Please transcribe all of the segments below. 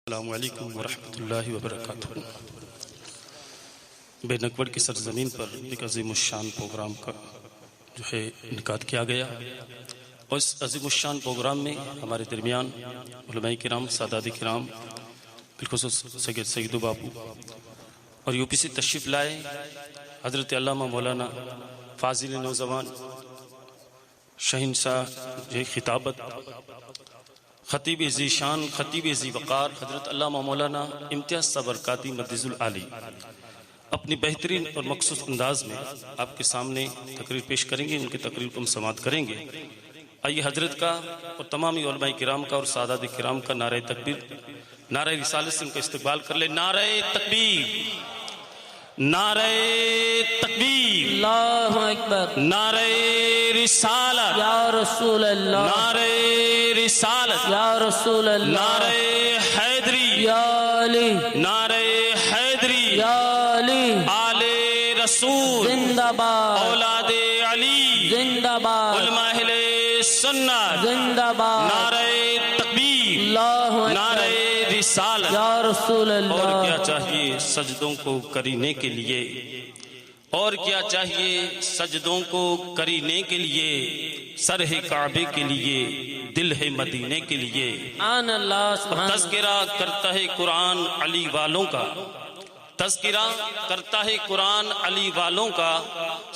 السلام علیکم ورحمۃ اللہ وبرکاتہ۔ بے نکوڑ کی سرزمین پر ایک عظیم الشان پروگرام کا جو ہے انعقاد کیا گیا، اور اس عظیم الشان پروگرام میں ہمارے درمیان علماء کرام، سادات کرام، بالخصوص سید بابو اور یو پی سے تشریف لائے حضرت علامہ مولانا فاضل نوجوان شہنشاہ جو خطابت، خطیب ذیشان، خطیب ذی وقار حضرت علامہ مولانا امتیاز صابرکاتی مدیز العالی اپنی بہترین اور مخصوص انداز میں آپ کے سامنے تقریر پیش کریں گے، ان کی تقریر کو ہم سماعت کریں گے۔ آئیے حضرت کا اور تمامی علماء کرام کا اور سادات کرام کا نعرہ تکبیر، نعرہ رسالت سے ان کا استقبال کر لیں۔ نعرہ تکبیر، نعرہ تکبیر، اللہ اکبر، نعرہ رسالت یا رسول اللہ، نعرہ رسالت، یا رسول اللہ، نعرہ حیدری، یا علی، نعرہ حیدری، یا علی، آل رسول، زندہ باد، اولاد علی، زندہ باد، علماء اہل سنت، زندہ باد، نعرہ تکبیر، اللہ نعرہ اکبر، رسالت۔ یا رسول اور اللہ، کیا چاہیے سجدوں کو کرینے کے لیے، اور کیا چاہیے سجدوں کو کرینے کے لیے، سر ہے کعبے کے لیے، دل ہے مدینے کے لیے۔ سبحان اللہ، سبحان اللہ، تذکرہ کرتا ہے قرآن علی والوں کا، تذکرہ کرتا ہے قرآن علی والوں کا،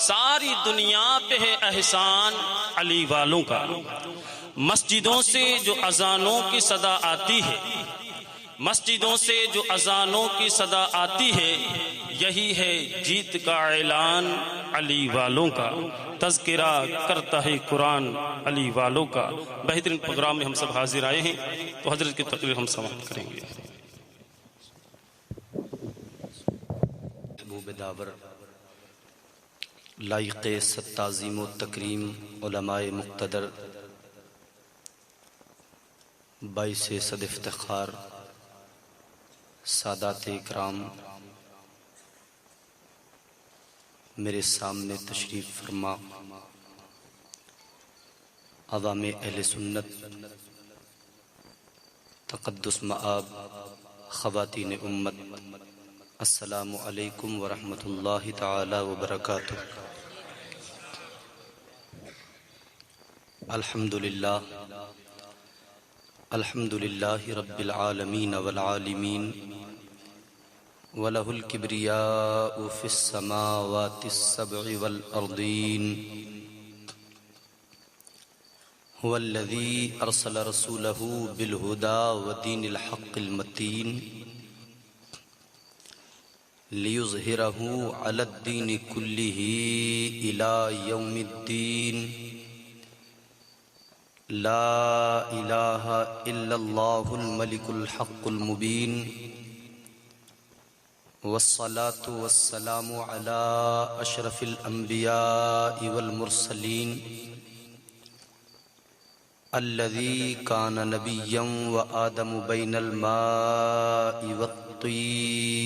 ساری دنیا پہ ہے احسان علی والوں کا۔ مسجدوں سے جو اذانوں کی صدا آتی ہے، مسجدوں سے جو اذانوں کی صدا آتی ہے، یہی ہے جیت کا اعلان علی والوں کا۔ تذکرہ کرتا ہے قرآن علی والوں کا۔ بہترین پروگرام میں ہم سب حاضر آئے ہیں، تو حضرت کی تقریر ہم سماعت کریں گے۔ محبوب داور، لائق ست تعظیم و تکریم علماء مقتدر، باعث صد افتخار سادات اکرام، میرے سامنے تشریف فرما عوام اہل سنت، تقدس مآب خواتین امت، السلام علیکم ورحمۃ اللہ تعالی وبرکاتہ۔ الحمدللہ، الحمدللہ رب العالمین والعالمین، وَلَهُ الْكِبْرِيَاءُ فِي السَّمَاوَاتِ السَّبْعِ وَالْأَرْضِينَ، هُوَ الَّذِي أَرْسَلَ رَسُولَهُ بِالْهُدَى وَدِينِ الْحَقِّ الْمَتِينِ لِيُظْهِرَهُ عَلَى الدِّينِ كُلِّهِ إِلَى يَوْمِ الدِّينِ، لا إله إلا الله الملك الحق المبين، والصلاة والسلام على أشرف الأنبياء والمرسلين، الذي كان نبيا وآدم بين الماء والطين،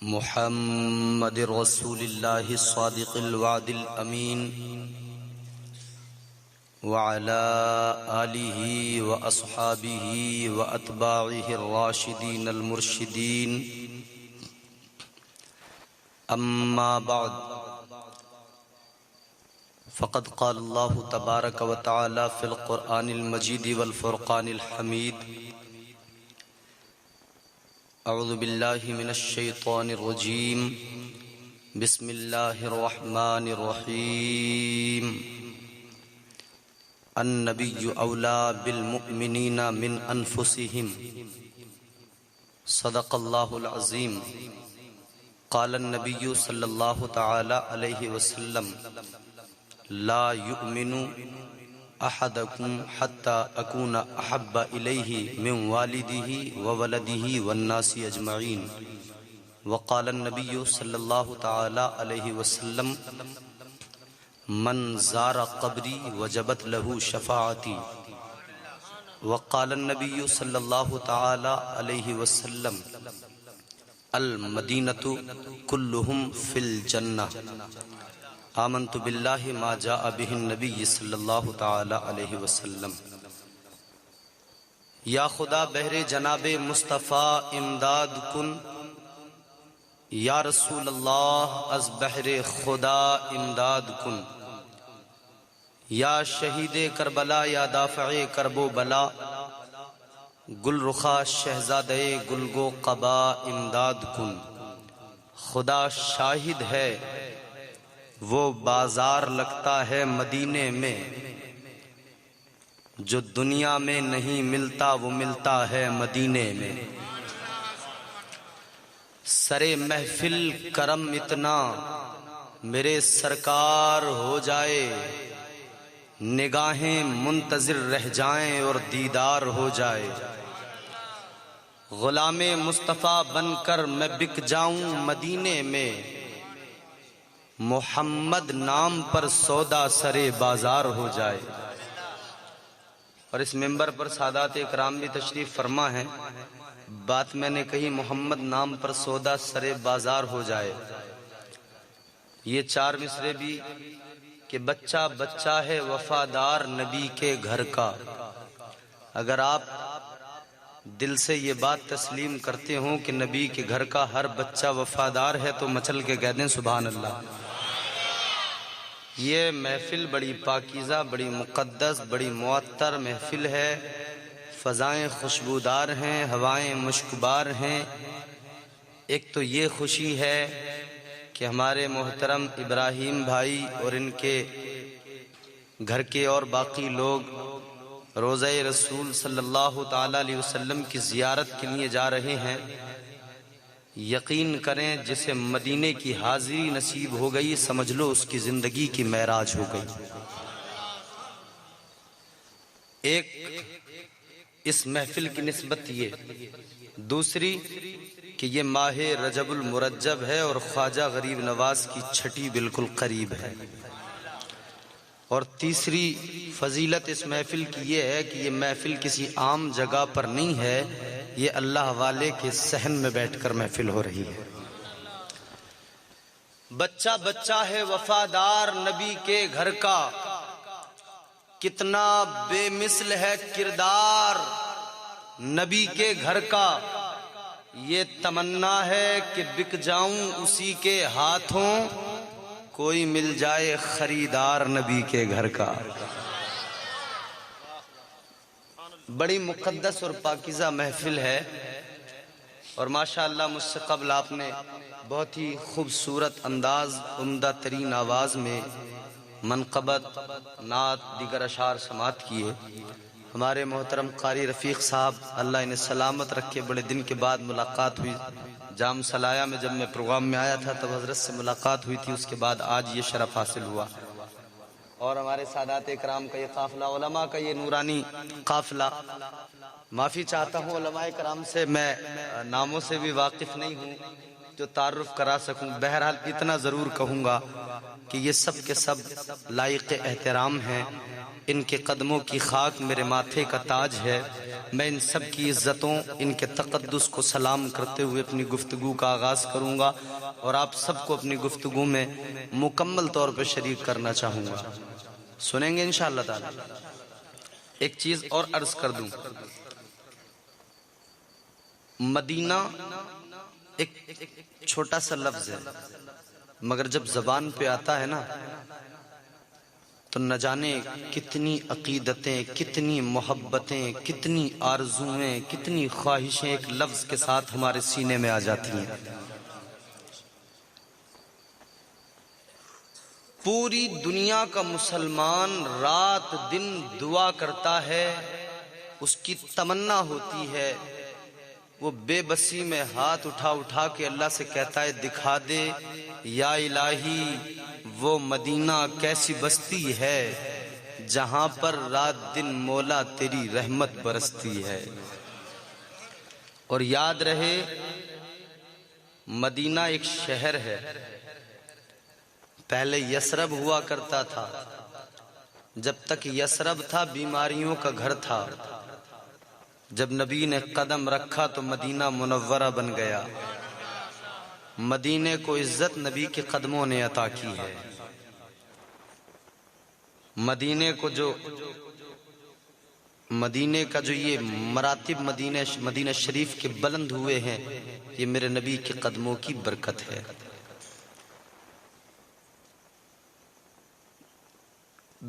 محمد رسول الله الصادق الوعد الأمين، وعلى آله وأصحابه وأتباعه الراشدين المرشدين، أما بعد، فقد قال الله تبارك وتعالى في القرآن المجيد والفرقان الحميد، اعوذ باللہ من الشیطان الرجیم، بسم اللہ الرحمن الرحیم، النبی اولا بالمؤمنین من انفسہم، صدق اللہ العظیم۔ قال النبی صلی اللہ تعالی علیہ وسلم، لا یؤمن احدکم حتی اکون احب الیہ من والدہ وولدہ والناس اجمعین، وقال النبی صلی اللہ تعالی علیہ وسلم، من زار قبری وجبت له شفاعتی، وقال النبی صلی اللہ تعالی علیہ وسلم، المدینۃ کلہم فی الجنہ، آمنت باللہ ما جاء به النبی صلی اللہ تعالی علیہ وسلم۔ یا خدا بہر جناب مصطفیٰ امداد کن، یا رسول اللہ از بہر خدا امداد کن، یا شہید کربلا یا دافع کرب و بلا، گل رخا شہزادے گلگو قبا امداد کن۔ خدا شاہد ہے وہ بازار لگتا ہے مدینے میں، جو دنیا میں نہیں ملتا وہ ملتا ہے مدینے میں۔ سرے محفل کرم اتنا میرے سرکار ہو جائے، نگاہیں منتظر رہ جائیں اور دیدار ہو جائے۔ غلام مصطفیٰ بن کر میں بک جاؤں مدینے میں، محمد نام پر سودا سرے بازار ہو جائے۔ اور اس منبر پر سادات اکرام بھی تشریف فرما ہے، بات میں نے کہی محمد نام پر سودا سرے بازار ہو جائے۔ یہ چار مصرے بھی کہ بچہ بچہ ہے وفادار نبی کے گھر کا۔ اگر آپ دل سے یہ بات تسلیم کرتے ہوں کہ نبی کے گھر کا ہر بچہ وفادار ہے تو مچل کے کہہ دیں سبحان اللہ۔ یہ محفل بڑی پاکیزہ، بڑی مقدس، بڑی معطر محفل ہے، فضائیں خوشبودار ہیں، ہوائیں مشکبار ہیں۔ ایک تو یہ خوشی ہے کہ ہمارے محترم ابراہیم بھائی اور ان کے گھر کے اور باقی لوگ روضہ رسول صلی اللہ تعالی علیہ وسلم کی زیارت کے لیے جا رہے ہیں۔ یقین کریں جسے مدینے کی حاضری نصیب ہو گئی، سمجھ لو اس کی زندگی کی معراج ہو گئی۔ ایک اس محفل کی نسبت یہ، دوسری کہ یہ ماہ رجب المرجب ہے اور خواجہ غریب نواز کی چھٹی بالکل قریب ہے، اور تیسری فضیلت اس محفل کی یہ ہے کہ یہ محفل کسی عام جگہ پر نہیں ہے، یہ اللہ والے کے صحن میں بیٹھ کر محفل ہو رہی ہے۔ بچہ بچہ ہے وفادار نبی کے گھر کا، کتنا بے مثل ہے کردار نبی کے گھر کا، یہ تمنا ہے کہ بک جاؤں اسی کے ہاتھوں، کوئی مل جائے خریدار نبی کے گھر کا۔ بڑی مقدس اور پاکیزہ محفل ہے، اور ماشاءاللہ مجھ سے قبل آپ نے بہت ہی خوبصورت انداز، عمدہ ترین آواز میں منقبت، نعت، دیگر اشعار سماعت کیے۔ ہمارے محترم قاری رفیق صاحب اللہ انہیں سلامت رکھے، بڑے دن کے بعد ملاقات ہوئی جام سلایا میں، جب میں پروگرام میں آیا تھا تب حضرت سے ملاقات ہوئی تھی، اس کے بعد آج یہ شرف حاصل ہوا۔ اور ہمارے سادات اکرام کا یہ قافلہ، علماء کا یہ نورانی قافلہ، معافی چاہتا ہوں علماء اکرام سے، میں ناموں سے بھی واقف نہیں ہوں جو تعارف کرا سکوں، بہرحال اتنا ضرور کہوں گا کہ یہ سب کے سب لائق احترام ہیں، ان کے قدموں کی خاک میرے ماتھے کا تاج ہے۔ میں ان سب کی عزتوں، ان کے تقدس کو سلام کرتے ہوئے اپنی گفتگو کا آغاز کروں گا، اور آپ سب کو اپنی گفتگو میں مکمل طور پر شریک کرنا چاہوں گا، سنیں گے انشاءاللہ تعالی۔ ایک چیز اور عرض کر دوں، مدینہ ایک چھوٹا سا لفظ ہے، مگر جب زبان پہ آتا ہے نا تو نہ جانے کتنی عقیدتیں، کتنی محبتیں، کتنی آرزویں، کتنی خواہشیں ایک لفظ کے ساتھ ہمارے سینے میں آ جاتی ہیں۔ پوری دنیا کا مسلمان رات دن دعا کرتا ہے، اس کی تمنا ہوتی ہے، وہ بے بسی میں ہاتھ اٹھا اٹھا کے اللہ سے کہتا ہے دکھا دے یا الہی وہ مدینہ کیسی بستی ہے جہاں پر رات دن مولا تیری رحمت برستی ہے۔ اور یاد رہے مدینہ ایک شہر ہے، پہلے یثرب ہوا کرتا تھا، جب تک یثرب تھا بیماریوں کا گھر تھا، جب نبی نے قدم رکھا تو مدینہ منورہ بن گیا۔ مدینے کو عزت نبی کے قدموں نے عطا کی ہے۔ مدینے کو جو مدینے کا جو یہ مراتب مدینہ شریف کے بلند ہوئے ہیں، یہ میرے نبی کے قدموں کی برکت ہے۔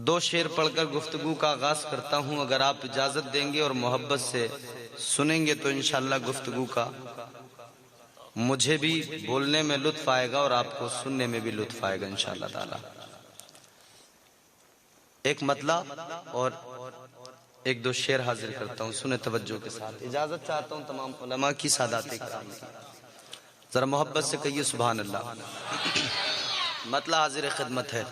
دو شعر پڑھ کر گفتگو کا آغاز کرتا ہوں، اگر آپ اجازت دیں گے اور محبت سے سنیں گے تو انشاءاللہ گفتگو کا مجھے بھی بولنے میں لطف آئے گا اور آپ کو سننے میں بھی لطف آئے گا انشاءاللہ تعالی۔ ایک مطلب اور ایک دو شعر حاضر کرتا ہوں، سنیں توجہ کے ساتھ۔ اجازت چاہتا ہوں تمام علماء کی، سادات کرام کی، ذرا محبت سے کہیے سبحان اللہ۔ مطلب حاضر خدمت ہے۔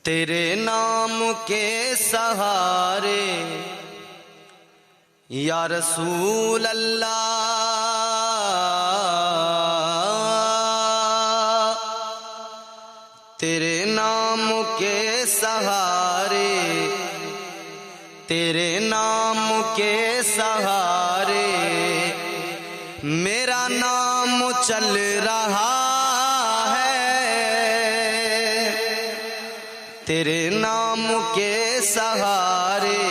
تیرے نام کے سہارے یا رسول اللہ، تیرے نام کے سہارے، تیرے نام کے سہارے میرا نام چل رہا ہے، تیرے نام کے سہارے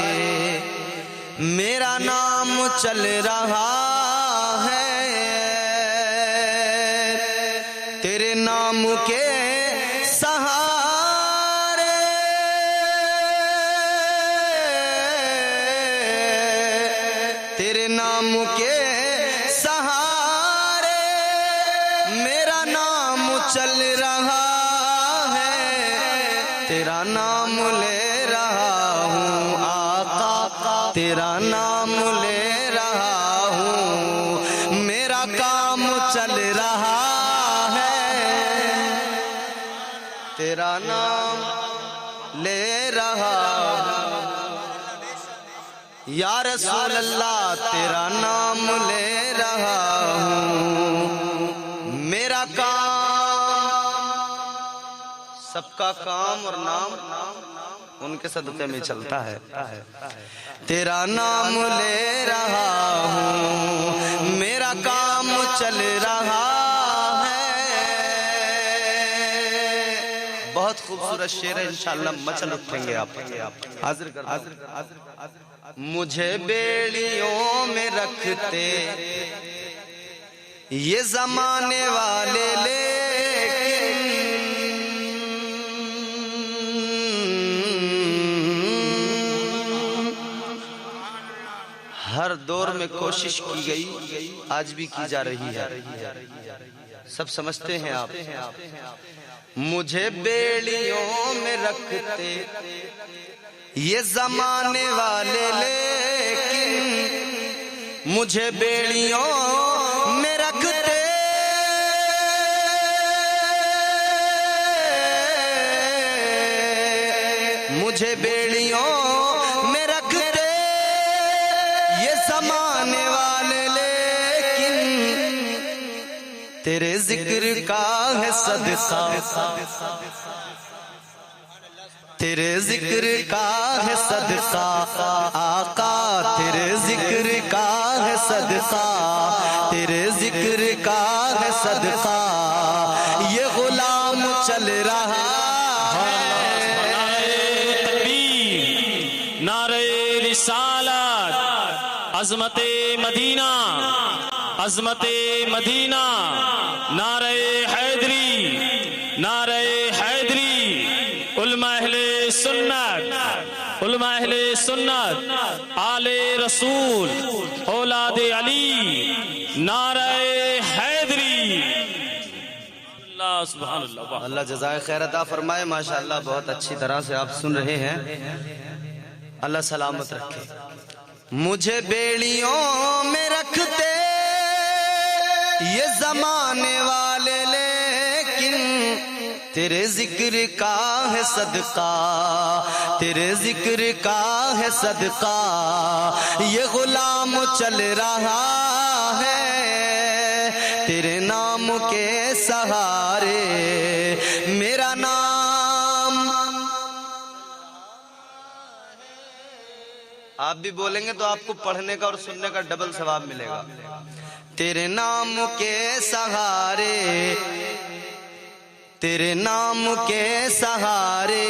میرا نام چل رہا ہے، تیرے نام کے سہارے تیرے نام کے سہارے میرا نام چل رہا ہے، تیرا نام لے رہا ہوں آقا، تیرا نام لے رہا ہوں، میرا کام چل رہا ہے، تیرا نام لے رہا ہوں یا رسول اللہ، تیرا نام لے رہا ہوں، میرا کام، سب کا کام اور نام ان کے صدقے میں چلتا ہے، تیرا نام لے رہا ہوں، میرا کام چل رہا ہے۔ بہت خوبصورت شعر ہے، انشاءاللہ مچل اٹھیں گے آپ، حاضر کر مجھے بیڑیوں میں رکھتے یہ زمانے والے، لیکن ہر دور میں کوشش کی گئی، آج بھی کی جا رہی ہے، سب سمجھتے ہیں آپ۔ مجھے بیڑیوں میں رکھتے یہ زمانے والے، لیکن مجھے بیڑیوں میں رکھتے مجھے بیڑیوں میں رکھتے یہ زمانے والے، لیکن تیرے ذکر کا ہے صدقہ، تیرے ذکر کا ہے صدقہ آقا، تیرے ذکر کا ہے صدقہ، تیرے ذکر کا ہے صدقہ، یہ غلام چل رہا ہے۔ نعرہ رسالت، عظمت مدینہ، عظمت مدینہ، نعرہ حیدری، نعرہ حیدری، علماء اہل سنت، علماء اہل سنت، آل رسول، اولاد علی، نعرہ حیدری، اللہ سبحان اللہ۔ اللہ جزائے خیر عطا فرمائے، ماشاءاللہ بہت اچھی طرح سے آپ سن رہے ہیں، اللہ سلامت رکھے۔ مجھے بیڑیوں میں رکھتے یہ زمانے والے، لیکن تیرے ذکر کا ہے صدقہ، تیرے ذکر کا ہے صدقہ، یہ غلام چل رہا ہے، تیرے نام کے سہارے میرا نام۔ آپ بھی بولیں گے تو آپ کو پڑھنے کا اور سننے کا ڈبل ثواب ملے گا۔ تیرے نام کے سہارے، تیرے نام کے سہارے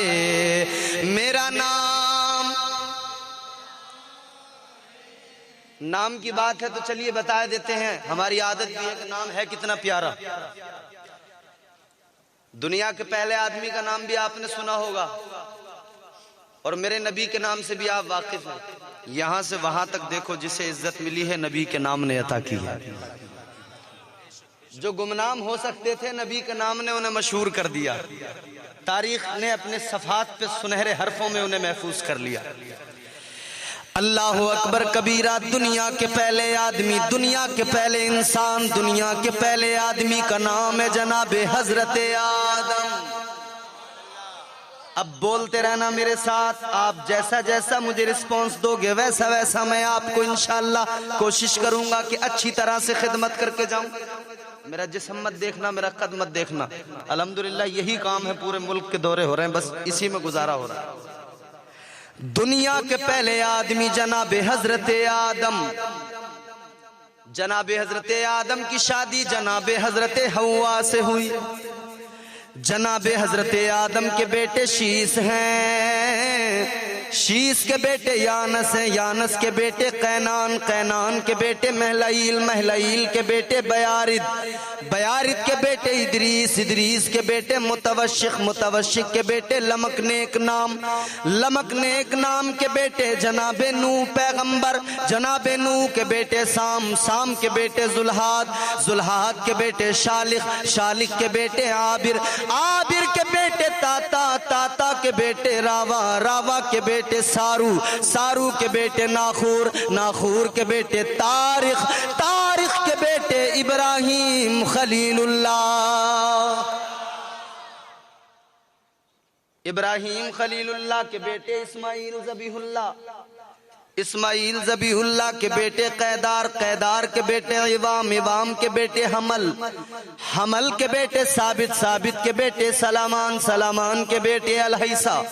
نام کی بات ہے تو چلیے بتا دیتے ہیں. ہماری عادت بھی ہے کہ نام ہے کتنا پیارا. دنیا کے پہلے آدمی کا نام بھی آپ نے سنا ہوگا اور میرے نبی کے نام سے بھی آپ واقف ہیں. یہاں سے وہاں تک دیکھو جسے عزت ملی ہے نبی کے نام نے عطا کی ہے. جو گمنام ہو سکتے تھے نبی کے نام نے انہیں مشہور کر دیا. تاریخ نے اپنے صفحات پہ سنہرے حرفوں میں انہیں محفوظ کر لیا. اللہ اکبر کبیرہ. دنیا کے پہلے آدمی، دنیا کے پہلے انسان، دنیا کے پہلے آدمی کا نام ہے جناب حضرت آدم. اب بولتے رہنا میرے ساتھ. آپ جیسا جیسا مجھے رسپانس دو گے ویسا ویسا میں آپ کو انشاءاللہ کوشش کروں گا کہ اچھی طرح سے خدمت کر کے جاؤں. میرا جسم مت دیکھنا، میرا قد مت دیکھنا. الحمدللہ یہی کام ہے، پورے ملک کے دورے ہو رہے ہیں، بس اسی میں گزارا ہو رہا ہے. دنیا کے پہلے آدمی جناب حضرت آدم. جناب حضرت آدم کی شادی جناب حضرت حوا سے ہوئی. جناب حضرت آدم کے بیٹے شیس ہیں، شیس کے بیٹے یانس ہیں، یانس کے بیٹے قینان، قینان کے بیٹے مہلائیل، مہلائیل کے بیٹے بیارد، بیارد کے بیٹے ادریس، ادریس کے بیٹے متوشق، متوشق کے بیٹے لمک نیک نام، لمک نیک نام کے بیٹے جناب نوح پیغمبر، جناب نوح کے بیٹے سام، سام کے بیٹے زلحاد، زلحاد کے بیٹے شالخ، شالخ کے بیٹے عابر، عابر کے بیٹے تاتا، تاتا کے بیٹے راوا، راوا کے بیٹے سارو، سارو کے بیٹے ناخور، ناخور کے بیٹے تارخ، تارخ کے بیٹے ابراہیم خلیل اللہ، ابراہیم خلیل اللہ کے بیٹے اسماعیل ذبیح اللہ، اسماعیل ذبیح اللہ کے بیٹے قیدار، قیدار کے بیٹے عوام، عوام کے بیٹے حمل، حمل کے بیٹے ثابت، ثابت کے بیٹے سلامان، سلامان کے بیٹے الحیسہ،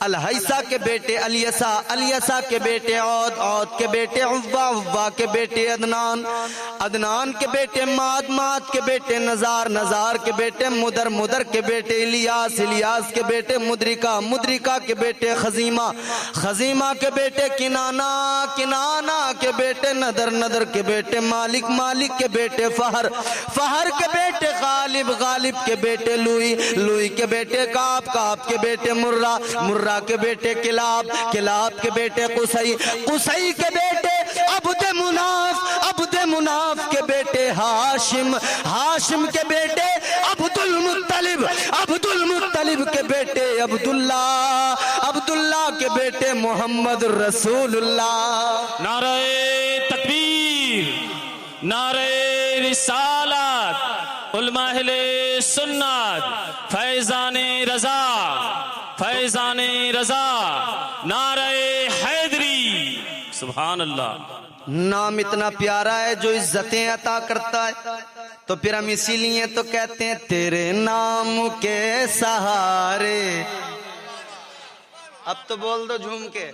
الحیسہ کے بیٹے الیسا، الیسا کے بیٹے عود، عود کے بیٹے عوا، عوا کے بیٹے عدنان، عدنان کے بیٹے ماد، ماد کے بیٹے نزار، نزار کے بیٹے مدر، مدر کے بیٹے الیاس، الیاس کے بیٹے مدرکہ، مدرکہ کے بیٹے خزیمہ، خزیمہ کے بیٹے کنانا، کنانا کے بیٹے ندر، ندر کے بیٹے مالک، مالک کے بیٹے فہر، فہر کے بیٹے غالب، غالب کے بیٹے لوئی، لوئی کے بیٹے کعب، کعب کے بیٹے مرہ، مرہ کے بیٹے کلاب، کلاب کے بیٹے قصی، قصی کے بیٹے عبد مناف، عبد مناف کے بیٹے ہاشم، ہاشم کے بیٹے عبد المطلب، عبد المطلب کے بیٹے عبداللہ، عبداللہ کے بیٹے محمد رسول اللہ. نعرہ تکبیر، نعرہ رسالت، علماء اہل سنت، فیضان رضا، فیضان رضا، نعرہ حیدری. سبحان اللہ. نام اتنا پیارا ہے جو عزتیں عطا کرتا ہے، تو پھر ہم اسی لیے تو کہتے ہیں تیرے نام کے سہارے. اب تو بول دو جھوم کے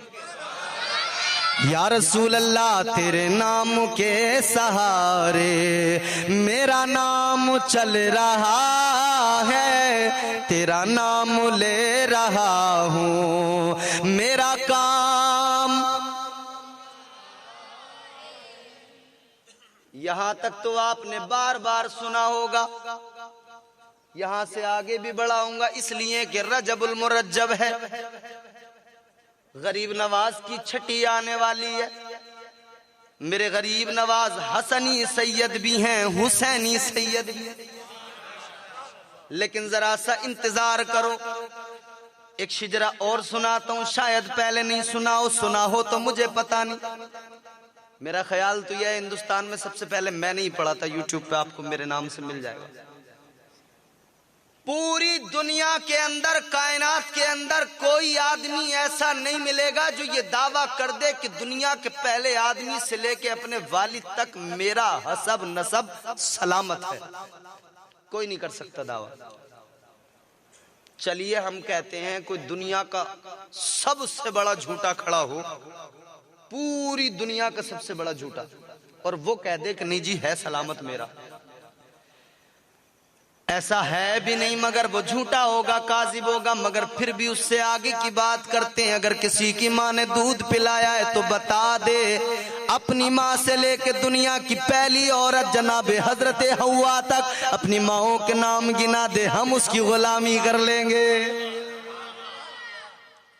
یا رسول اللہ، تیرے نام کے سہارے میرا نام چل رہا ہے، تیرا نام لے رہا ہوں، میرا کام. یہاں تک تو آپ نے بار بار سنا ہوگا، یہاں سے آگے بھی بڑھاؤں گا اس لیے کہ رجب المرجب ہے، غریب نواز کی چھٹی آنے والی ہے. میرے غریب نواز حسنی سید بھی ہیں، حسینی سید بھی ہیں، لیکن ذرا سا انتظار کرو. ایک شجرہ اور سناتا ہوں، شاید پہلے نہیں سنا ہو تو مجھے پتا نہیں. میرا خیال تو یہ ہے ہندوستان میں سب سے پہلے میں نہیں پڑھا تھا، یوٹیوب پہ آپ کو میرے نام سے مل جائے گا. پوری دنیا کے اندر، کائنات کے اندر کوئی آدمی ایسا نہیں ملے گا جو یہ دعویٰ کر دے کہ دنیا کے پہلے آدمی سے لے کے اپنے والد تک میرا حسب نسب سلامت ہے. کوئی نہیں کر سکتا دعویٰ. چلیے ہم کہتے ہیں کوئی دنیا کا سب سے بڑا جھوٹا کھڑا ہو، پوری دنیا کا سب سے بڑا جھوٹا، اور وہ کہہ دے کہ نہیں جی ہے سلامت میرا. ایسا ہے بھی نہیں مگر وہ جھوٹا ہوگا، کاذب ہوگا، مگر پھر بھی اس سے آگے کی بات کرتے ہیں۔ اگر کسی کی ماں نے دودھ پلایا ہے تو بتا دے، اپنی ماں سے لے کے دنیا کی پہلی عورت جناب حضرت حوا تک اپنی ماؤں کے نام گنا دے، ہم اس کی غلامی کر لیں گے۔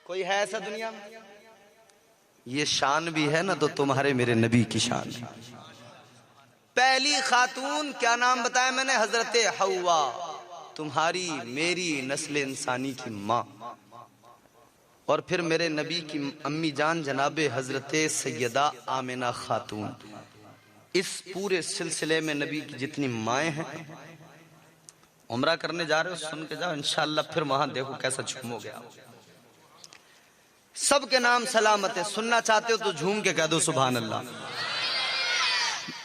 کوئی ہے ایسا دنیا میں؟ یہ شان بھی ہے نا تو تمہارے میرے نبی کی شان ہے۔ پہلی خاتون کیا نام بتایا میں نے؟ حضرت حوا، تمہاری میری نسل انسانی کی ماں۔ اور پھر میرے نبی کی امی جان جناب حضرت سیدہ آمنہ خاتون۔ اس پورے سلسلے میں نبی کی جتنی مائیں ہیں، عمرہ کرنے جا رہے ہو سن کے جاؤ انشاءاللہ، پھر وہاں دیکھو کیسا جھومو گیا۔ سب کے نام سلامت ہے، سننا چاہتے ہو تو جھوم کے کہہ دو سبحان اللہ۔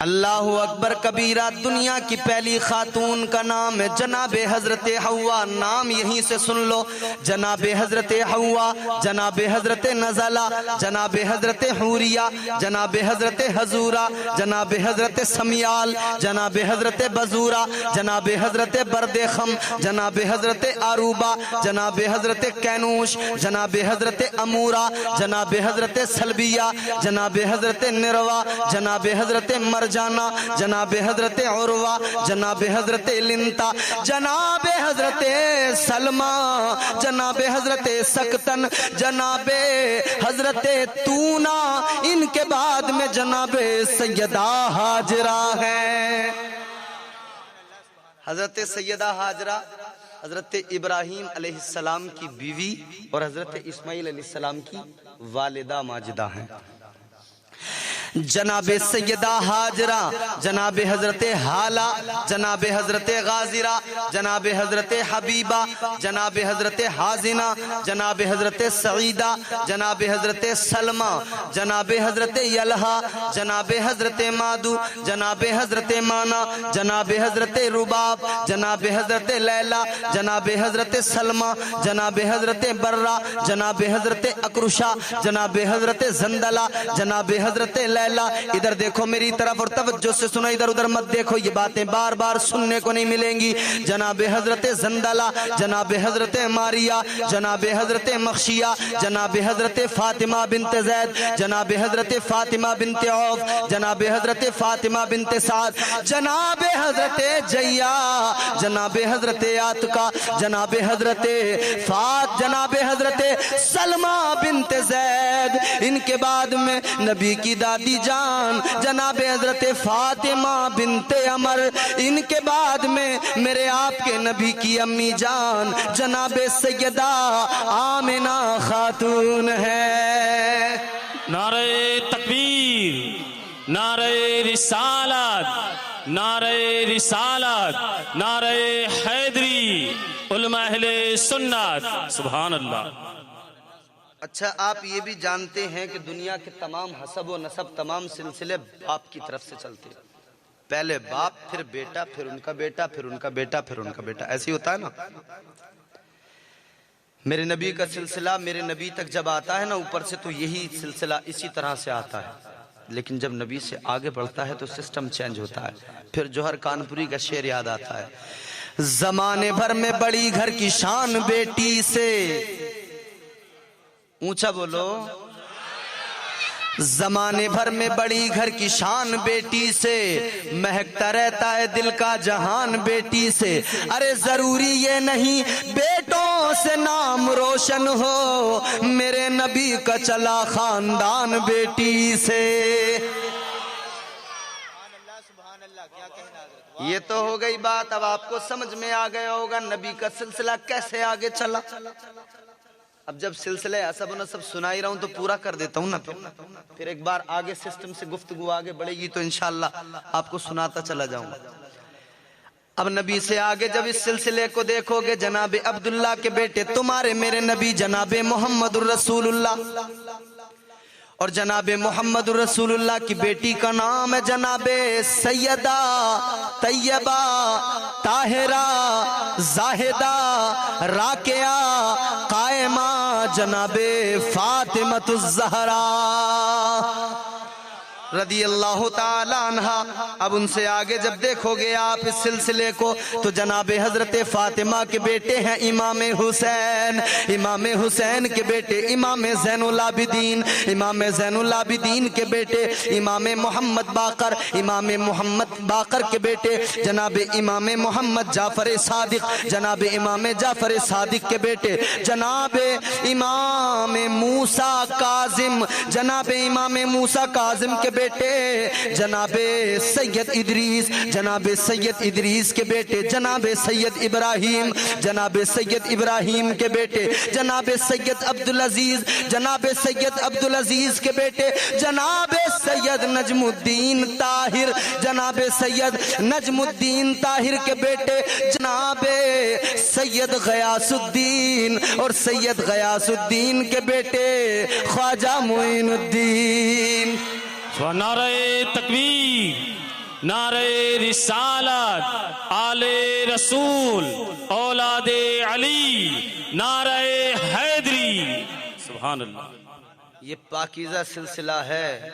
اللہ اکبر کبیرہ۔ دنیا کی پہلی خاتون کا نام ہے جناب حضرت حوا، نام یہیں سے سن لو، جناب حضرت حوا، جناب حضرت نزلہ، جناب حضرت حوریہ، جناب حضرت حضورہ، جناب حضرت سمیال، جناب حضرت بزورہ، جناب حضرت بردخم، جناب حضرت عروبہ، جناب حضرت کینوش، جناب حضرت امورہ، جناب حضرت سلبیہ، جناب حضرت نروا، جناب حضرت مرجانہ، جناب حضرت عروہ، جناب حضرت لنتا، جناب حضرت سلمہ، جناب حضرت سکتن، جناب حضرت تونا، ان کے بعد میں جناب سیدہ ہاجرہ ہے۔ حضرت سیدہ ہاجرہ حضرت ابراہیم علیہ السلام کی بیوی اور حضرت اسماعیل علیہ السلام کی والدہ ماجدہ ہیں۔ جناب سیدہ ہاجرہ، جناب حضرت حالہ، جناب حضرت غازرہ، جناب حضرت حبیبہ، جناب حضرت حازنہ، جناب حضرت سعیدہ، جناب حضرت سلمہ، جناب حضرت یلہا، جناب حضرت مادو، جناب حضرت مانا، جناب حضرت رباب، جناب حضرت لیلہ، جناب حضرت سلمہ، جناب حضرت برہ، جناب حضرت اکرشا، جناب حضرت زندلہ، جناب حضرت لیلہ۔ ادھر دیکھو میری طرف اور توجہ سے سنو، ادھر ادھر مت دیکھو، یہ باتیں بار بار سننے کو نہیں ملیں گی۔ جناب حضرت زندلہ، جناب حضرت ماریہ، جناب حضرت مخشیہ، جناب حضرت فاطمہ بنت زید، جناب حضرت فاطمہ بنت عوف، جناب حضرت فاطمہ بنت سعد، جناب حضرت جیا، جناب حضرت عاتقہ، جناب حضرت جناب حضرت سلمہ بنت زید۔ ان کے بعد میں نبی کی دادی جان جناب حضرت فاطمہ بنت عمر، ان کے بعد میں میرے آپ کے نبی کی امی جان جناب سیدہ آمنہ خاتون ہے۔ نعرہ تکبیر، نعرہ رسالت، نعرہ رسالت، نعرہ حیدری، علماء اہل سنت، سبحان اللہ۔ اچھا آپ یہ بھی جانتے ہیں کہ دنیا کے تمام حسب و نسب، تمام سلسلے باپ کی طرف سے چلتے ہیں، پہلے باپ، پھر بیٹا، پھر ان کا بیٹا، پھر ان کا بیٹا، پھر ان کا بیٹا، ایسے ہی ہوتا ہے نا۔ میرے نبی کا سلسلہ میرے نبی تک جب آتا ہے نا اوپر سے، تو یہی سلسلہ اسی طرح سے آتا ہے، لیکن جب نبی سے آگے بڑھتا ہے تو سسٹم چینج ہوتا ہے۔ پھر جوہر کانپوری کا شعر یاد آتا ہے، زمانے بھر میں بڑی گھر کی شان بیٹی سے، اونچا بولو، زمانے بھر میں بڑی گھر کی شان بیٹی سے، مہکتا رہتا ہے دل کا جہان بیٹی سے، ارے ضروری یہ نہیں بیٹوں سے نام روشن ہو، میرے نبی کا چلا خاندان بیٹی سے۔ یہ تو ہو گئی بات، اب آپ کو سمجھ میں آ گیا ہوگا نبی کا سلسلہ کیسے آگے چلا۔ اب جب سلسلہ حسب و نسب سنا ہی رہا ہوں تو پورا کر دیتا ہوں نا، پھر ایک بار آگے سسٹم سے گفتگو آگے بڑھے گی تو انشاءاللہ آپ کو سناتا چلا جاؤں گا۔ اب نبی سے آگے جب اس سلسلے کو دیکھو گے، جناب عبداللہ کے بیٹے تمہارے میرے نبی جناب محمد الرسول اللہ، اور جناب محمد الرسول اللہ کی بیٹی کا نام ہے جناب سیدہ طیبہ طاہرہ زاہدہ راکعہ قائمہ جناب فاطمہ الزہرا۔ رضی اللہ تعالی عنہ. اب ان سے آگے جب دیکھو گے آپ اس سلسلے کو تو جناب حضرت فاطمہ کے بیٹے ہیں امام حسین. امام حسین کے بیٹے امام زین العابدین. امام زین العابدین کے بیٹے امام محمد باقر. امام محمد باقر کے بیٹے جناب امام محمد جعفر صادق. جناب امام جعفر صادق کے بیٹے جناب امام موسیٰ کاظم. جناب امام موسیٰ کاظم کے بیٹے جناب سید ادریس. جناب سید ادریس کے بیٹے جناب سید ابراہیم. جناب سید ابراہیم کے بیٹے جناب سید عبدالعزیز. جناب سید عبدالعزیز کے بیٹے جناب سید نجم الدین طاہر. جناب سید نجم الدین طاہر کے بیٹے جناب سید غیاث الدین. اور سید غیاث الدین کے بیٹے خواجہ معین الدین. نعرہ تکبیر، نعرہ رسالت، آل رسول، اولاد علی، نعرہ حیدری. سبحان اللہ. یہ پاکیزہ سلسلہ ہے.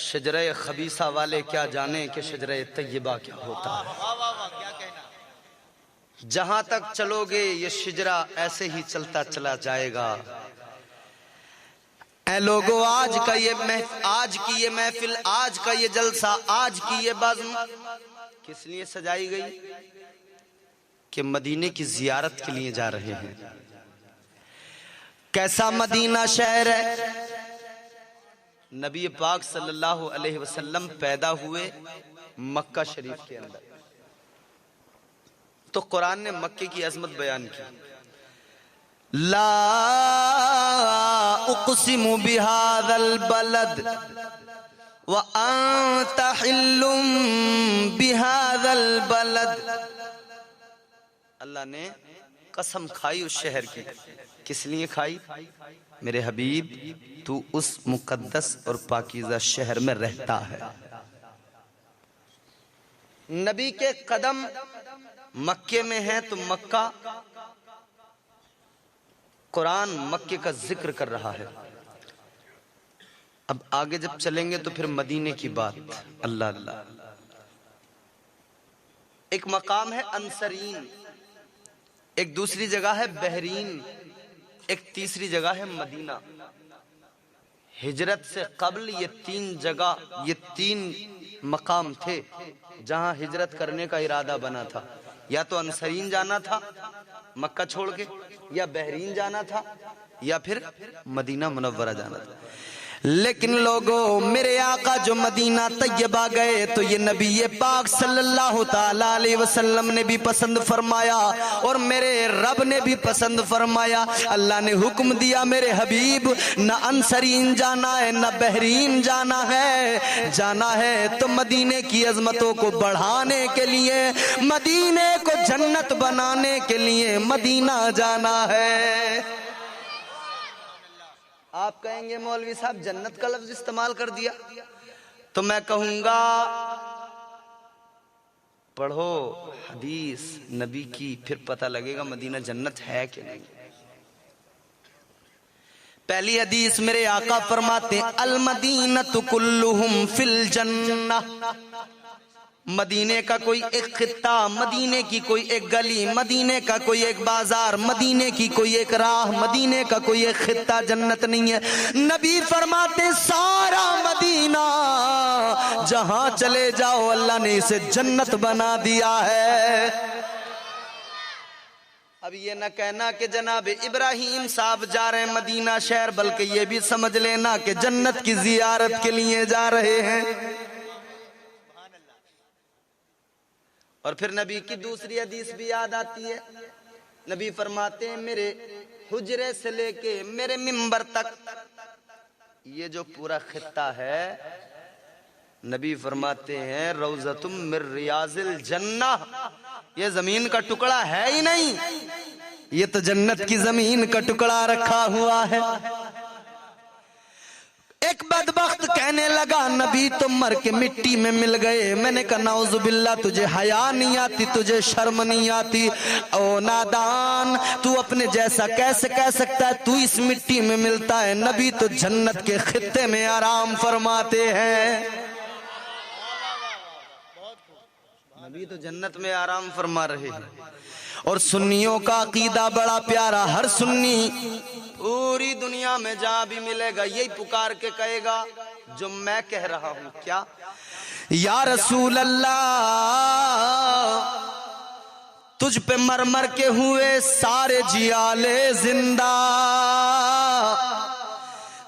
شجرہ خبیثہ والے کیا جانے کہ شجرہ طیبہ کیا ہوتا ہے. جہاں تک چلو گے یہ شجرہ ایسے ہی چلتا چلا جائے گا. اے لوگو آج کی یہ محفل، آج کا یہ جلسہ، آج کی یہ بزم کس لیے سجائی گئی؟ کہ مدینے کی زیارت کے لیے جا رہے ہیں. کیسا مدینہ شہر ہے. نبی پاک صلی اللہ علیہ وسلم پیدا ہوئے مکہ شریف کے اندر. تو قرآن نے مکے کی عظمت بیان کی. لا اقسم بهذا البلد وانت حل بهذا البلد. اللہ نے قسم کھائی اس شہر کی. کس لیے کھائی؟ میرے حبیب تو اس مقدس اور پاکیزہ شہر میں رہتا ہے. نبی کے قدم مکے میں ہیں تو مکہ، قرآن مکے کا ذکر کر رہا ہے. اب آگے جب چلیں گے تو پھر مدینے کی بات. اللہ اللہ. ایک مقام ہے انصرین، ایک دوسری جگہ ہے بحرین، ایک تیسری جگہ ہے مدینہ. ہجرت سے قبل یہ تین جگہ، یہ تین مقام تھے جہاں ہجرت کرنے کا ارادہ بنا تھا. یا تو انصرین جانا تھا مکہ چھوڑ کے، یا بحرین جانا تھا، یا پھر مدینہ منورہ جانا تھا. لیکن لوگوں میرے آقا جو مدینہ طیبہ گئے تو یہ نبی پاک صلی اللہ تعالیٰ علیہ وسلم نے بھی پسند فرمایا اور میرے رب نے بھی پسند فرمایا. اللہ نے حکم دیا میرے حبیب نہ انصرین جانا ہے نہ بحرین جانا ہے. جانا ہے تو مدینے کی عظمتوں کو بڑھانے کے لیے، مدینے کو جنت بنانے کے لیے مدینہ جانا ہے. آپ کہیں گے مولوی صاحب جنت کا لفظ استعمال کر دیا، تو میں کہوں گا پڑھو حدیث نبی کی، پھر پتہ لگے گا مدینہ جنت ہے کہ نہیں. پہلی حدیث میرے آقا فرماتے المدینۃ کلہم فی الجنہ. مدینے کا کوئی ایک خطہ، مدینے کی کوئی ایک گلی، مدینے کا کوئی ایک بازار، مدینے کی کوئی ایک راہ، مدینے کا کوئی ایک خطہ جنت نہیں ہے. نبی فرماتے سارا مدینہ جہاں چلے جاؤ اللہ نے اسے جنت بنا دیا ہے. اب یہ نہ کہنا کہ جناب ابراہیم صاحب جا رہے ہیں مدینہ شہر، بلکہ یہ بھی سمجھ لینا کہ جنت کی زیارت کے لیے جا رہے ہیں. اور پھر نبی کی دوسری حدیث بھی یاد آتی ہے. نبی فرماتے ہیں میرے حجرے سے لے کے میرے منبر تک یہ جو پورا خطہ ہے، نبی فرماتے ہیں روضۃ من ریاض الجنہ. یہ زمین کا ٹکڑا ہے ہی نہیں، یہ تو جنت کی زمین کا ٹکڑا رکھا ہوا ہے. ایک بدبخت کہنے لگا نبی تم مر کے مٹی میں مل گئے. میں نے کہا نعوذ باللہ، تجھے حیا نہیں آتی، تجھے شرم نہیں آتی. او نادان، تو اپنے جیسا کیسے کہہ سکتا ہے تو اس مٹی میں ملتا ہے؟ نبی تو جنت کے خطے میں آرام فرماتے ہیں. نبی تو جنت میں آرام فرما رہے ہیں. اور سنیوں کا عقیدہ بڑا پیارا. ہر سنی پوری دنیا میں جہاں بھی ملے گا یہی پکار کے کہے گا جو میں کہہ رہا ہوں. کیا؟ یا رسول اللہ تجھ پہ مر مر کے ہوئے سارے جیالے زندہ،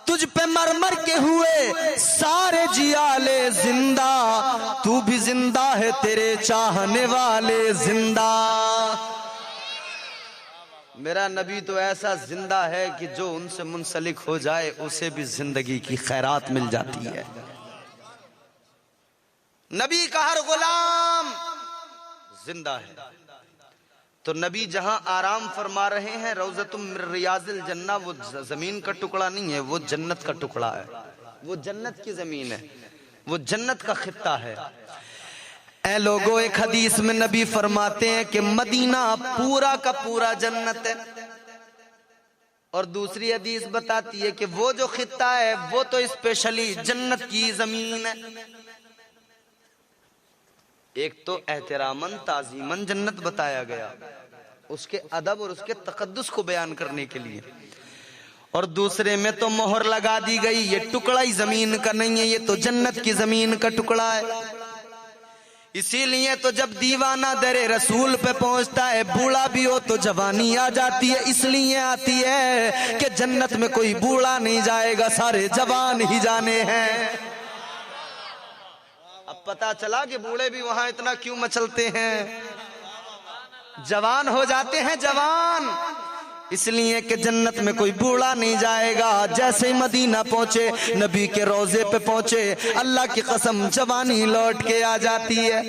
تجھ پہ مر مر کے ہوئے سارے جیالے زندہ، تو بھی زندہ ہے تیرے چاہنے والے زندہ. میرا نبی تو ایسا زندہ ہے کہ جو ان سے منسلک ہو جائے اسے بھی زندگی کی خیرات مل جاتی ہے. نبی کا ہر غلام زندہ ہے. تو نبی جہاں آرام فرما رہے ہیں روضۃ من ریاض الجنہ، وہ زمین کا ٹکڑا نہیں ہے، وہ جنت کا ٹکڑا ہے، وہ جنت کی زمین ہے، وہ جنت کا خطہ ہے. اے لوگو، ایک حدیث میں نبی فرماتے ہیں کہ مدینہ پورا کا پورا جنت ہے، اور دوسری حدیث بتاتی ہے کہ وہ جو خطہ ہے وہ تو اسپیشلی جنت کی زمین ہے. ایک تو احتراماً تعظیماً جنت بتایا گیا اس کے ادب اور اس کے تقدس کو بیان کرنے کے لیے، اور دوسرے میں تو مہر لگا دی گئی یہ ٹکڑا ہی زمین کا نہیں ہے، یہ تو جنت کی زمین کا ٹکڑا ہے. اسی لیے تو جب دیوانہ در رسول پہ پہنچتا ہے بوڑھا بھی ہو تو جوانی آ جاتی ہے. اس لیے آتی ہے کہ جنت میں کوئی بوڑھا نہیں جائے گا، سارے جوان ہی جانے ہیں. اب پتا چلا کہ بوڑھے بھی وہاں اتنا کیوں مچلتے ہیں، جوان ہو جاتے ہیں جوان، اس لیے کہ جنت میں کوئی بوڑھا نہیں جائے گا. جیسے ہی مدینہ پہنچے، نبی کے روضے پہ پہنچے، اللہ کی قسم جوانی لوٹ کے آ جاتی ہے،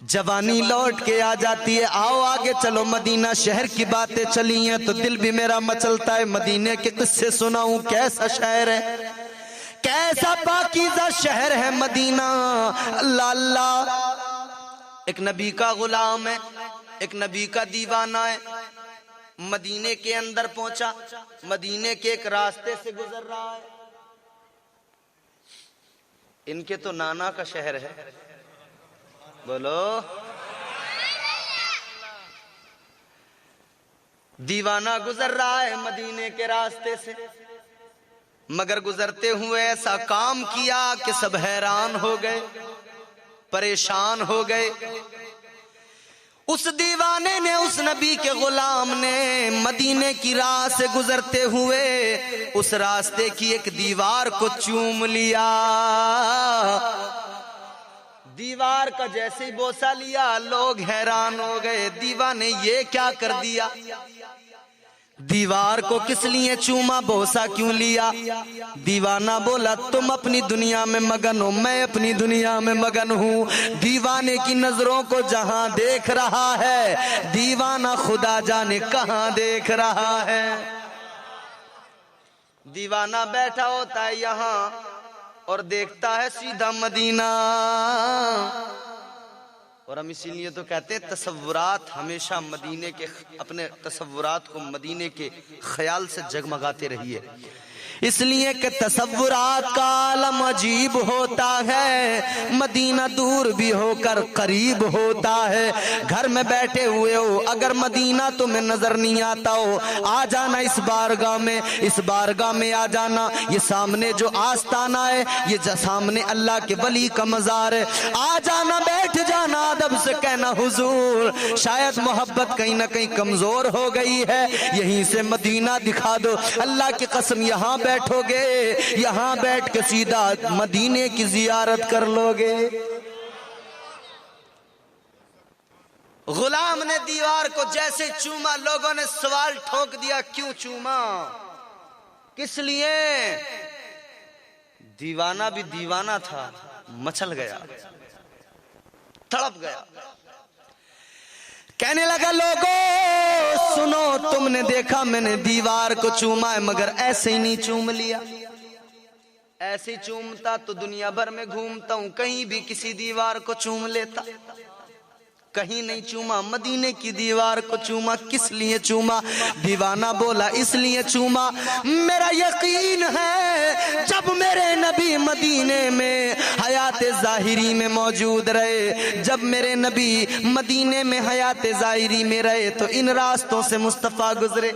جوانی لوٹ کے آ جاتی ہے. آؤ آگے چلو، مدینہ شہر کی باتیں چلی ہیں تو دل بھی میرا مچلتا ہے مدینے کے قصے سناؤں. کیسا شہر ہے، کیسا پاکیزہ شہر ہے مدینہ. اللہ اللہ. ایک نبی کا غلام ہے، ایک نبی کا دیوانہ ہے، مدینے کے اندر پہنچا، مدینے کے ایک راستے سے گزر رہا ہے. ان کے تو نانا کا شہر ہے، بولو. دیوانہ گزر رہا ہے مدینے کے راستے سے، مگر گزرتے ہوئے ایسا کام کیا کہ سب حیران ہو گئے، پریشان ہو گئے. اس دیوانے نے، اس نبی کے غلام نے مدینے کی راہ سے گزرتے ہوئے اس راستے کی ایک دیوار کو چوم لیا. دیوار کا جیسے ہی بوسہ لیا لوگ حیران ہو گئے، دیوانے یہ کیا کر دیا، دیوار کو کس لیے چوما، بوسہ کیوں لیا؟ دیوانہ بولا تم اپنی دنیا میں مگن ہو، میں اپنی دنیا میں مگن ہوں. دیوانے کی نظروں کو جہاں دیکھ رہا ہے دیوانہ خدا جانے کہاں دیکھ رہا ہے. دیوانہ بیٹھا ہوتا ہے یہاں اور دیکھتا ہے سیدھا مدینہ. اور ہم اسی لیے تو کہتے ہیں تصورات ہمیشہ مدینے کے، اپنے تصورات کو مدینے کے خیال سے جگمگاتے رہیے، اس لیے کہ تصورات کا عالم عجیب ہوتا ہے. مدینہ دور بھی ہو کر قریب ہوتا ہے. گھر میں بیٹھے ہوئے ہو، اگر مدینہ تمہیں نظر نہیں آتا ہو، آ جانا اس بارگاہ میں، اس بارگاہ میں آ جانا. یہ سامنے جو آستانہ ہے، یہ سامنے اللہ کے ولی کا مزار ہے. آ جانا، بیٹھ جانا، ادب سے کہنا حضور شاید محبت کہیں نہ کہیں کمزور ہو گئی ہے، یہیں سے مدینہ دکھا دو. اللہ کی قسم یہاں بیٹھو گے، یہاں بیٹھ کے سیدھا مدینے کی زیارت کر لو گے. غلام نے دیوار کو جیسے چوما، لوگوں نے سوال ٹھونک دیا کیوں چوما، کس لیے؟ دیوانہ بھی دیوانہ تھا، مچل گیا، تڑپ گیا. کہنے لگا لوگوں سنو، تم نے دیکھا میں نے دیوار کو چوما ہے، مگر ایسے ہی نہیں چوم لیا. ایسے ہی چومتا تو دنیا بھر میں گھومتا ہوں، کہیں بھی کسی دیوار کو چوم لیتا، کہیں نہیں چوما، مدینے کی دیوار کو چوما۔ کس لیے چوما؟ دیوانہ بولا اس لیے چوما، میرا یقین ہے جب میرے نبی مدینے میں حیات ظاہری میں موجود رہے، جب میرے نبی مدینے میں حیات ظاہری میں رہے تو ان راستوں سے مصطفیٰ گزرے،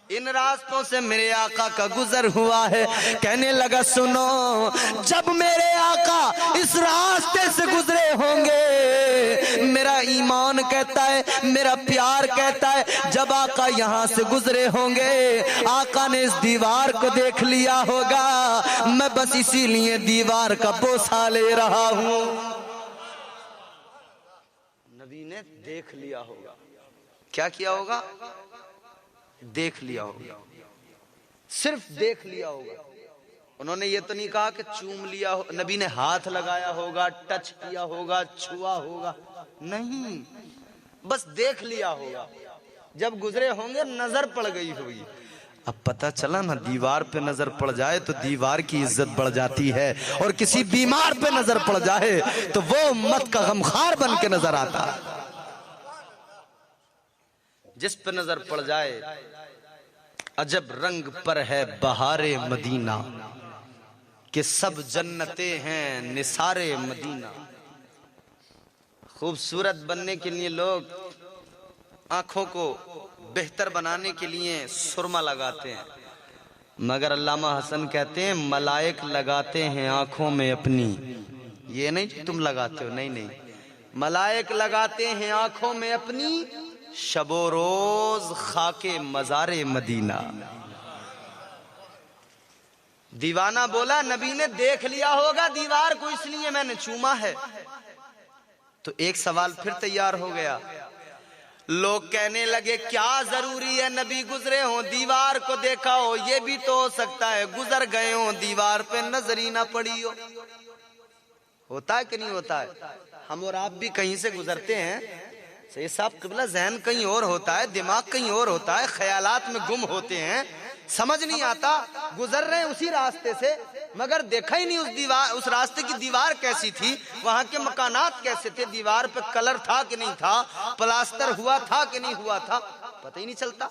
ان راستوں سے میرے آقا کا گزر ہوا ہے۔ کہنے لگا سنو، جب میرے آقا اس راستے سے گزرے ہوں گے، میرا ایمان کہتا ہے، میرا پیار کہتا ہے، جب آقا یہاں سے گزرے ہوں گے، آقا نے اس دیوار کو دیکھ لیا ہوگا، میں بس اسی لیے دیوار کا بوسہ لے رہا ہوں۔ نبی نے دیکھ لیا ہوگا، کیا کیا ہوگا؟ دیکھ لیا ہوگا، صرف دیکھ لیا ہوگا۔ انہوں نے یہ تو نہیں کہا کہ چوم لیا ہو، نبی نے ہاتھ لگایا ہوگا، ٹچ کیا ہوگا، چھوا ہوگا، نہیں، بس دیکھ لیا ہوگا۔ جب گزرے ہوں گے نظر پڑ گئی ہوگی۔ اب پتہ چلا نا، دیوار پہ نظر پڑ جائے تو دیوار کی عزت بڑھ جاتی ہے، اور کسی بیمار پہ نظر پڑ جائے تو وہ امت کا غمخوار بن کے نظر آتا ہے۔ جس پہ نظر پڑ جائے، عجب رنگ پر ہے بہار مدینہ، کہ سب جنتیں ہیں نثار مدینہ۔ خوبصورت بننے کے لیے لوگ آنکھوں کو بہتر بنانے کے لیے سرما لگاتے ہیں، مگر علامہ حسن کہتے ہیں ملائک لگاتے ہیں آنکھوں میں اپنی، یہ نہیں کہ تم لگاتے ہو، نہیں نہیں، ملائک لگاتے ہیں آنکھوں میں اپنی، شب و روز خاک مزار مدینہ۔ دیوانہ بولا نبی نے دیکھ لیا ہوگا دیوار کو، اس لیے میں نے چوما ہے۔ تو ایک سوال پھر تیار ہو گیا، لوگ کہنے لگے کیا ضروری ہے نبی گزرے ہوں دیوار کو دیکھا ہو، یہ بھی تو ہو سکتا ہے گزر گئے ہوں دیوار پہ نظر ہی نہ پڑی ہو۔ ہوتا ہے کہ نہیں ہوتا ہے؟ ہم اور آپ بھی کہیں سے گزرتے ہیں، سید صاحب قبلہ، ذہن کہیں اور ہوتا ہے، دماغ کہیں اور ہوتا ہے، خیالات میں گم ہوتے ہیں، سمجھ نہیں آتا، گزر رہے ہیں اسی راستے سے مگر دیکھا ہی نہیں اس راستے کی دیوار کیسی تھی، وہاں کے مکانات کیسے تھے، دیوار پہ کلر تھا کہ نہیں تھا، پلاسٹر ہوا تھا کہ نہیں ہوا تھا، پتہ ہی نہیں چلتا۔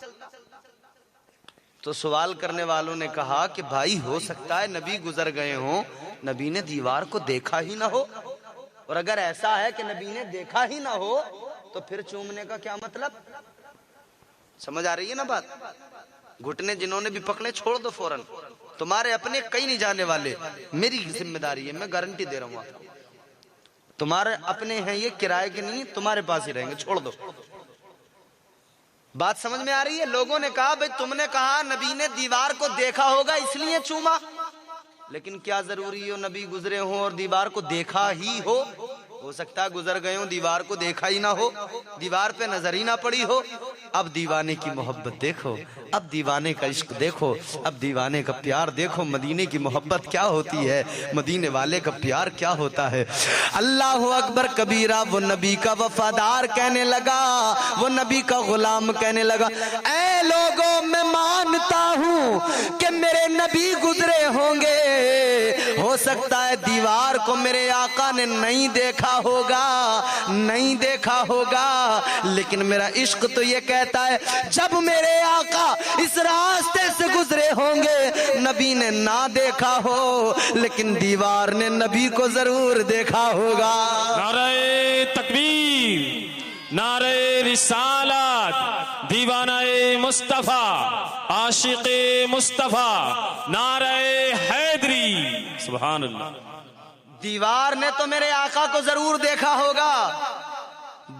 تو سوال کرنے والوں نے کہا کہ بھائی ہو سکتا ہے نبی گزر گئے ہوں، نبی نے دیوار کو دیکھا ہی نہ ہو، اور اگر ایسا ہے کہ نبی نے دیکھا ہی نہ ہو تو پھر چومنے کا کیا مطلب؟ سمجھ آ رہی ہے نا بات؟ گھٹنے جنہوں نے بھی پکڑے چھوڑ دو فوراً، تمہارے اپنے کہیں نہیں جانے والے، میری ذمہ داری ہے، میں گارنٹی دے رہا ہوں آپ کو، تمہارے اپنے ہیں یہ، کرائے کے نہیں، تمہارے پاس ہی رہیں گے، چھوڑ دو۔ بات سمجھ میں آ رہی ہے؟ لوگوں نے کہا بھئی تم نے کہا نبی نے دیوار کو دیکھا ہوگا اس لیے چوما، لیکن کیا ضروری ہو نبی گزرے ہوں اور دیوار کو دیکھا ہی ہو سکتا ہے گزر گئے ہوں دیوار کو دیکھا ہی نہ ہو، دیوار پہ نظر ہی نہ پڑی ہو۔ اب دیوانے کی محبت دیکھو، اب دیوانے کا عشق دیکھو، اب دیوانے کا پیار دیکھو، مدینے کی محبت کیا ہوتی ہے، مدینے والے کا پیار کیا ہوتا ہے۔ اللہ اکبر کبیرہ، وہ نبی کا وفادار کہنے لگا، وہ نبی کا غلام کہنے لگا، اے لوگوں میں مانتا ہوں کہ میرے نبی گزرے ہوں گے، ہو سکتا ہے دیوار کو میرے آقا نے نہیں دیکھا ہوگا، نہیں دیکھا ہوگا، لیکن میرا عشق تو یہ کہتا ہے جب میرے آقا اس راستے سے گزرے ہوں گے، نبی نے نہ دیکھا ہو لیکن دیوار نے نبی کو ضرور دیکھا ہوگا۔ نعرہ تکبیر، نعرہ رسالت، دیوانہ مصطفیٰ، عاشق مصطفیٰ، نعرہ حیدری، سبحان اللہ۔ دیوار نے تو میرے آقا کو ضرور دیکھا ہوگا،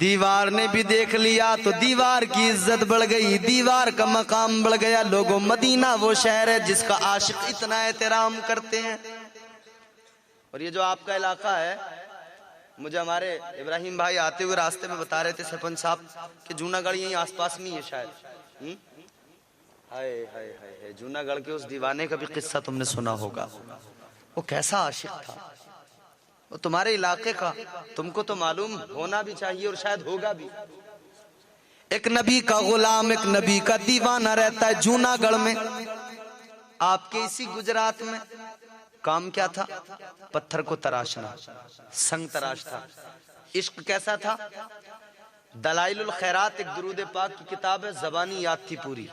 دیوار نے بھی دیکھ لیا تو دیوار کی عزت بڑھ گئی، دیوار کا مقام بڑھ گیا۔ لوگوں، مدینہ وہ شہر ہے جس کا عاشق اتنا احترام کرتے ہیں، اور یہ جو آپ کا علاقہ ہے، مجھے ہمارے ابراہیم بھائی آتے ہوئے راستے میں بتا رہے تھے سرپنچ صاحب کہ جونا گڑھ یہیں آس پاس میں ہی ہے شاید۔ ہائے ہائے ہائے، جونا گڑھ کے اس دیوانے کا بھی قصہ تم نے سنا ہوگا، وہ کیسا عاشق تھا، وہ تمہارے علاقے کا، تم کو تو معلوم ہونا بھی چاہیے اور شاید ہوگا بھی۔ ایک نبی کا غلام، ایک نبی کا دیوانہ رہتا ہے جونا گڑھ میں، آپ کے اسی گجرات میں۔ کام کیا تھا؟ پتھر کو تراشنا، سنگ تراش تھا۔ عشق کیسا تھا؟ دلائل الخیرات ایک درود پاک کی کتاب ہے، زبانی یاد تھی پوری،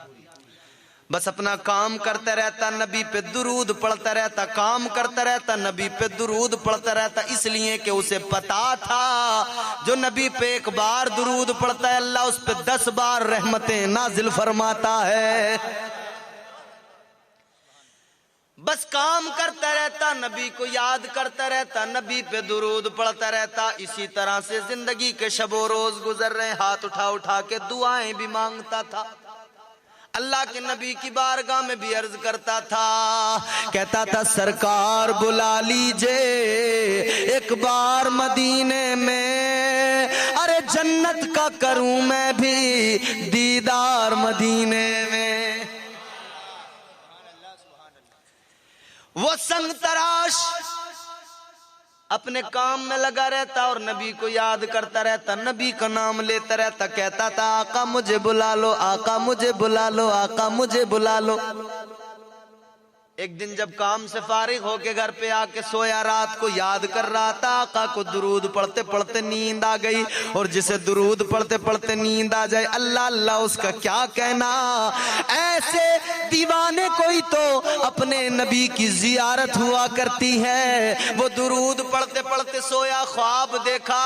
بس اپنا کام کرتا رہتا، نبی پہ درود پڑھتا رہتا، کام کرتا رہتا، نبی پہ درود پڑھتا رہتا، اس لیے کہ اسے پتا تھا جو نبی پہ ایک بار درود پڑھتا ہے اللہ اس پہ 10 بار رحمتیں نازل فرماتا ہے۔ بس کام کرتا رہتا، نبی کو یاد کرتا رہتا، نبی پہ درود پڑھتا رہتا، اسی طرح سے زندگی کے شب و روز گزر رہے، ہاتھ اٹھا اٹھا کے دعائیں بھی مانگتا تھا، اللہ کے نبی کی بارگاہ میں بھی عرض کرتا تھا، کہتا تھا سرکار بلا لیجئے ایک بار مدینے میں، ارے جنت کا کروں میں بھی دیدار مدینے میں۔ وہ سنگ تراش اپنے کام میں لگا رہتا اور نبی کو یاد کرتا رہتا، نبی کا نام لیتا رہتا، کہتا تھا آقا مجھے بلا لو، آقا مجھے بلا لو، آقا مجھے بلا لو۔ ایک دن جب کام سے فارغ ہو کے گھر پہ آ کے سویا، رات کو یاد کر رہا تھا، آقا کو درود پڑھتے پڑھتے نیند آ گئی، اور جسے درود پڑھتے پڑھتے نیند آ جائے اللہ اللہ اس کا کیا کہنا، ایسے دیوانے کوئی تو اپنے نبی کی زیارت ہوا کرتی ہے۔ وہ درود پڑھتے پڑھتے سویا، خواب دیکھا،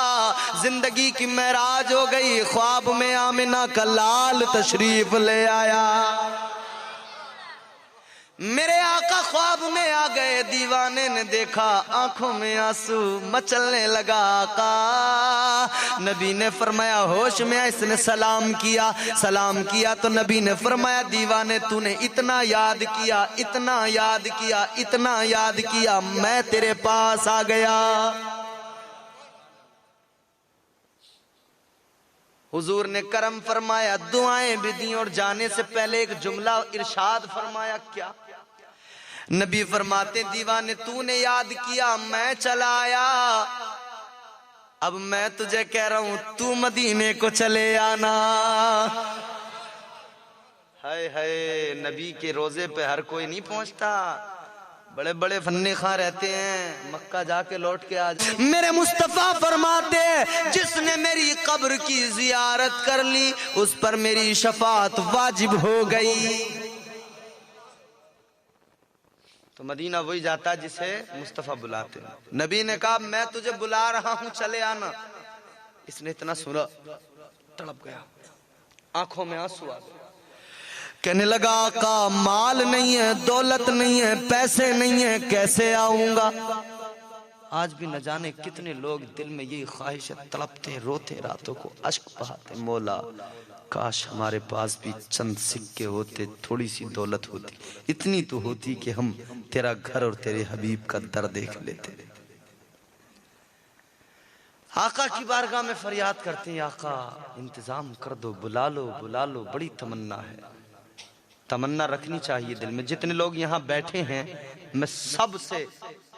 زندگی کی معراج ہو گئی، خواب میں آمنہ کا لال تشریف لے آیا، میرے آقا خواب میں آ گئے، دیوانے نے دیکھا، آنکھوں میں آنسو مچلنے لگا، آقا نبی نے فرمایا ہوش میں آ، اس نے سلام کیا تو نبی نے فرمایا دیوانے تو نے اتنا یاد کیا، اتنا یاد کیا، اتنا یاد کیا، میں تیرے پاس آ گیا۔ حضور نے کرم فرمایا، دعائیں بھی دیں، اور جانے سے پہلے ایک جملہ ارشاد فرمایا، کیا؟ نبی فرماتے دیوانے تو نے یاد کیا، میں چلا آیا، اب میں تجھے کہہ رہا ہوں تو مدینے کو چلے آنا۔ ہائے ہائے، نبی کے روزے پہ ہر کوئی نہیں پہنچتا، بڑے بڑے فن خواہ رہتے ہیں، مکہ جا کے لوٹ کے آج۔ میرے مصطفیٰ فرماتے جس نے میری قبر کی زیارت کر لی اس پر میری شفاعت واجب ہو گئی۔ تو مدینہ وہی جاتا جسے مصطفیٰ بلاتے، نبی نے کہا میں تجھے بلا رہا ہوں چلے آنا، اس نے اتنا سنا تڑپ گیا، آنکھوں میں آنسو آ گئے، کہنے لگا آقا مال نہیں ہے، دولت نہیں ہے، پیسے نہیں ہے، کیسے آؤں گا؟ آج بھی نہ جانے کتنے لوگ دل میں یہی خواہش ہے، تڑپتے روتے راتوں کو اشک بہاتے، مولا کاش ہمارے پاس بھی چند سکے ہوتے، تھوڑی سی دولت ہوتی، اتنی تو ہوتی کہ ہم تیرا گھر اور تیرے حبیب کا در دیکھ لیتے۔ آقا کی بارگاہ میں فریاد کرتے ہیں، آقا انتظام کر دو، بلا لو بلا لو، بڑی تمنا ہے، تمنا رکھنی چاہیے دل میں۔ جتنے لوگ یہاں بیٹھے ہیں میں سب سے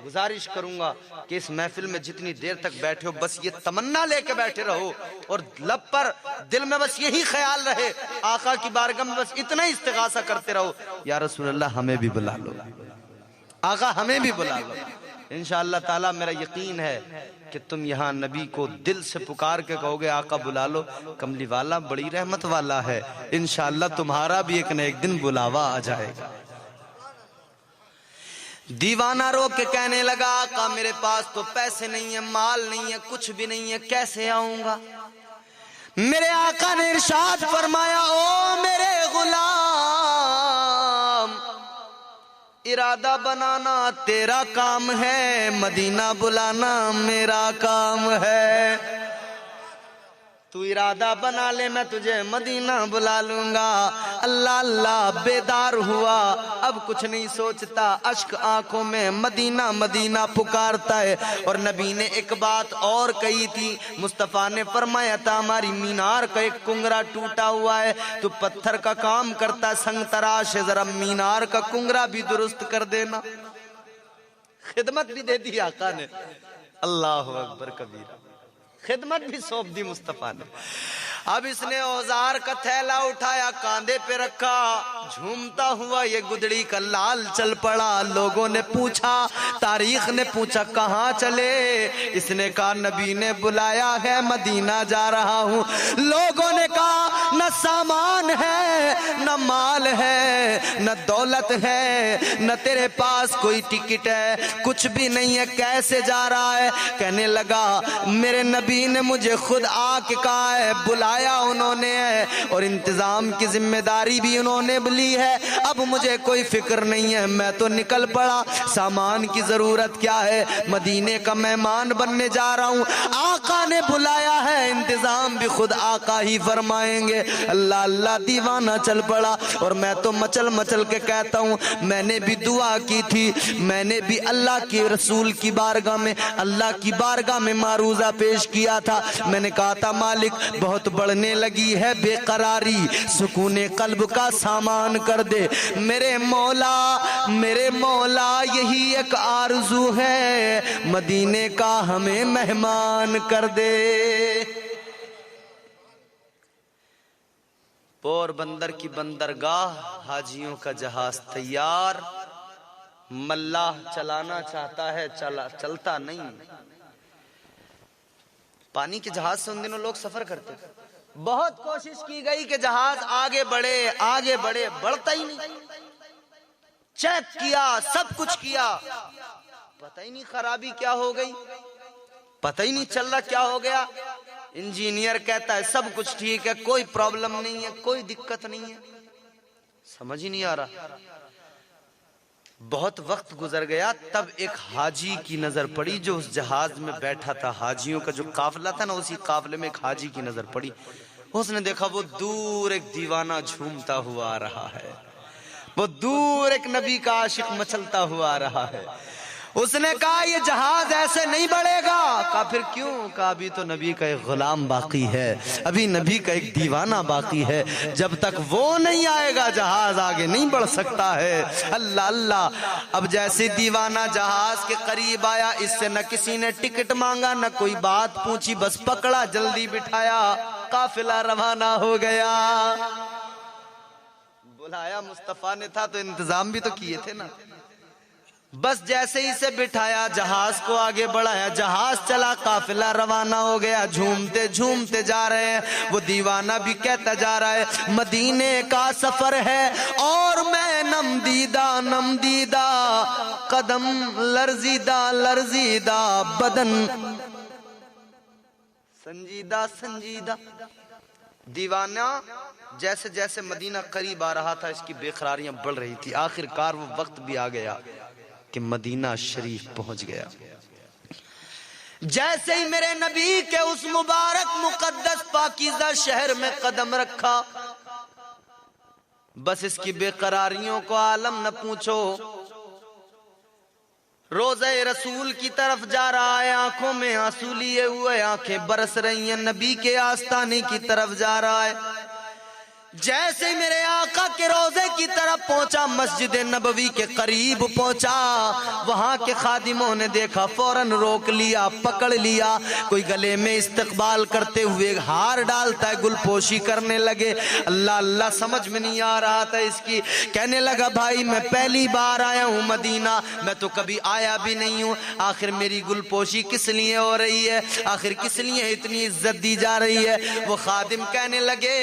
گزارش کروں گا کہ اس محفل میں جتنی دیر تک بیٹھے ہو بس یہ تمنا لے کے بیٹھے رہو، اور لب پر دل میں بس یہی خیال رہے، آقا کی بارگاہ میں بس اتنا ہی استغاثہ کرتے رہو، یا رسول اللہ ہمیں بھی بلا لو، آقا ہمیں بھی بلا لو۔ انشاءاللہ تعالی میرا یقین ہے کہ تم یہاں نبی کو دل سے پکار کے کہو گے آقا بلا لو، کملی والا بڑی رحمت والا ہے، انشاءاللہ تمہارا بھی ایک نہ ایک دن بلاوا آ جائے گا۔ دیوانہ رو کے کہنے لگا آقا میرے پاس تو پیسے نہیں ہیں، مال نہیں ہے، کچھ بھی نہیں ہے، کیسے آؤں گا؟ میرے آقا نے ارشاد فرمایا او میرے غلام، ارادہ بنانا تیرا کام ہے، مدینہ بلانا میرا کام ہے، تو ارادہ بنا لے میں تجھے مدینہ بلا لوں گا۔ اللہ اللہ بیدار ہوا، اب کچھ نہیں سوچتا، اشک آنکھوں میں مدینہ مدینہ پکارتا ہے۔ اور نبی نے ایک بات اور کہی تھی، مصطفیٰ نے فرمایا تھا ہماری مینار کا ایک کنگرا ٹوٹا ہوا ہے، تو پتھر کا کام کرتا سنگ تراش ہے، ذرا مینار کا کنگرا بھی درست کر دینا۔ خدمت بھی دے دی آقا نے، اللہ اکبر کبیرہ، خدمت بھی سونپ دی مصطفیٰ نے۔ اب اس نے اوزار کا تھیلا اٹھایا، کاندھے پہ رکھا، جھومتا ہوا یہ گدڑی کا لال چل پڑا۔ لوگوں نے پوچھا، تاریخ نے پوچھا کہاں چلے؟ اس نے کہا نبی نے بلایا ہے، مدینہ جا رہا ہوں۔ لوگوں نے کہا نہ سامان ہے، نہ مال ہے، نہ دولت ہے، نہ تیرے پاس کوئی ٹکٹ ہے، کچھ بھی نہیں ہے، کیسے جا رہا ہے؟ کہنے لگا میرے نبی نے مجھے خود آ کے کہا ہے، بلایا انہوں نے ہے، اور انتظام کی ذمہ داری بھی انہوں نے لی ہے، اب مجھے کوئی فکر نہیں ہے، میں تو نکل پڑا۔ سامان کی ضرورت کیا ہے؟ مدینے کا مہمان بننے جا رہا ہوں، آقا نے بلایا ہے، انتظام بھی خود آقا ہی فرمائیں گے۔ اللہ اللہ دیوانہ چل پڑا، اور میں تو مچل مچل کے کہتا ہوں میں نے بھی دعا کی تھی، میں نے بھی اللہ کے رسول کی بارگاہ میں، اللہ کی بارگاہ میں معروضہ پیش کیا تھا۔ میں نے کہا تھا مالک بہت بڑھنے لگی ہے بے قراری، سکون قلب کا سامان کر دے میرے مولا، یہی ایک آرزو ہے، مدینے کا ہمیں مہمان کر دے۔ پور بندر کی بندرگاہ، حاجیوں کا جہاز تیار، ملاح چلانا چاہتا ہے، چلتا نہیں۔ پانی کے جہاز سے ان دنوں لوگ سفر کرتے تھے، بہت کوشش کی گئی کہ جہاز آگے بڑھے، بڑھتا ہی نہیں۔ چیک کیا، سب کچھ کیا، پتہ ہی نہیں خرابی کیا ہو گئی، پتہ ہی نہیں چل رہا کیا ہو گیا۔ انجینئر کہتا ہے سب کچھ ٹھیک ہے، کوئی پرابلم نہیں ہے، کوئی دقت نہیں ہے، سمجھ ہی نہیں آ رہا۔ بہت وقت گزر گیا، تب ایک حاجی کی نظر پڑی جو اس جہاز میں بیٹھا تھا۔ حاجیوں کا جو قافلہ تھا نا، اسی قافلے میں ایک حاجی کی نظر پڑی۔ اس نے دیکھا وہ دور ایک دیوانہ جھومتا ہوا آ رہا ہے، وہ دور ایک نبی کا عاشق مچلتا ہوا آ رہا ہے۔ اس نے کہا یہ جہاز ایسے نہیں بڑھے گا۔ کہا پھر کیوں؟ کہا ابھی تو نبی کا ایک غلام باقی ہے، ابھی نبی کا ایک دیوانہ باقی ہے، جب تک وہ نہیں آئے گا جہاز آگے نہیں بڑھ سکتا ہے۔ اللہ اللہ۔ اب جیسے دیوانہ جہاز کے قریب آیا، اس سے نہ کسی نے ٹکٹ مانگا، نہ کوئی بات پوچھی، بس پکڑا، جلدی بٹھایا، قافلہ روانہ ہو گیا۔ بلایا مصطفیٰ نے تھا تو انتظام بھی تو کیے تھے نا۔ بس جیسے ہی سے بٹھایا، جہاز کو آگے بڑھایا، جہاز چلا، قافلہ روانہ ہو گیا، جھومتے جھومتے جا رہے ہیں۔ وہ دیوانہ بھی کہتا جا رہا ہے مدینے کا سفر ہے اور میں نم دیدہ قدم لرزیدہ بدن سنجیدہ۔ دیوانہ جیسے جیسے مدینہ قریب آ رہا تھا، اس کی بے قراریاں بڑھ رہی تھی۔ آخر کار وہ وقت بھی آ گیا کہ مدینہ شریف پہنچ گیا۔ جیسے ہی میرے نبی کے اس مبارک مقدس پاکیزہ شہر میں قدم رکھا، بس اس کی بے قراریوں کو عالم نہ پوچھو۔ روضہ رسول کی طرف جا رہا ہے، آنکھوں میں آنسو لیے ہوئے، آنکھیں برس رہی ہیں، نبی کے آستانے کی طرف جا رہا ہے۔ جیسے میرے آقا کے روضے کی طرف پہنچا، مسجد نبوی کے قریب پہنچا، وہاں کے خادموں نے دیکھا، فوراً روک لیا، پکڑ لیا۔ کوئی گلے میں استقبال کرتے ہوئے ہار ڈالتا ہے، گل پوشی کرنے لگے۔ اللہ اللہ، سمجھ میں نہیں آ رہا تھا اس کی۔ کہنے لگا بھائی میں پہلی بار آیا ہوں مدینہ، میں تو کبھی آیا بھی نہیں ہوں، آخر میری گل پوشی کس لیے ہو رہی ہے؟ آخر کس لیے اتنی عزت دی جا رہی ہے؟ وہ خادم کہنے لگے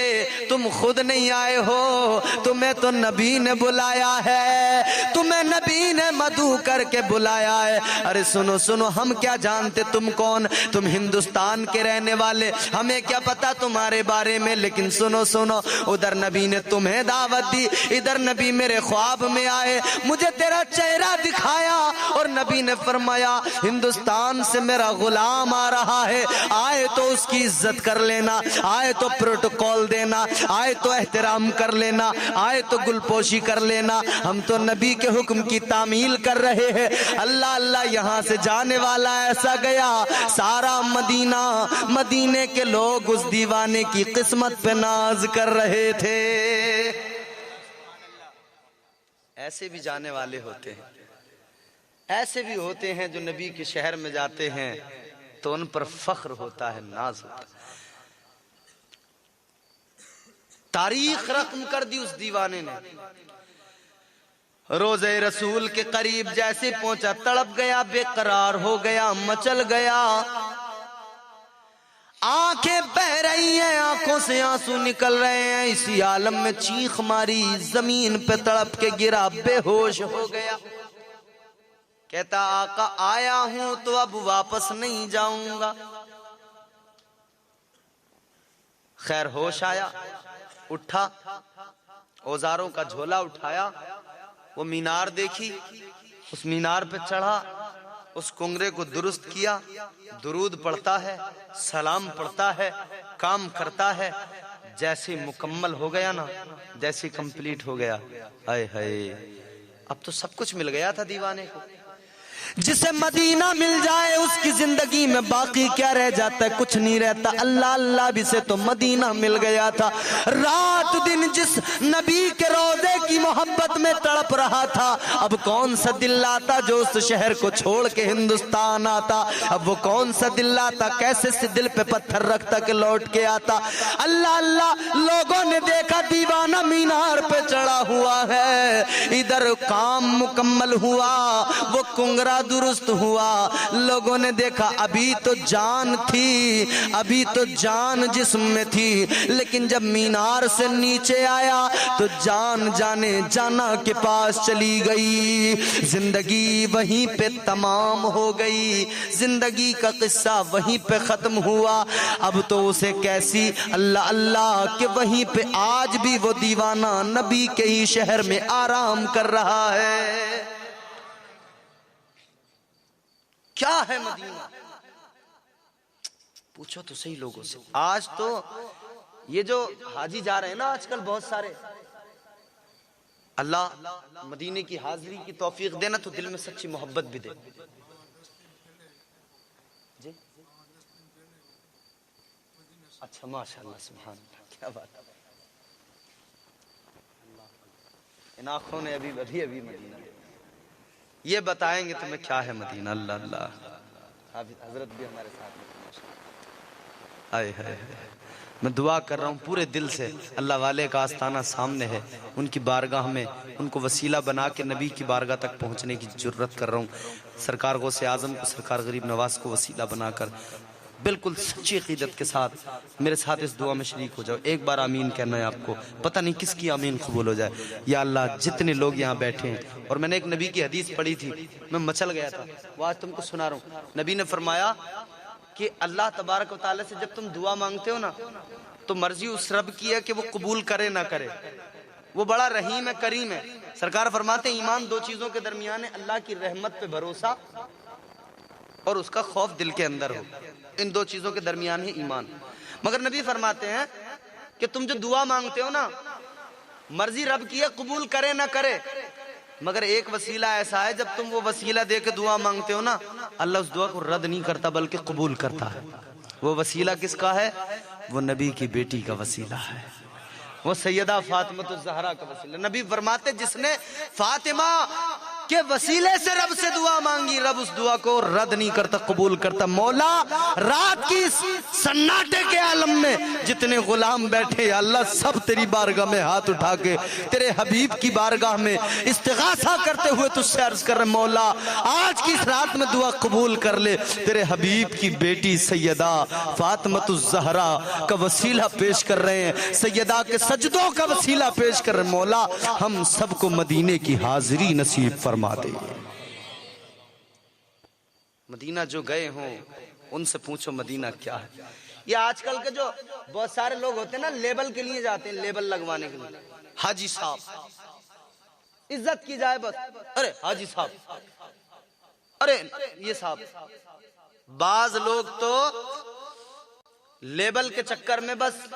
تم خود نہیں آئے ہو، تمہیں تو نبی نے بلایا ہے، تمہیں نبی نے مدعو کر کے بلایا ہے۔ ارے سنو سنو، ہم کیا جانتے تم کون، تم ہندوستان کے رہنے والے، ہمیں کیا پتا تمہارے بارے میں، لیکن سنو سنو، ادھر نبی نے تمہیں دعوت دی، ادھر نبی میرے خواب میں آئے، مجھے تیرا چہرہ دکھایا اور نبی نے فرمایا ہندوستان سے میرا غلام آ رہا ہے، آئے تو اس کی عزت کر لینا، آئے تو پروٹوکول دینا، آئے تو احترام کر لینا، آئے تو گل پوشی کر لینا، ہم تو نبی کے حکم کی تعمیل کر رہے ہیں۔ اللہ اللہ، یہاں سے جانے والا ایسا گیا، سارا مدینے کے لوگ اس دیوانے کی قسمت پہ ناز کر رہے تھے۔ ایسے بھی جانے والے ہوتے ہیں، ایسے بھی ہوتے ہیں جو نبی کے شہر میں جاتے ہیں تو ان پر فخر ہوتا ہے، ناز ہوتا ہے۔ تاریخ رقم کر دی اس دیوانے نے. روزے رسول کے قریب جیسے پہنچا تڑپ گیا, بے قرار ہو گیا, مچل گیا, آنکھیں بہ رہی ہیں, آنکھوں سے آنسو نکل رہے ہیں. اسی عالم میں چیخ ماری, زمین پہ تڑپ کے گرا, بے ہوش ہو گیا. کہتا آقا آیا ہوں تو اب واپس نہیں جاؤں گا. خیر ہوش آیا, اٹھا, اوزاروں کا جھولا اٹھایا, وہ مینار دیکھی, اس مینار پہ چڑھا, اس کنگرے کو درست کیا, درود پڑھتا ہے, سلام پڑھتا ہے, کام کرتا ہے. جیسے مکمل ہو گیا نا, جیسے کمپلیٹ ہو گیا, ہائے ہائے اب تو سب کچھ مل گیا تھا دیوانے کو. جسے مدینہ مل جائے اس کی زندگی میں باقی کیا رہ جاتا ہے؟ کچھ نہیں رہتا. اللہ اللہ بھی سے تو مدینہ مل گیا تھا. رات دن جس نبی کے روضے کی محبت میں تڑپ رہا تھا, اب کون سا دل لاتا جو اس شہر کو چھوڑ کے ہندوستان آتا؟ اب وہ کون سا دل لاتا, کیسے سے دل پہ پتھر رکھتا کہ لوٹ کے آتا؟ اللہ اللہ. لوگوں نے دیکھا دیوانہ مینار پہ چڑھا ہوا ہے, ادھر کام مکمل ہوا, وہ کنگرا درست ہوا. لوگوں نے دیکھا ابھی تو جان تھی, ابھی تو جان جسم میں تھی, لیکن جب مینار سے نیچے آیا تو جان جانے جانا کے پاس چلی گئی. زندگی وہیں پہ تمام ہو گئی, زندگی کا قصہ وہیں پہ ختم ہوا. اب تو اسے کیسی اللہ اللہ کہ وہیں پہ آج بھی وہ دیوانہ نبی کے ہی شہر میں آرام کر رہا ہے. کیا ہے مدینہ؟ پوچھو تو صحیح لوگوں سے. آج تو یہ جو حاجی جا رہے ہیں نا آج کل بہت سارے, اللہ مدینے کی حاضری کی توفیق دینا تو دل میں سچی محبت بھی دے. جی اچھا ماشاءاللہ سبحان اللہ, کیا بات ہے. ان آنکھوں نے ابھی مدینہ یہ بتائیں گے تمہیں کیا ہے مدینہ. اللہ اللہ. حضرت بھی ہمارے ساتھ میں. آئے ہائے, میں دعا کر رہا ہوں پورے دل سے, اللہ والے کا آستانہ سامنے ہے, ان کی بارگاہ میں ان کو وسیلہ بنا کے نبی کی بارگاہ تک پہنچنے کی جرت کر رہا ہوں. سرکار غوث اعظم کو, سرکار غریب نواز کو وسیلہ بنا کر بالکل سچی عقیدت کے ساتھ میرے ساتھ اس دعا میں شریک ہو جاؤ. ایک بار آمین کہنا ہے آپ کو, پتہ نہیں کس کی آمین قبول ہو جائے. یا اللہ جتنے لوگ یہاں بیٹھے ہیں, اور میں نے ایک نبی کی حدیث پڑھی تھی, میں مچل گیا تھا, وہ آج تم کو سنا رہا ہوں. نبی نے فرمایا کہ اللہ تبارک و تعالی سے جب تم دعا مانگتے ہو نا تو مرضی اس رب کی ہے کہ وہ قبول کرے نہ کرے. وہ بڑا رحیم ہے, کریم ہے. سرکار فرماتے ہیں ایمان دو چیزوں کے درمیان ہے, اللہ کی رحمت پہ بھروسہ اور اس کا خوف دل کے اندر ہو. ان دو چیزوں کے درمیان ہے ایمان. مگر نبی فرماتے ہیں کہ تم جو دعا مانگتے ہو نا مرضی رب کی ہے قبول کرے نہ کرے, مگر ایک وسیلہ ایسا ہے جب تم وہ وسیلہ دے کے دعا مانگتے ہو نا اللہ اس دعا کو رد نہیں کرتا بلکہ قبول کرتا ہے. وہ وسیلہ کس کا ہے؟ وہ نبی کی بیٹی کا وسیلہ ہے, وہ سیدہ فاطمہ الزہرا کا وسیلہ. نبی فرماتے جس نے فاطمہ کے وسیلے سے رب سے دعا مانگی, رب اس دعا کو رد نہیں کرتا, قبول کرتا. مولا رات کی سناٹے کے عالم میں جتنے غلام بیٹھے یا اللہ سب تیری بارگاہ میں ہاتھ اٹھا کے تیرے حبیب کی بارگاہ میں استغاثہ کرتے ہوئے تجھ سے عرض کر رہے مولا آج کی اس رات میں دعا قبول کر لے. تیرے حبیب کی بیٹی سیدہ فاطمہ الزہرا کا وسیلہ پیش کر رہے ہیں, سیدہ کے سجدوں کا وسیلہ پیش کر رہے ہیں. مولا ہم سب کو مدینے کی حاضری نصیب فرما دے. مدینہ جو گئے ہوں ان سے پوچھو مدینہ کیا ہے. یہ آج کل کے جو بہت سارے لوگ ہوتے ہیں نا لیبل کے لیے جاتے ہیں, لیبل لگوانے کے لیے, حاجی صاحب عزت کی جائے بس, ارے حاجی صاحب, ارے یہ صاحب. بعض لوگ تو لیبل کے چکر میں بس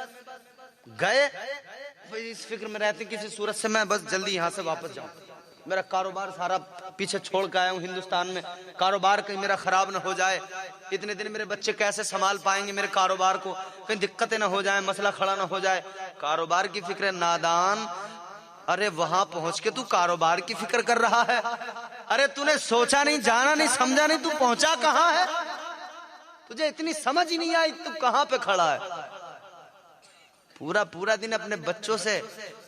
گئے, اس فکر میں رہتے کسی صورت سے میں بس جلدی یہاں سے واپس جاؤں, میرا کاروبار سارا پیچھے چھوڑ کے آیا ہوں ہندوستان میں, کاروبار کہیں میرا خراب نہ ہو جائے, اتنے دن میرے بچے کیسے سنبھال پائیں گے میرے کاروبار کو, کہیں دقتیں نہ ہو جائیں, مسئلہ کھڑا نہ ہو جائے. کاروبار کی فکر نادان. ارے وہاں پہنچ کے تو کاروبار کی فکر کر رہا ہے, ارے تو نے سوچا نہیں, جانا نہیں, سمجھا نہیں, تو پہنچا کہاں ہے, تجھے اتنی سمجھ ہی نہیں آئی تو کہاں پہ کھڑا ہے. پورا دن اپنے بچوں سے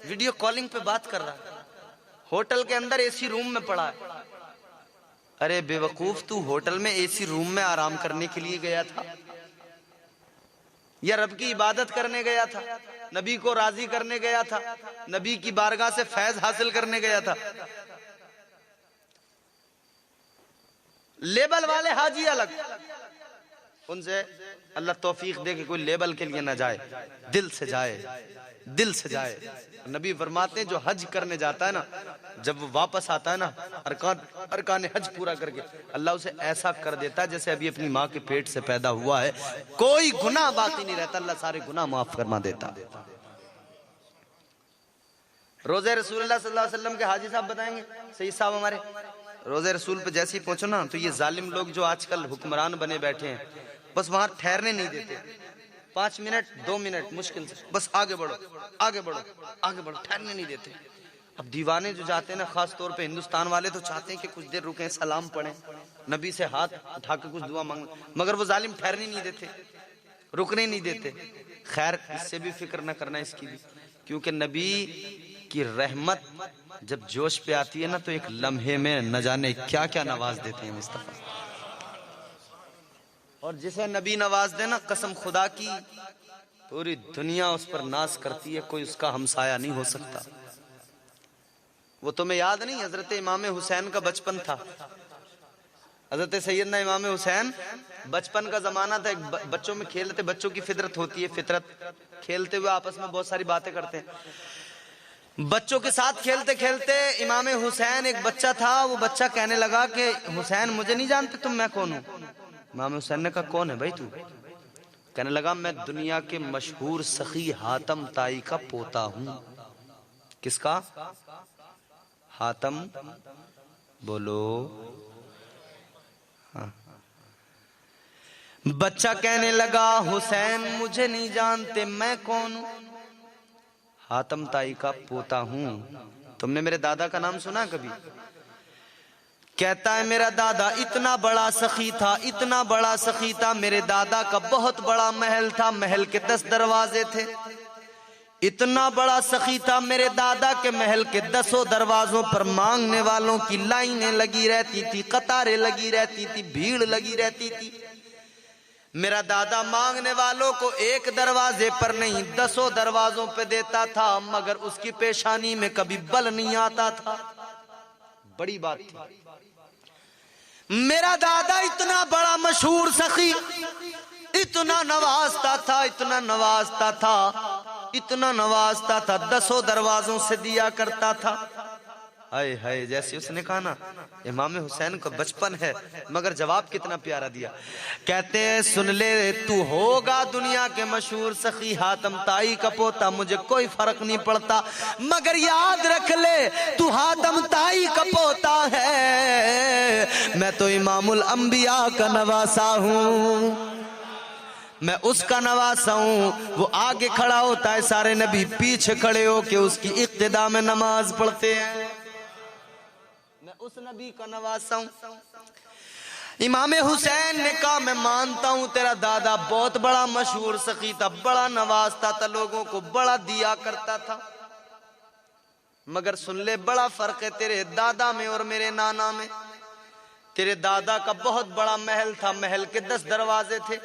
ویڈیو کالنگ پہ بات کر رہا ہے، ہوٹل کے اندر اے سی روم میں پڑا ہے۔ ارے بے وقوف، تو ہوٹل میں اے سی روم میں آرام کرنے کے لیے گیا تھا یا رب کی عبادت کرنے گیا تھا، نبی کو راضی کرنے گیا تھا، نبی کی بارگاہ سے فیض حاصل کرنے گیا تھا؟ لیبل والے حاجی الگ، ان سے اللہ توفیق دے کہ کوئی لیبل کے لیے نہ جائے، دل سے جائے، دل سے جائے۔ نبی فرماتے ہیں جو حج کرنے جاتا ہے نا، جب وہ واپس آتا ہے نا ارکان حج پورا کر کے، اللہ اسے ایسا کر دیتا ہے جیسے ابھی اپنی ماں کے پیٹ سے پیدا ہوا ہے، کوئی گناہ باقی نہیں رہتا، اللہ سارے گناہ معاف فرما دیتا۔ روزہ رسول اللہ صلی اللہ علیہ وسلم کے حاجی صاحب بتائیں گے، سید صاحب ہمارے، روزہ رسول پہ جیسے ہی پہنچو نا تو یہ ظالم لوگ جو آج کل حکمران بنے بیٹھے ہیں، بس وہاں ٹھہرنے نہیں دیتے، 5 منٹ 2 منٹ مشکل سے، بس آگے بڑھو آگے بڑھو آگے بڑھو، ٹھہرنے نہیں دیتے۔ اب دیوانے جو جاتے ہیں نا، خاص طور پہ ہندوستان والے، تو چاہتے ہیں کہ کچھ دیر رکیں، سلام پڑھیں، نبی سے ہاتھ اٹھا کے کچھ دعا مانگیں، مگر وہ ظالم ٹھہرنے نہیں دیتے، رکنے نہیں دیتے۔ خیر، اس سے بھی فکر نہ کرنا اس کی بھی، کیونکہ نبی کی رحمت جب جوش پہ آتی ہے نا تو ایک لمحے میں نہ جانے کیا کیا نواز دیتے ہیں مصطفیٰ۔ اور جسے نبی نواز دینا، قسم خدا کی پوری دنیا اس پر ناز کرتی ہے، کوئی اس کا ہمسایہ نہیں ہو سکتا۔ وہ تمہیں یاد نہیں، حضرت امام حسین کا بچپن تھا، حضرت سیدنا امام حسین، بچپن کا زمانہ تھا، ایک بچوں میں کھیلتے، بچوں کی فطرت ہوتی ہے، فطرت کھیلتے ہوئے آپس میں بہت ساری باتیں کرتے ہیں۔ بچوں کے ساتھ کھیلتے کھیلتے امام حسین، ایک بچہ تھا، وہ بچہ کہنے لگا کہ حسین مجھے نہیں جانتے تم، میں کون ہوں؟ امام حسین نے کہا کون ہے بھائی تو؟ کہنے لگا میں دنیا کے مشہور سخی حاتم طائی کا پوتا ہوں۔ کس کا؟ حاتم، بولو۔ ہاں۔ بچہ کہنے لگا حسین مجھے نہیں جانتے، میں کون ہوں؟ حاتم طائی کا پوتا ہوں۔ تم نے میرے دادا کا نام سنا کبھی؟ کہتا ہے میرا دادا اتنا بڑا سخی تھا، اتنا بڑا سخی تھا، میرے دادا کا بہت بڑا محل تھا، محل کے 10 دروازے تھے۔ اتنا بڑا سخی تھا میرے دادا کے محل کے 10 دروازوں پر مانگنے والوں کی لائنیں لگی رہتی تھی، قطاریں لگی رہتی تھی، بھیڑ لگی رہتی تھی۔ میرا دادا مانگنے والوں کو ایک دروازے پر نہیں 10 دروازوں پہ دیتا تھا، مگر اس کی پیشانی میں کبھی بل نہیں آتا تھا۔ بڑی بات تھی۔ میرا دادا اتنا بڑا مشہور سخی، اتنا نوازتا تھا، اتنا نوازتا تھا، اتنا نوازتا تھا، 10 دروازوں سے دیا کرتا تھا۔ ہائے ہائے، جیسے اس نے کہا نا امام حسین کا بچپن ہے، مگر جواب کتنا پیارا دیا۔ کہتے ہیں سن لے تو ہوگا دنیا کے مشہور سخی حاتم طائی کا پوتا، مجھے کوئی فرق نہیں پڑتا، مگر یاد رکھ لے تو حاتم طائی کا پوتا ہے، میں تو امام الانبیاء کا نواسا ہوں، میں اس کا نواسا ہوں۔ وہ آگے کھڑا ہوتا ہے، سارے نبی پیچھے کھڑے ہو کے اس کی اقتدا میں نماز پڑھتے ہیں، میں اس نبی کا نواسا ہوں۔ امام حسین نے کہا میں مانتا ہوں تیرا دادا بہت بڑا مشہور سخی تھا، بڑا نوازتا تھا لوگوں کو، بڑا دیا کرتا تھا، مگر سن لے بڑا فرق ہے تیرے دادا میں اور میرے نانا میں۔ تیرے دادا کا بہت بڑا محل تھا، محل کے 10 دروازے تھے،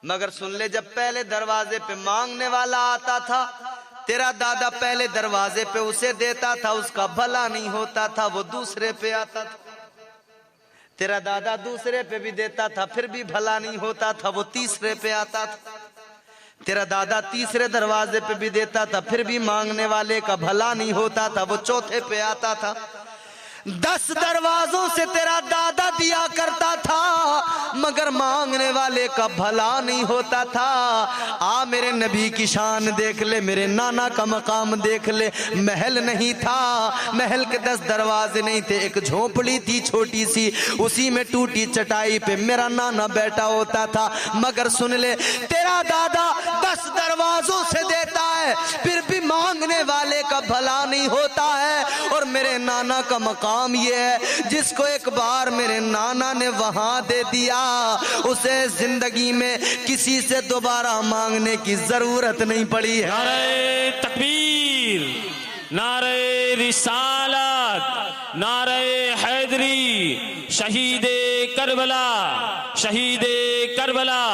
مگر سن لے جب پہلے دروازے پہ مانگنے والا آتا تھا، تیرا دادا پہلے دروازے پہ اسے دیتا تھا، اس کا بھلا نہیں ہوتا تھا، وہ دوسرے پہ آتا تھا۔ تیرا دادا دوسرے پہ بھی دیتا تھا، پھر بھی بھلا نہیں ہوتا تھا، وہ تیسرے پہ آتا تھا۔ تیرا دادا تیسرے دروازے پہ بھی دیتا تھا، پھر بھی مانگنے والے کا بھلا نہیں ہوتا تھا، وہ چوتھے پہ آتا تھا۔ 10 دروازوں سے تیرا دادا دیا کرتا تھا، مگر مانگنے والے کا بھلا نہیں ہوتا تھا۔ آ میرے نبی کی شان دیکھ لے، میرے نانا کا مقام دیکھ لے۔ محل نہیں تھا، محل کے 10 دروازے نہیں تھے، ایک جھونپڑی تھی چھوٹی سی، اسی میں ٹوٹی چٹائی پہ میرا نانا بیٹھا ہوتا تھا، مگر سن لے تیرا دادا 10 دروازوں سے دیتا ہے، پھر بھی مانگنے والے کا بھلا نہیں ہوتا ہے، اور میرے نانا کا مقام مقام یہ ہے جس کو ایک بار میرے نانا نے وہاں دے دیا اسے زندگی میں کسی سے دوبارہ مانگنے کی ضرورت نہیں پڑی ہے۔ نعرہ تکبیر، نعرہ رسالت، نعرہ حیدری، شہید کربلا، شہید کربلا،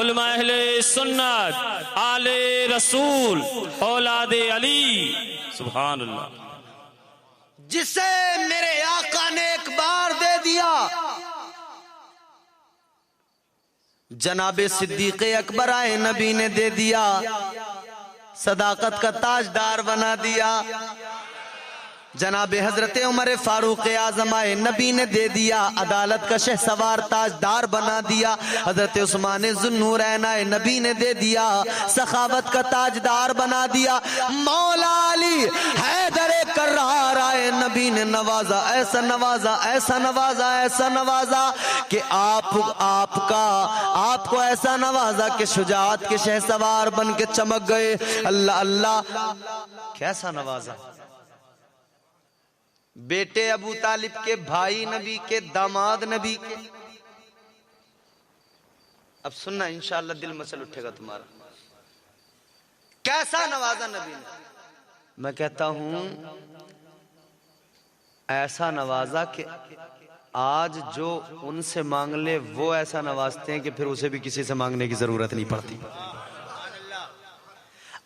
علماء اہل سنت، آل رسول، اولاد علی، سبحان اللہ۔ جسے میرے آقا نے ایک بار دے دیا، جناب صدیق اکبر آئے نبی نے دے دیا، صداقت کا تاجدار بنا دیا۔ جناب حضرت عمر فاروق اعظم آئے نبی نے دے دیا، عدالت کا شہسوار تاجدار بنا دیا۔ حضرت عثمان ذوالنورین آئے نبی نے دے دیا، سخاوت کا تاجدار بنا دیا۔ مولا علی حیدر کرار آئے نبی نے نوازا، ایسا نوازا، ایسا نوازا، ایسا نوازا کہ آپ کو ایسا نوازا کہ شجاعت کے شہسوار بن کے چمک گئے۔ اللہ اللہ، کیسا نوازا! بیٹے ابو طالب کے، بھائی نبی کے، داماد نبی کے۔ اب سننا انشاءاللہ دل مسل اٹھے گا تمہارا، کیسا نوازا نبی نے۔ میں کہتا ہوں ایسا نوازا کہ آج جو ان سے مانگ لے وہ ایسا نوازتے ہیں کہ پھر اسے بھی کسی سے مانگنے کی ضرورت نہیں پڑتی۔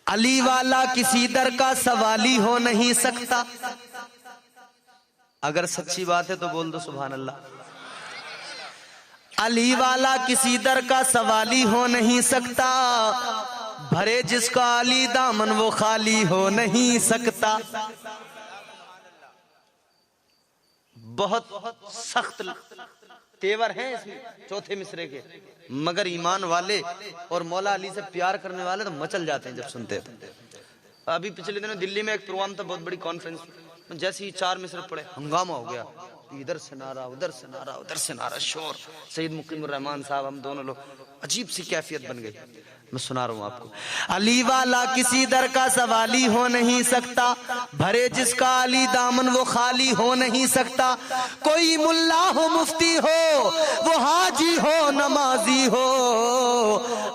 علی والا کسی در کا سوالی ہو نہیں سکتا۔ اگر سچی بات ہے تو بول دو سبحان اللہ۔ علی والا کسی در کا سوالی ہو نہیں سکتا، بھرے جس کا علی دامن وہ خالی ہو نہیں سکتا۔ بہت سخت تیور ہیں اس میں چوتھے مصرے کے، مگر ایمان والے اور مولا علی سے پیار کرنے والے تو مچل جاتے ہیں جب سنتے ہیں۔ ابھی پچھلے دنوں دلی میں ایک پروگرام تھا، بہت بڑی کانفرنس، جیسے ہی 4 مصرے پڑے ہنگامہ ہو گیا، ادھر سے نعرہ، ادھر سے نعرہ، ادھر سے نعرہ، شور۔ سید مقیم الرحمان صاحب، ہم دونوں لوگ، عجیب سی کیفیت بن گئی۔ میں سنا رہا ہوں آپ کو۔ علی والا کسی در کا سوالی ہو نہیں سکتا، بھرے جس کا علی دامن وہ خالی ہو نہیں سکتا۔ کوئی ملا ہو مفتی ہو، وہ حاجی ہو نمازی ہو،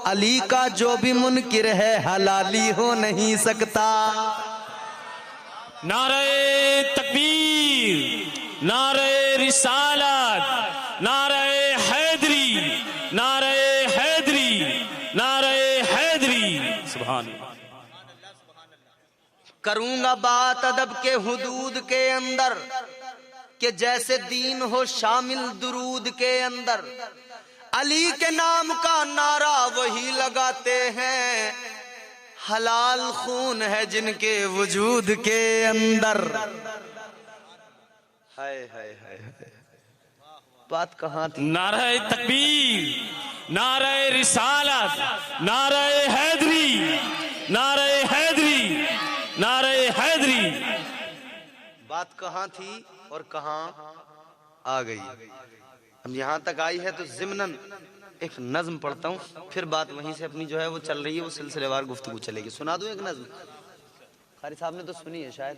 علی کا جو بھی منکر ہے حلالی ہو نہیں سکتا۔ نعرہ تکبیر، نعرہ رسالت، نعرہ حیدری، نعرہ حیدری، نعرہ حیدری، سبحان اللہ۔ کروں گا بات ادب کے حدود کے اندر کہ جیسے دین ہو شامل درود کے اندر، علی کے نام کا نعرہ وہی لگاتے ہیں، حلال خون ہے جن کے وجود کے اندر۔ ہائے ہائے ہائے، بات کہاں تھی؟ نعرہ تکبیر، نعرہ رسالت، نعرہ حیدری، نعرہ حیدری، نعرہ حیدری۔ بات کہاں تھی اور کہاں آ گئی؟ ہم یہاں تک آئی ہے تو ضمناً ایک نظم پڑھتا ہوں، پھر بات وہیں سے اپنی جو ہے وہ چل رہی ہے، وہ سلسلے وار گفتگو چلے گی۔ سنا دوں ایک نظم؟ قاری صاحب نے تو سنی ہے شاید،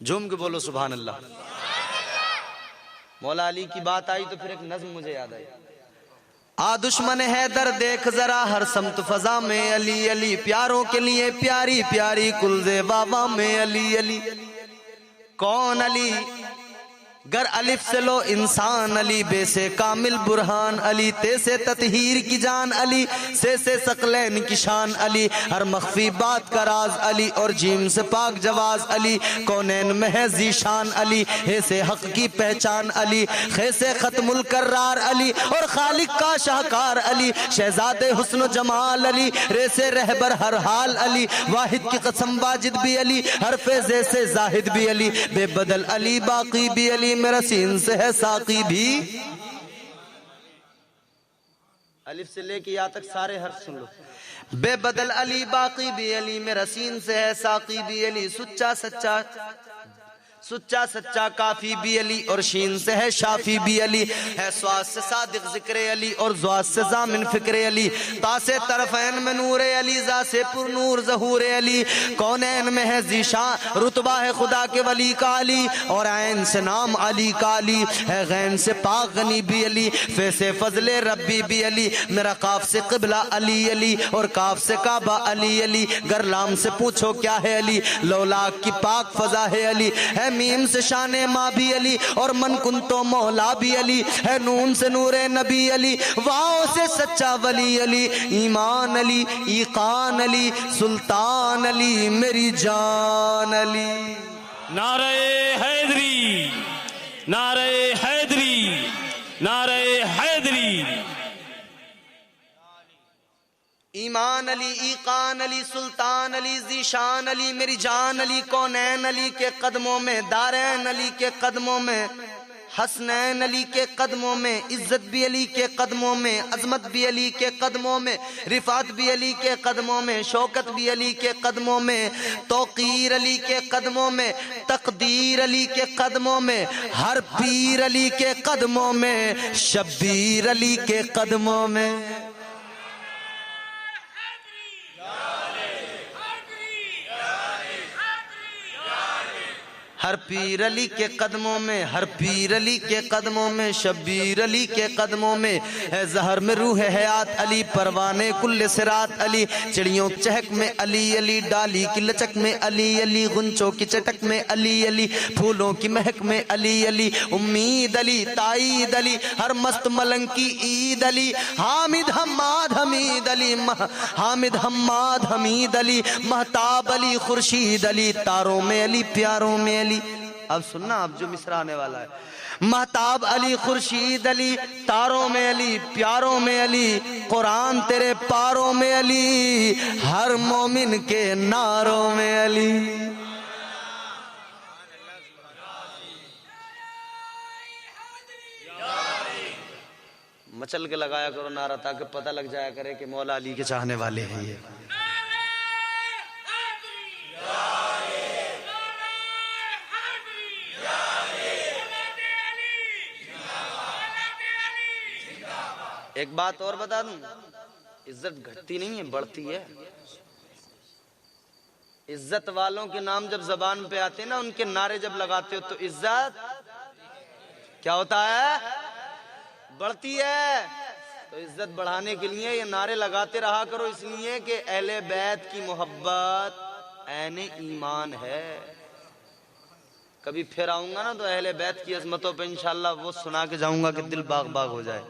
جھوم کے بولو سبحان اللہ۔ مولا علی کی بات آئی تو پھر ایک نظم مجھے یاد آئی۔ آ دشمن حیدر دیکھ ذرا ہر سمت فضا میں علی علی، پیاروں کے لیے پیاری پیاری کلزے بابا میں علی علی۔ کون علی؟ گر الف سے لو انسان علی، بے سے کامل برہان علی، تے سے تطہیر کی جان علی، سے ثقلین کی شان علی، ہر مخفی بات کا راز علی، اور جیم سے پاک جواز علی، کونین محض ذیشان علی، ہے سے حق کی پہچان علی، خے سے ختم القرار علی، اور خالق کا شاہکار علی، شہزاد حسن و جمال علی، رے سے رہبر ہر حال علی، واحد کی قسم واجد بھی علی، حرف زے سے زاہد بھی علی، بے بدل علی باقی بھی علی، میرا سین سے ہے ساقی بھی۔ الف سے لے کے یا تک سارے حرف سن لو۔ بے بدل علی باقی بھی علی، میرا سین سے ہے ساقی بھی علی، سچا سچا سچا سچا کافی بھی علی، اور شین سے ہے شافی بھی علی، ہے سواد سے صادق ذکر علی، اور زواد سے ضامن فکر علی، تا سے طرفین میں نور علی، زا سے پر نور ظہور علی، کونین میں ہے ذیشان رتبہ ہے خدا کے ولی کا علی، اور عین سے نام علی کا علی، ہے غین سے پاک غنی بھی علی، فے سے فضل ربی بھی علی، میرا قاف سے قبلہ علی علی، اور کاف سے کعبہ علی علی، گر لام سے پوچھو کیا ہے علی، لولاک کی پاک فضا ہے علی، ہے میم سے شان ماں بھی علی، اور من کن تو مولا بھی علی، ہے نون سے نور نبی علی، واؤ سے سچا ولی علی، ایمان علی، ایقان علی، سلطان علی، میری جان علی۔ نعرہ حیدری، نعرہ حیدری، نعرہ حیدری۔ ایمان علی، ایقان علی، سلطان علی، ذیشان علی، میری جان علی، کونین علی کے قدموں میں، دارین علی کے قدموں میں، حسنین علی کے قدموں میں، عزت بھی علی کے قدموں میں، عظمت بھی علی کے قدموں میں، رفعت بھی علی کے قدموں میں، شوکت بھی علی کے قدموں میں، توقیر علی کے قدموں میں، تقدیر علی کے قدموں میں، ہر پیر علی کے قدموں میں، شبیر علی کے قدموں میں۔ ہر پیر علی کے قدموں میں، ہر پیر علی کے قدموں میں، شبیر علی کے قدموں میں، ہے زہر میں روح حیات علی، پروانے کل صراط علی، چڑیوں کی چہک میں علی علی، ڈالی کی لچک میں علی علی، غنچوں کی چٹک میں علی علی، پھولوں کی مہک میں علی علی، امید علی، تائید علی، ہر مست ملنگ کی عید علی، حامد حماد حمید علی، حامد حماد حمید علی، مہتاب علی، خورشید علی، تاروں میں علی، پیاروں میں علی۔ اب سننا، اب جو مصرع آنے والا ہے، مہتاب علی، خورشید علی، تاروں میں علی، پیاروں میں علی، قرآن تیرے پاروں میں علی، ہر مومن کے ناروں میں علی۔ مچل کے لگایا کرو نعرہ تاکہ پتہ لگ جایا کرے کہ مولا علی کے چاہنے والے ہیں یہ۔ ایک بات اور بتا دوں، عزت گھٹتی نہیں ہے، بڑھتی ہے۔ عزت والوں کے نام جب زبان پہ آتے ہیں نا، ان کے نعرے جب لگاتے ہو تو عزت کیا ہوتا ہے؟ بڑھتی ہے۔ تو عزت بڑھانے کے لیے یہ نعرے لگاتے رہا کرو، اس لیے کہ اہل بیت کی محبت عین ایمان ہے۔ کبھی پھر آؤں گا نا تو اہل بیت کی عظمتوں پہ انشاءاللہ وہ سنا کے جاؤں گا کہ دل باغ باغ ہو جائے۔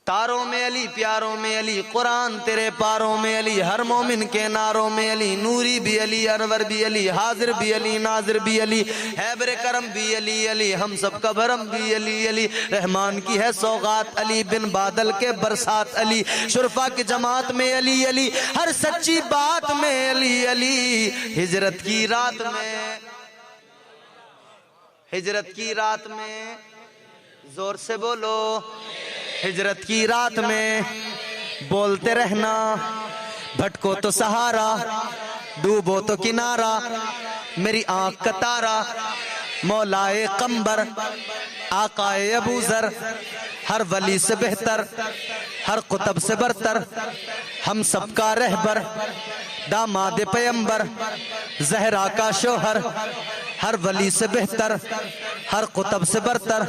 تاروں میں علی، پیاروں میں علی، قرآن تیرے پاروں میں علی، ہر مومن کے ناروں میں علی، نوری بھی علی، انور بھی علی، حاضر بھی علی، ناظر بھی علی، حیبر کرم بھی علی علی، ہم سب کا بھرم بھی علی علی، رحمان کی ہے سوغات علی، بن بادل کے برسات علی، شرفا کی جماعت میں علی علی، ہر سچی بات میں علی علی، ہجرت کی رات میں، ہجرت کی رات میں، زور سے بولو، ہجرت کی رات میں بولتے رہنا، بھٹکو تو سہارا، ڈوبو تو کنارہ، میری آنکھ کا تارا، مولائے قمبر، آقائے ابو ذر، ہر ولی سے بہتر، ہر قطب سے برتر، ہم سب کا رہبر، داماد پیمبر، زہرا کا شوہر، ہر ولی سے بہتر، ہر قطب سے برتر،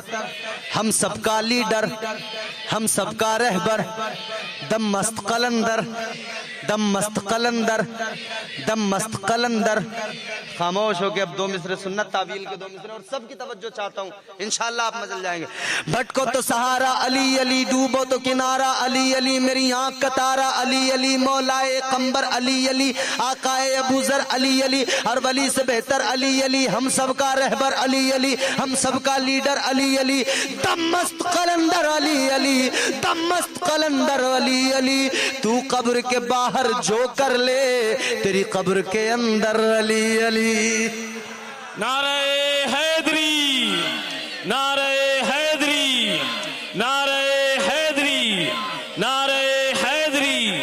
ہم سب کا لیڈر، ہم سب کا رہبر، دم مست قلندر، دم مست قلندر، دم مست قلندر۔ خاموش ہو کے اب دو مصرے سنت تعویل کے دو مصرے اور سب کی توجہ چاہتا ہوں، انشاءاللہ آپ مزل جائیں گے۔ بھٹکو تو سہارا علی علی، ڈوبو تو کنارہ علی علی، میری آنکھ کا تارا علی علی، مولائے قمبر علی علی، آقائے ابو ذر علی علی، ہر ولی سے بہتر علی علی، ہم سب کا رہبر علی علی، ہم سب کا لیڈر علی علی، دم مست قلندر علی علی، دم مست قلندر علی علی، تو قبر کے باہر جو کر لے تیری قبر کے اندر علی علی۔ نعرہ حیدری، نعرہ حیدری، نعرہ حیدری، نعرہ حیدری،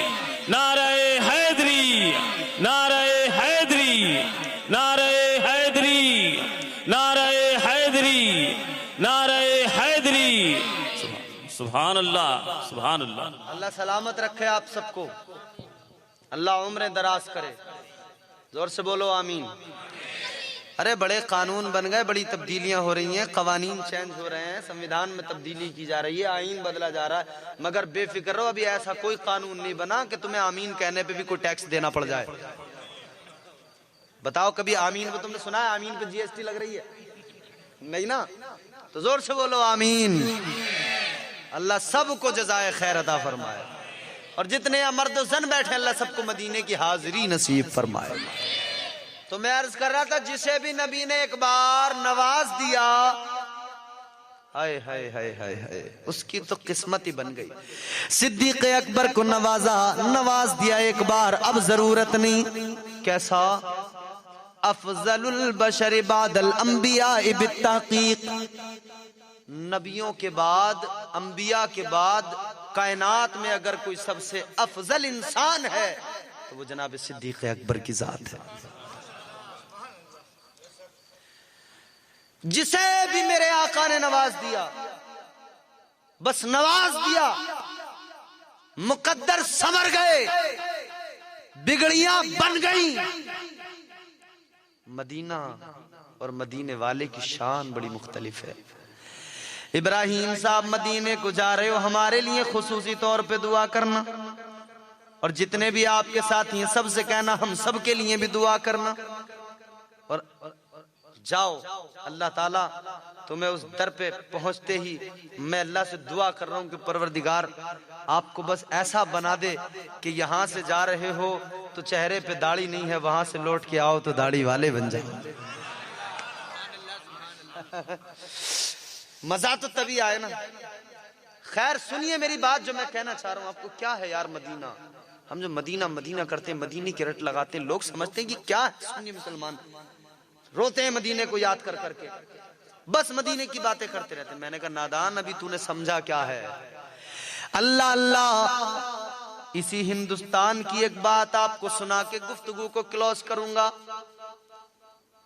نعرہ حیدری، نعرہ حیدری، نعرہ حیدری۔ سبحان اللہ سبحان اللہ. اللہ سلامت رکھے آپ سب کو, اللہ عمریں دراز کرے. زور سے بولو آمین. ارے بڑے قانون بن گئے, بڑی تبدیلیاں ہو رہی ہیں, قوانین چینج ہو رہے ہیں, سنویدھان میں تبدیلی کی جا رہی ہے, آئین بدلا جا رہا ہے, مگر بے فکر رہو, ابھی ایسا کوئی قانون نہیں بنا کہ تمہیں آمین کہنے پہ بھی کوئی ٹیکس دینا پڑ جائے. بتاؤ کبھی آمین کو تم نے سنا ہے آمین پہ جی ایس ٹی لگ رہی ہے؟ نہیں نا. تو زور سے بولو آمین. اللہ سب کو جزائے خیر عطا فرمائے, اور جتنے مرد و زن بیٹھے اللہ سب کو مدینے کی حاضری نصیب فرمائے. تو میں عرض کر رہا تھا, جسے بھی نبی نے ایک بار نواز دیا, ہائے ہائے ہائے ہائے ہائے, اس کی تو قسمت ہی بن گئی. صدیق اکبر کو نواز دیا ایک بار, اب ضرورت نہیں. کیسا؟ افضل البشر بعد الانبیاء بالتحقیق, نبیوں کے بعد, انبیاء کے بعد کائنات میں اگر کوئی سب سے افضل انسان ہے تو وہ جناب صدیق اکبر کی ذات ہے. جسے بھی میرے آقا نے نواز دیا, بس نواز دیا, مقدر سنور گئے, بگڑیاں بن گئیں. مدینہ اور مدینے والے کی شان بڑی مختلف ہے. ابراہیم صاحب مدینے کو جا رہے ہو, ہمارے لیے خصوصی طور پہ دعا کرنا, اور جتنے بھی آپ کے ساتھی ہیں سب سے کہنا ہم سب کے لیے بھی دعا کرنا. اور جاؤ, اللہ تعالیٰ تمہیں اس در پہ پہنچتے ہی میں اللہ سے دعا کر رہا ہوں کہ پروردگار آپ کو بس ایسا بنا دے کہ یہاں سے جا رہے ہو تو چہرے پہ داڑھی نہیں ہے, وہاں سے لوٹ کے آؤ تو داڑھی والے بن جائیں. مزہ تو تبھی آئے نا. خیر سنیے میری بات جو میں کہنا چاہ رہا ہوں آپ کو. کیا ہے یار مدینہ, ہم جو مدینہ کرتے ہیں, مدینے کی رٹ لگاتے ہیں, لوگ سمجھتے ہیں کہ کیا ہے. سنیے مسلمان, روتے ہیں مدینے کو یاد کر کر کے, بس مدینے کی باتیں کرتے رہتے ہیں. میں نے کہا نادان, ابھی تو نے سمجھا کیا ہے. اللہ اللہ, اسی ہندوستان کی ایک بات آپ کو سنا کے گفتگو کو کلوز کروں گا.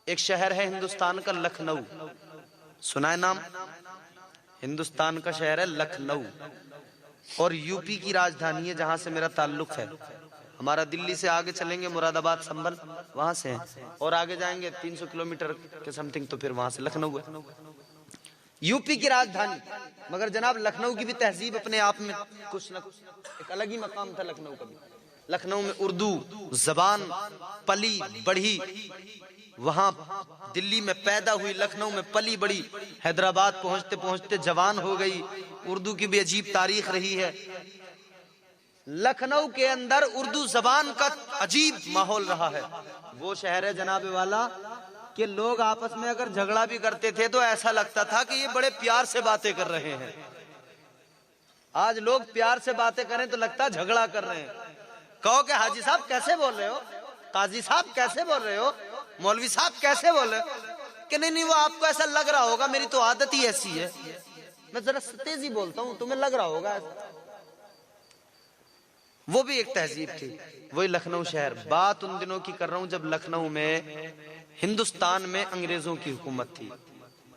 ایک شہر ہے ہندوستان کا لکھنؤ, سنا ہے نام؟ ہندوستان کا شہر ہے لکھنؤ, اور یو پی کی راجدھانی ہے جہاں سے میرا تعلق ہے. ہمارا دلی سے آگے چلیں گے مراد آباد سنبل, وہاں سے ہیں, اور آگے جائیں گے 300 کلومیٹر کے سم تھنگ تو پھر وہاں سے لکھنؤ ہے. یو پی کی راجدھانی, مگر جناب لکھنؤ کی بھی تہذیب اپنے آپ میں کچھ نہ کچھ ایک الگ ہی مقام تھا لکھنؤ کا بھی. لکھنؤ میں اردو زبان پلی بڑھی, وہاں دلی میں پیدا ہوئی, لکھنؤ میں پلی بڑی, حیدرآباد پہنچتے پہنچتے جوان ہو گئی. اردو کی بھی عجیب تاریخ رہی ہے. لکھنؤ کے اندر اردو زبان کا عجیب ماحول رہا ہے. وہ شہر ہے جناب والا کہ لوگ آپس میں اگر جھگڑا بھی کرتے تھے تو ایسا لگتا تھا کہ یہ بڑے پیار سے باتیں کر رہے ہیں. آج لوگ پیار سے باتیں کریں تو لگتا ہے جھگڑا کر رہے ہیں. کہو کہ حاجی صاحب کیسے بول رہے ہو, قاضی صاحب کیسے بول رہے ہو, مولوی صاحب کیسے بول رہے ہو, کہ نہیں وہ آپ کو ایسا لگ رہا ہوگا, میری تو عادت ہی ایسی ہے, میں ذرا تیزی بولتا ہوں, تمہیں لگ رہا ہوگا ایسا. وہ بھی ایک تہذیب تھی. وہی لکھنؤ شہر. بات ان دنوں کی کر رہا ہوں جب لکھنؤ میں ہندوستان میں انگریزوں کی حکومت تھی,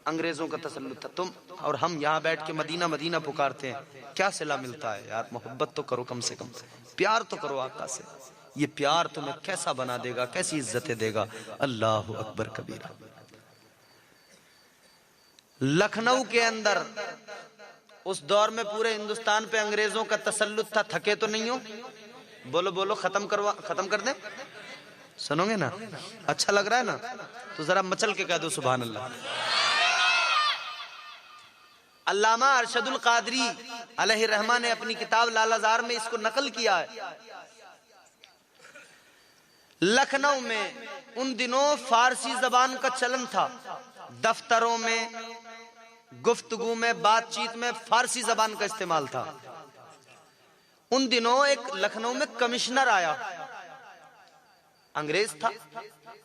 انگریزوں کا تسلط تھا. تم اور ہم یہاں بیٹھ کے مدینہ مدینہ پکارتے ہیں, کیا صلہ ملتا ہے یار؟ محبت تو کرو, کم سے کم پیار تو کرو آقا سے. یہ پیار تمہیں کیسا بنا دے گا, کیسی عزتیں دے گا. اللہ اکبر کبیرہ. لکھنؤ کے اندر اس دور میں پورے ہندوستان پہ انگریزوں کا تسلط تھا. تھکے تو نہیں ہو؟ بولو بولو, ختم کر دیں. سنو گے نا, اچھا لگ رہا ہے نا, تو ذرا مچل کے کہہ دو سبحان اللہ. علامہ ارشد القادری علیہ الرحمہ نے اپنی کتاب لال زار میں اس کو نقل کیا ہے. لکھنؤ میں ان دنوں فارسی زبان کا چلن تھا. دفتروں میں, گفتگو میں, بات چیت میں فارسی زبان کا استعمال تھا. ان دنوں ایک لکھنؤ میں کمشنر آیا, انگریز تھا.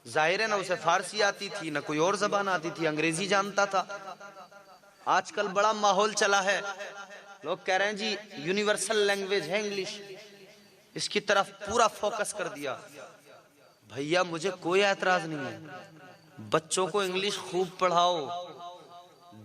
ظاہر ہے نہ اسے فارسی آتی تھی نہ کوئی اور زبان آتی تھی, انگریزی جانتا تھا. آج کل بڑا ماحول چلا ہے, لوگ کہہ رہے ہیں جی یونیورسل لینگویج ہے انگلش, اس کی طرف پورا فوکس کر دیا. بھیا مجھے کوئی اعتراض نہیں ہے, بچوں کو انگلش خوب پڑھاؤ,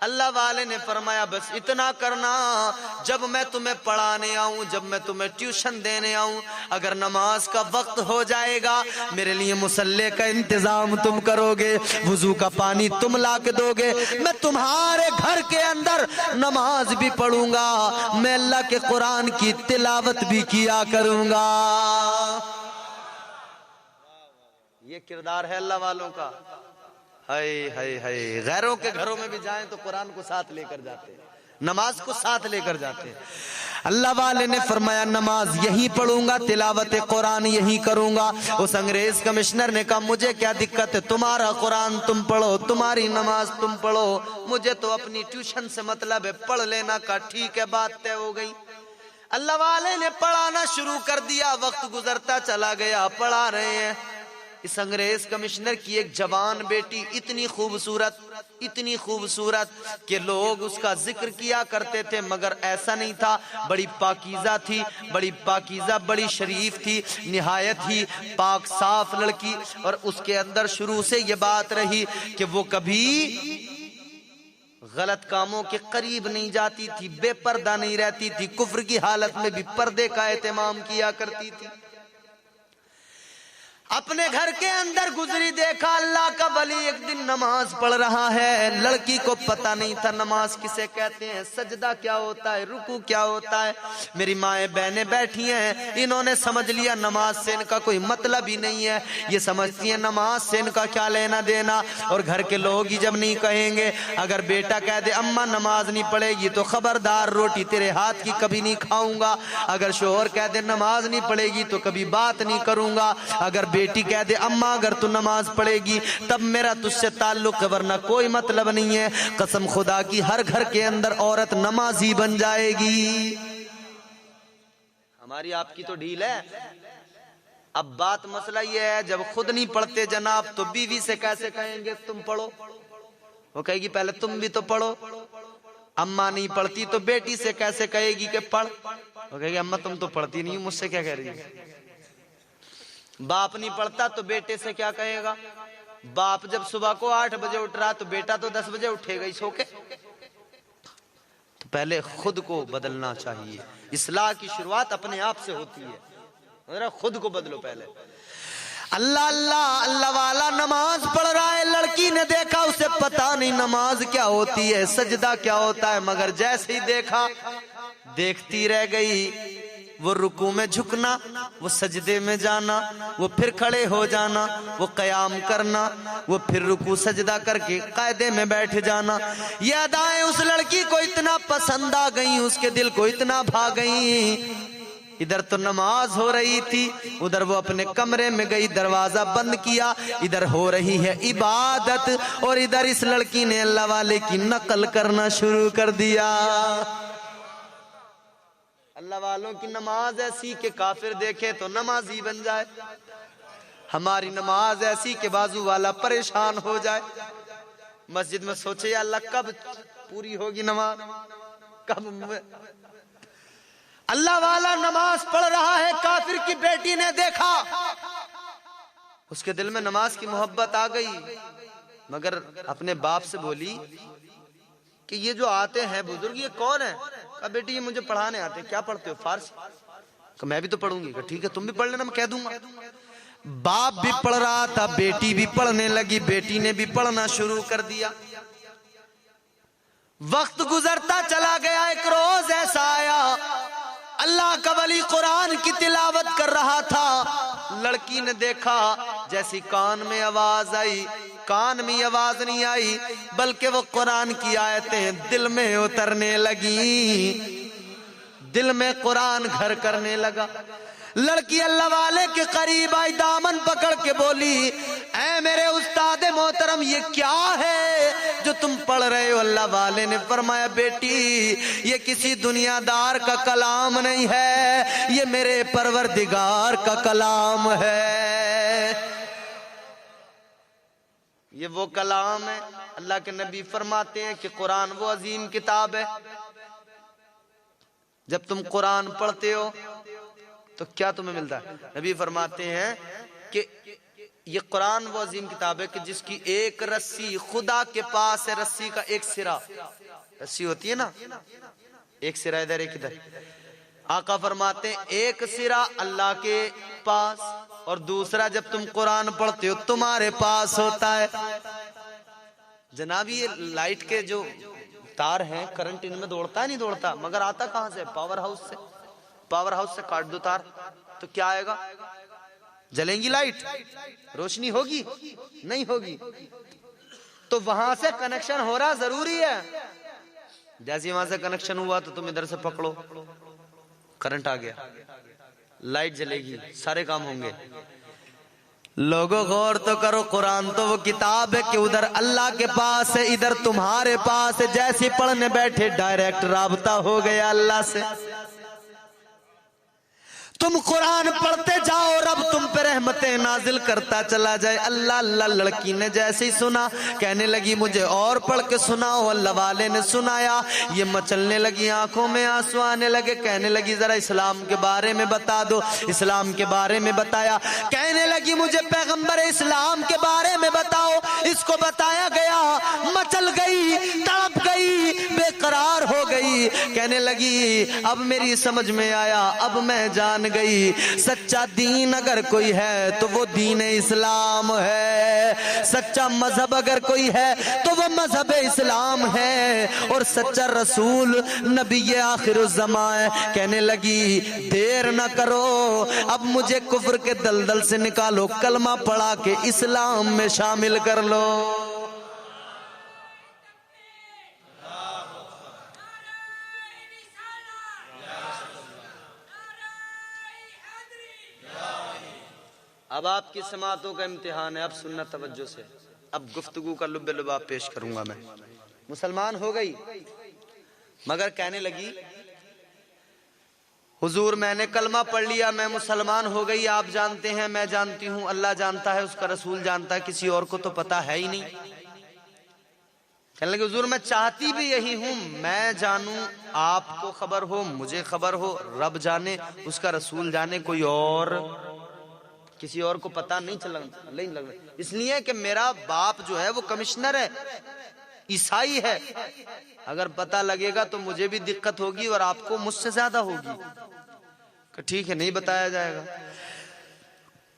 اللہ والے نے فرمایا بس اتنا کرنا، جب میں تمہیں پڑھانے آؤں، جب میں تمہیں ٹیوشن دینے آؤں، اگر نماز کا وقت ہو جائے گا میرے لیے مصلی کا انتظام تم کرو گے، وضو کا پانی تم لا کے دو گے، میں تمہارے گھر کے اندر نماز بھی پڑھوں گا، میں اللہ کے قرآن کی تلاوت بھی کیا کروں گا۔ یہ کردار ہے اللہ والوں کا۔ ہائے ہائے ہائے، غیروں کے گھروں میں بھی جائیں تو قرآن کو ساتھ لے کر جاتے ہیں، نماز کو ساتھ لے کر جاتے ہیں۔ اللہ والے نے فرمایا نماز یہی پڑھوں گا، تلاوت قرآن یہی کروں گا۔ اس انگریز کمشنر نے کہا مجھے کیا دقت ہے، تمہارا قرآن تم پڑھو، تمہاری نماز تم پڑھو، مجھے تو اپنی ٹیوشن سے مطلب ہے، پڑھ لینا کا۔ ٹھیک ہے، بات طے ہو گئی۔ اللہ والے نے پڑھانا شروع کر دیا، وقت گزرتا چلا گیا، پڑھا رہے ہیں۔ اس انگریز کمشنر کی ایک جوان بیٹی اتنی خوبصورت کہ لوگ اس کا ذکر کیا کرتے تھے، مگر ایسا نہیں تھا، بڑی پاکیزہ تھی، بڑی پاکیزہ، بڑی شریف تھی، نہایت ہی پاک صاف لڑکی۔ اور اس کے اندر شروع سے یہ بات رہی کہ وہ کبھی غلط کاموں کے قریب نہیں جاتی تھی، بے پردہ نہیں رہتی تھی، کفر کی حالت میں بھی پردے کا اہتمام کیا کرتی تھی۔ اپنے گھر کے اندر گزری، دیکھا اللہ کا ولی ایک دن نماز پڑھ رہا ہے۔ لڑکی کو پتہ نہیں تھا نماز کسے کہتے ہیں، سجدہ کیا ہوتا ہے، رکوع کیا ہوتا ہے۔ میری مائیں بہنیں بیٹھی ہیں، انہوں نے سمجھ لیا نماز سے ان کا کوئی مطلب ہی نہیں ہے، یہ سمجھتی ہیں نماز سے ان کا کیا لینا دینا۔ اور گھر کے لوگ ہی جب نہیں کہیں گے، اگر بیٹا کہہ دے اماں نماز نہیں پڑھے گی تو خبردار روٹی تیرے ہاتھ کی کبھی نہیں کھاؤں گا، اگر شوہر کہہ دے نماز نہیں پڑھے گی تو کبھی بات نہیں کروں گا، اگر بیٹی کہہ دے اماں اگر تو نماز پڑھے گی تب میرا تجھ سے تعلق ہے، ورنہ کوئی مطلب نہیں ہے۔ قسم خدا کی ہر گھر کے اندر عورت نمازی بن جائے گی۔ ہماری آپ کی تو ڈھیل ہے۔ اب بات مسئلہ یہ ہے جب خود نہیں پڑھتے جناب تو بیوی سے کیسے کہیں گے تم پڑھو؟ وہ کہے گی پہلے تم بھی تو پڑھو۔ اماں نہیں پڑھتی تو بیٹی سے کیسے کہے گی کہ پڑھ؟ وہ کہے گی اماں تم تو پڑھتی نہیں، مجھ سے کیا کہہ رہی ہے؟ باپ نہیں پڑھتا تو بیٹے سے کیا کہے گا؟ باپ جب صبح کو 8 بجے اٹھ رہا تو بیٹا تو 10 بجے اٹھے گا ہی سو کے۔ تو پہلے خود کو بدلنا چاہیے، اصلاح کی شروعات اپنے آپ سے ہوتی ہے، ذرا خود کو بدلو پہلے۔ اللہ اللہ اللہ والا نماز پڑھ رہا ہے، لڑکی نے دیکھا اسے پتا نہیں نماز کیا ہوتی ہے، سجدہ کیا ہوتا ہے، مگر جیسے ہی دیکھا دیکھتی رہ گئی۔ وہ رکوع میں جھکنا، وہ سجدے میں جانا، وہ پھر کھڑے ہو جانا، وہ قیام کرنا، وہ پھر رکوع سجدہ کر کے قاعدے میں بیٹھ جانا۔ یہ ادائیں اس لڑکی کو اتنا پسند آ گئیں، اس کے دل کو اتنا بھا گئیں۔ ادھر تو نماز ہو رہی تھی، ادھر وہ اپنے کمرے میں گئی، دروازہ بند کیا، ادھر ہو رہی ہے عبادت، اور ادھر اس لڑکی نے اللہ والے کی نقل کرنا شروع کر دیا۔ اللہ والوں کی نماز ایسی کہ کافر دیکھے تو نمازی بن جائے، ہماری نماز ایسی کہ بازو والا پریشان ہو جائے۔ مسجد میں سوچے یا اللہ کب پوری ہوگی نماز، کب؟ اللہ والا نماز پڑھ رہا ہے، کافر کی بیٹی نے دیکھا، اس کے دل میں نماز کی محبت آ گئی، مگر اپنے باپ سے بولی کہ یہ جو آتے ہیں بزرگ یہ کون ہے؟ کہا بیٹی یہ مجھے پڑھانے آتے ہیں۔ کیا پڑھتے ہو؟ فارسی۔ کہا میں بھی تو پڑھوں گی۔ کہا ٹھیک ہے تم بھی پڑھ لینا، میں کہہ دوں گا۔ باپ بھی پڑھ رہا تھا، بیٹی بھی پڑھنے لگی، بیٹی نے بھی پڑھنا شروع کر دیا۔ وقت گزرتا چلا گیا، ایک روز ایسا آیا اللہ کا ولی قرآن کی تلاوت کر رہا تھا، لڑکی نے دیکھا جیسی کان میں آواز آئی، کان میں آواز نہیں آئی بلکہ وہ قرآن کی آیتیں دل میں اترنے لگیں، دل میں قرآن گھر کرنے لگا۔ لڑکی اللہ والے کے قریب آئی، دامن پکڑ کے بولی اے میرے استاد محترم یہ کیا ہے جو تم پڑھ رہے ہو؟ اللہ والے نے فرمایا بیٹی یہ کسی دنیا دار کا کلام نہیں ہے، یہ میرے پروردگار کا کلام ہے۔ یہ وہ کلام ہے، اللہ کے نبی فرماتے ہیں کہ قرآن وہ عظیم کتاب ہے، جب تم قرآن پڑھتے ہو تو کیا تمہیں ملتا ہے؟ نبی فرماتے ہیں کہ یہ قرآن وہ عظیم کتاب ہے کہ جس کی ایک رسی خدا کے پاس ہے، رسی کا ایک سرا، رسی ہوتی ہے نا، ایک سرا ادھر ایک ادھر، آقا فرماتے ہیں ایک سرا اللہ کے پاس اور دوسرا جب تم قرآن پڑھتے ہو تمہارے پاس ہوتا ہے۔ جناب یہ لائٹ کے جو تار ہیں، کرنٹ ان میں دوڑتا ہے نہیں دوڑتا، مگر آتا کہاں سے؟ پاور ہاؤس سے۔ پاور ہاؤس سے کاٹ دو تار تو کیا آئے گا؟ جلیں گی لائٹ؟ روشنی ہوگی؟ نہیں ہوگی۔ تو وہاں سے کنیکشن ہو رہا ضروری ہے، جیسے وہاں سے کنیکشن ہوا تو تم ادھر سے پکڑو، کرنٹ آ گیا، لائٹ جلے گی، سارے کام ہوں گے۔ لوگوں غور تو کرو، قرآن تو وہ کتاب ہے کہ ادھر اللہ کے پاس ہے، ادھر تمہارے پاس ہے، جیسے پڑھنے بیٹھے ڈائریکٹ رابطہ ہو گیا اللہ سے۔ تم قرآن پڑھتے جاؤ، رب تم پہ رحمتیں نازل کرتا چلا جائے۔ اللہ اللہ لڑکی نے جیسے ہی سنا کہنے لگی مجھے اور پڑھ کے سناؤ، اللہ والے نے سنایا، یہ مچلنے لگی، آنکھوں میں آنسو آنے لگے، کہنے لگی ذرا اسلام کے بارے میں بتا دو۔ اسلام کے بارے میں بتایا، کہنے لگی مجھے پیغمبر اسلام کے بارے میں بتاؤ۔ اس کو بتایا گیا، مچل گئی، تڑپ گئی، بے قرار ہو گئی، کہنے لگی اب میری سمجھ میں آیا، اب میں جان گئی سچا دین اگر کوئی ہے تو وہ دین اسلام ہے، سچا مذہب اگر کوئی ہے تو وہ مذہب اسلام ہے، اور سچا رسول نبی آخر الزمان ہے۔ کہنے لگی دیر نہ کرو، اب مجھے کفر کے دلدل سے نکالو، کلمہ پڑھا کے اسلام میں شامل کر لو۔ اب آپ کی سماعتوں کا امتحان ہے، اب سننا توجہ سے، اب گفتگو کا لب لباب پیش کروں گا میں۔ مسلمان ہو گئی مگر کہنے لگی حضور میں نے کلمہ پڑھ لیا، میں مسلمان ہو گئی، آپ جانتے ہیں، میں جانتی ہوں، اللہ جانتا ہے، اس کا رسول جانتا ہے، کسی اور کو تو پتا ہے ہی نہیں۔ کہنے لگے حضور میں چاہتی بھی یہی ہوں، میں جانوں، آپ کو خبر ہو، مجھے خبر ہو، رب جانے، اس کا رسول جانے، کوئی اور کسی اور کو پتا نہیں چلا، اس لیے کہ میرا باپ جو ہے وہ کمشنر ہے، عیسائی ہے، اگر پتا لگے گا تو مجھے بھی دقت ہوگی اور آپ کو مجھ سے زیادہ ہوگی۔ کہ ٹھیک ہے نہیں بتایا جائے گا۔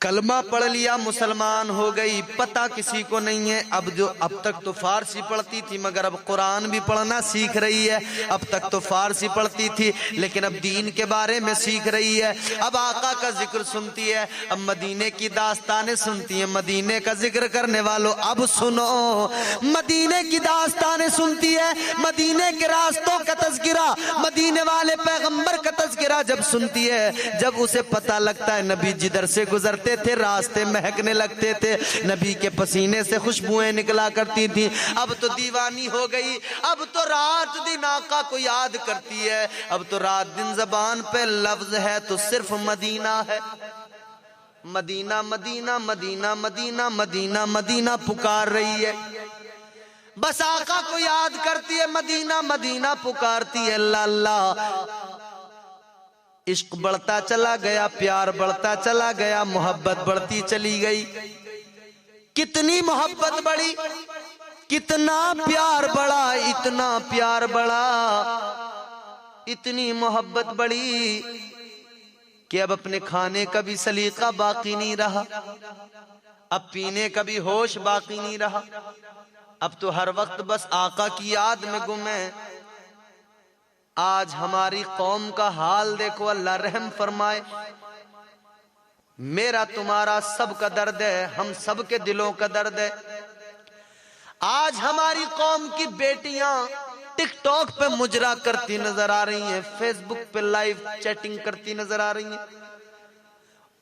کلمہ پڑھ لیا، مسلمان ہو گئی، پتہ کسی کو نہیں ہے۔ اب تک تو فارسی پڑھتی تھی مگر اب قرآن بھی پڑھنا سیکھ رہی ہے۔ اب تک تو فارسی پڑھتی تھی لیکن اب دین کے بارے میں سیکھ رہی ہے۔ اب آقا کا ذکر سنتی ہے، اب مدینے کی داستانیں سنتی ہیں۔ مدینے کا ذکر کرنے والوں اب سنو، مدینے کی داستانیں سنتی ہے، مدینے کے راستوں کا تذکرہ، مدینے والے پیغمبر کا تذکرہ جب سنتی ہے، جب اسے پتہ لگتا ہے نبی جدھر سے گزرتے تھے راستے مہکنے لگتے تھے، نبی کے پسینے سے خوشبوئیں نکلا کرتی تھی، اب تو دیوانی ہو گئی، اب تو رات دن آقا کو یاد کرتی ہے، اب تو رات دن زبان پہ لفظ ہے تو صرف مدینہ ہے۔ مدینہ مدینہ مدینہ مدینہ مدینہ مدینہ پکار رہی ہے، بس آقا کو یاد کرتی ہے، مدینہ مدینہ پکارتی ہے۔ اللہ اللہ، عشق بڑھتا چلا گیا، پیار بڑھتا چلا گیا، محبت بڑھتی چلی گئی۔ کتنی محبت بڑھی، کتنا پیار بڑھا، اتنا پیار بڑھا، اتنی محبت بڑھی کہ اب اپنے کھانے کا بھی سلیقہ باقی نہیں رہا، اب پینے کا بھی ہوش باقی نہیں رہا، اب تو ہر وقت بس آقا کی یاد میں گم ہے۔ آج ہماری قوم کا حال دیکھو، اللہ رحم فرمائے، میرا تمہارا سب کا درد ہے، ہم سب کے دلوں کا درد ہے۔ آج ہماری قوم کی بیٹیاں ٹک ٹاک پہ مجرا کرتی نظر آ رہی ہیں، فیس بک پہ لائیو چیٹنگ کرتی نظر آ رہی ہیں۔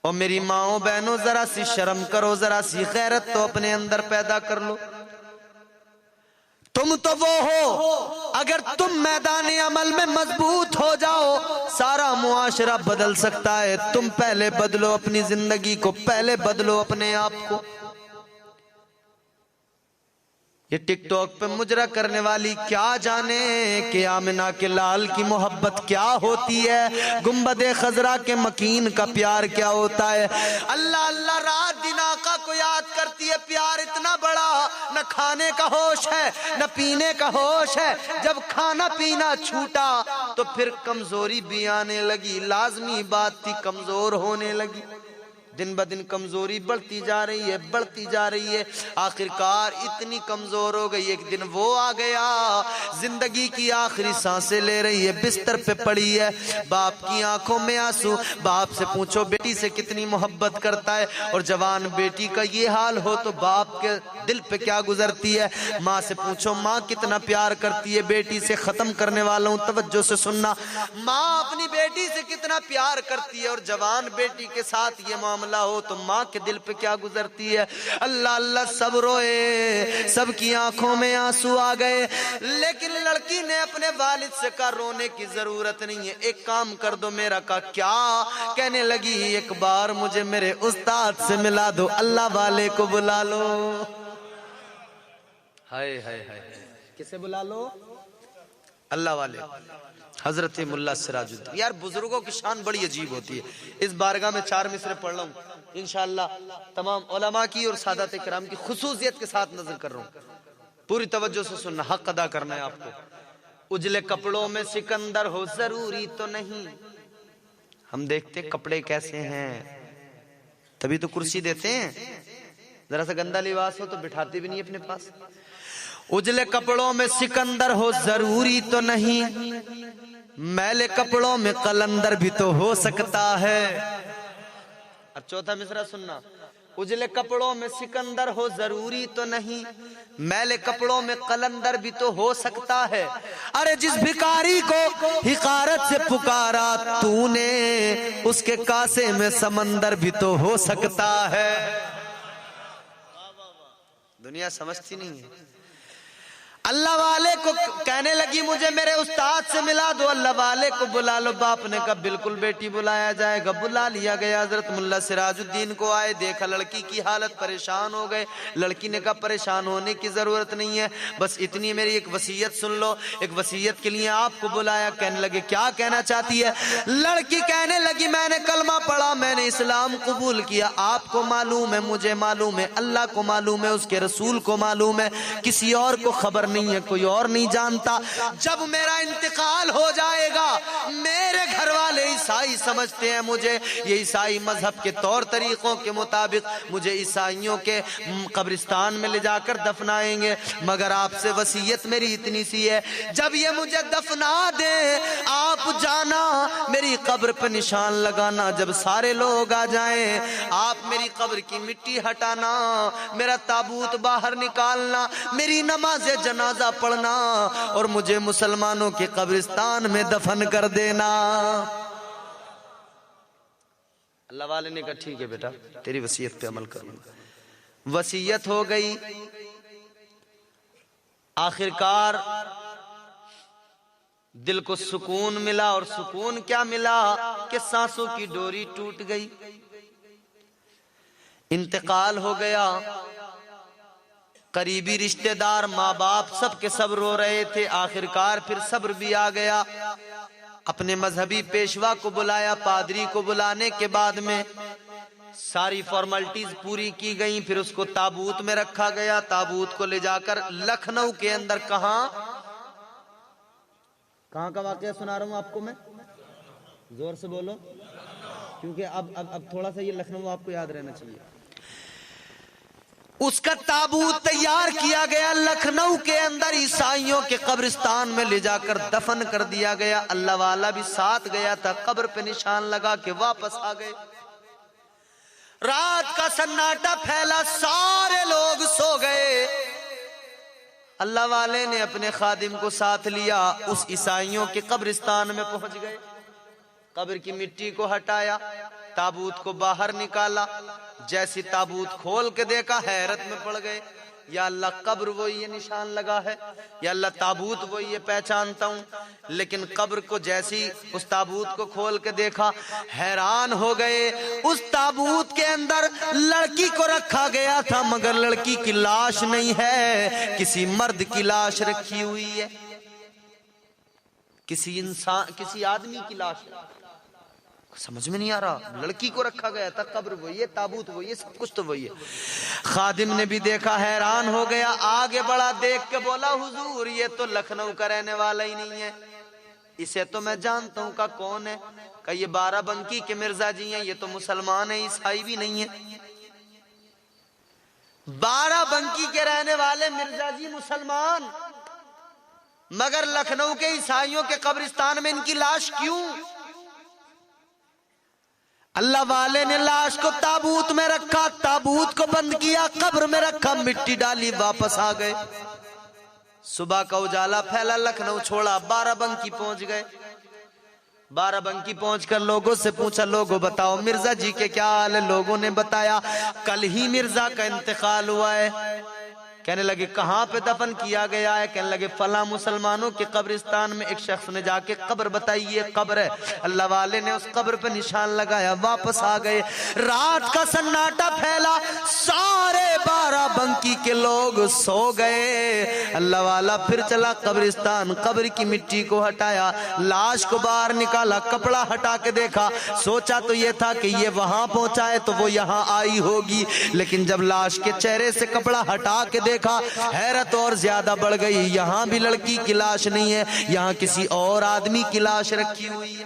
اور میری ماؤں بہنوں ذرا سی شرم کرو، ذرا سی غیرت تو اپنے اندر پیدا کر لو۔ تم تو وہ ہو، اگر تم میدان عمل میں مضبوط ہو جاؤ سارا معاشرہ بدل سکتا ہے۔ تم پہلے بدلو اپنی زندگی کو، پہلے بدلو اپنے آپ کو۔ یہ ٹک ٹاک پہ مجرا کرنے والی کیا جانے کہ آمنہ کے لال کی محبت کیا ہوتی ہے، گنبد خضرا کے مکین کا پیار کیا ہوتا ہے۔ اللہ اللہ رات دن آقا کو یاد یاد کرتی ہے پیار اتنا بڑا، نہ کھانے کا ہوش ہے نہ پینے کا ہوش ہے، جب کھانا پینا چھوٹا تو پھر کمزوری بھی آنے لگی، لازمی بات تھی کمزور ہونے لگی، دن بدن کمزوری بڑھتی جا رہی ہے بڑھتی جا رہی ہے، آخرکار اتنی کمزور ہو گئی، ایک دن وہ آ گیا، زندگی کی آخری سانسیں لے رہی ہے، بستر پہ پڑی ہے، باپ کی آنکھوں میں آنسو، باپ سے پوچھو بیٹی سے کتنی محبت کرتا ہے، اور جوان بیٹی کا یہ حال ہو تو باپ کے دل پہ کیا گزرتی ہے، ماں سے پوچھو ماں کتنا پیار کرتی ہے بیٹی سے، ختم کرنے والا ہوں توجہ سے سننا، ماں اپنی بیٹی سے کتنا پیار کرتی ہے، اور جوان بیٹی کے ساتھ یہ معاملہ ہو تو ماں کے دل پہ کیا گزرتی ہے، اللہ اللہ سب روئے، سب کی آنکھوں میں آنسو آ گئے، لیکن لڑکی نے اپنے والد سے کہا رونے کی ضرورت نہیں ہے، ایک کام کر دو میرا، کہا کیا؟ کہنے لگی ایک بار مجھے میرے استاد سے ملا دو، اللہ والے کو بلا لو، ہائے ہائے ہائے، کسے بلا لو؟ اللہ والے، حضرت ملا سراج الدین۔ یار بزرگوں کی شان بڑی عجیب ہوتی ہے، اس بارگاہ میں 4 مصرے پڑھ رہا ہوں، انشاءاللہ تمام علماء کی اور سادات کرام کی خصوصیت کے ساتھ نظر کر رہا ہوں، پوری توجہ سے سننا، حق ادا کرنا ہے آپ کو۔ اجلے کپڑوں میں سکندر ہو ضروری تو نہیں، ہم دیکھتے کپڑے کیسے ہیں تبھی تو کرسی دیتے ہیں، ذرا سا گندا لباس ہو تو بٹھاتے بھی نہیں اپنے پاس۔ اجلے کپڑوں میں سکندر ہو ضروری تو نہیں، میلے کپڑوں میں قلندر بھی تو ہو سکتا ہے۔ اب چوتھا مصرع سننا، اجلے کپڑوں میں سکندر ہو ضروری تو نہیں، میلے کپڑوں میں قلندر بھی تو ہو سکتا ہے، ارے جس بھکاری کو حقارت سے پکارا تو نے، اس کے کاسے میں سمندر بھی تو ہو سکتا ہے۔ دنیا سمجھتی نہیں ہے۔ اللہ والے کو کہنے لگی مجھے میرے استاد سے ملا دو، اللہ والے کو بلا لو، باپ نے کہا بالکل بیٹی بلایا جائے گا، بلا لیا گیا، حضرت ملا سراج الدین کو آئے، دیکھا لڑکی کی حالت، پریشان ہو گئے، لڑکی نے کہا پریشان ہونے کی ضرورت نہیں ہے، بس اتنی میری ایک وصیت سن لو، ایک وصیت کے لیے آپ کو بلایا۔ کہنے لگے کیا کہنا چاہتی ہے؟ لڑکی کہنے لگی میں نے کلمہ پڑھا، میں نے اسلام قبول کیا، آپ کو معلوم ہے مجھے معلوم ہے، اللہ کو معلوم ہے، اس کے رسول کو معلوم ہے، کسی اور کو خبر نہیں ہے، کوئی اور نہیں جانتا، جب میرا انتقال ہو جائے گا میرے گھر والے عیسائی سمجھتے ہیں مجھے، یہ عیسائی مذہب کے طور طریقوں کے مطابق مجھے عیسائیوں کے قبرستان میں لے جا کر دفنائیں گے، مگر آپ سے وصیت میری اتنی سی ہے، جب یہ مجھے دفنا دیں آپ جانا میری قبر پہ نشان لگانا، جب سارے لوگ آ جائیں آپ میری قبر کی مٹی ہٹانا، میرا تابوت باہر نکالنا، میری نماز جنازہ پڑھنا، اور مجھے مسلمانوں کے قبرستان میں دفن کر دینا۔ اللہ والے نے کہا ٹھیک ہے بیٹا تیری وصیت پہ عمل کروں گا۔ وصیت ہو گئی، آخرکار دل کو سکون ملا، اور سکون کیا ملا کہ سانسوں کی ڈوری ٹوٹ گئی، انتقال ہو گیا، قریبی رشتہ دار ماں باپ سب کے سب رو رہے تھے، آخرکار پھر صبر بھی آ گیا، اپنے مذہبی پیشوا کو بلایا، پادری کو بلانے کے بعد میں ساری فارملٹیز پوری کی گئیں، پھر اس کو تابوت میں رکھا گیا، تابوت کو لے جا کر لکھنؤ کے اندر کہاں کا واقعہ سنا رہا ہوں آپ کو میں، زور سے بولو کیونکہ اب تھوڑا سا یہ لکھنؤ آپ کو یاد رہنا چاہیے، اس کا تابوت تیار کیا گیا، لکھنؤ کے اندر عیسائیوں کے قبرستان میں لے جا کر دفن کر دیا گیا، اللہ والا بھی ساتھ گیا تھا، قبر پہ نشان لگا کے واپس آ گئے، رات کا سناٹا پھیلا، سارے لوگ سو گئے، اللہ والے نے اپنے خادم کو ساتھ لیا، اس عیسائیوں کے قبرستان میں پہنچ گئے، قبر کی مٹی کو ہٹایا، تابوت کو باہر نکالا، جیسی تابوت کھول کے دیکھا حیرت میں پڑ گئے، یا اللہ قبر وہی ہے نشان لگا ہے، یا اللہ تابوت وہی ہے پہچانتا ہوں، لیکن قبر کو جیسی اس تابوت کو کھول کے دیکھا حیران ہو گئے، اس تابوت کے اندر لڑکی کو رکھا گیا تھا مگر لڑکی کی لاش نہیں ہے، کسی مرد کی لاش رکھی ہوئی ہے، کسی آدمی کی لاش ہے، سمجھ میں نہیں آ رہا، لڑکی کو رکھا گیا تھا، قبر وہی ہے، تابوت وہی ہے، سب کچھ تو وہی ہے۔ خادم نے بھی دیکھا، حیران ہو گیا، آگے بڑا، دیکھ کے بولا حضور یہ تو لکھنؤ کا رہنے والا ہی نہیں ہے، اسے تو میں جانتا ہوں، کا کون ہے؟ کہ یہ بارہ بنکی کے مرزا جی ہیں، یہ تو مسلمان ہیں، عیسائی بھی نہیں ہے۔ بارہ بنکی کے رہنے والے مرزا جی مسلمان، مگر لکھنؤ کے عیسائیوں کے قبرستان میں ان کی لاش کیوں؟ اللہ والے نے لاش کو تابوت میں رکھا، تابوت کو بند کیا، قبر میں رکھا، مٹی ڈالی، واپس آ گئے۔ صبح کا اجالا پھیلا، لکھنؤ چھوڑا، بارہ بنکی پہنچ گئے۔ بارہ بنکی پہنچ کر لوگوں سے پوچھا، لوگوں بتاؤ مرزا جی کے کیا حال ہے؟ لوگوں نے بتایا کل ہی مرزا کا انتقال ہوا ہے۔ کہنے لگے کہاں پہ دفن کیا گیا ہے؟ کہنے لگے فلاں مسلمانوں کے قبرستان میں۔ ایک شخص نے جا کے قبر بتائی، یہ قبر ہے۔ اللہ والے نے اس قبر پہ نشان لگایا، واپس آ گئے۔ رات کا سناٹا پھیلا، سارے بارہ بنکی کے لوگ سو گئے۔ اللہ والا پھر چلا قبرستان، قبر کی مٹی کو ہٹایا، لاش کو باہر نکالا، کپڑا ہٹا کے دیکھا، سوچا تو یہ تھا کہ یہ وہاں پہنچا ہے تو وہ یہاں آئی ہوگی، لیکن جب لاش کے چہرے سے کپڑا ہٹا کے دیکھا، حیرت اور زیادہ بڑھ گئی، یہاں بھی لڑکی کی لاش نہیں ہے، یہاں کسی اور آدمی کی لاش رکھی ہوئی ہے۔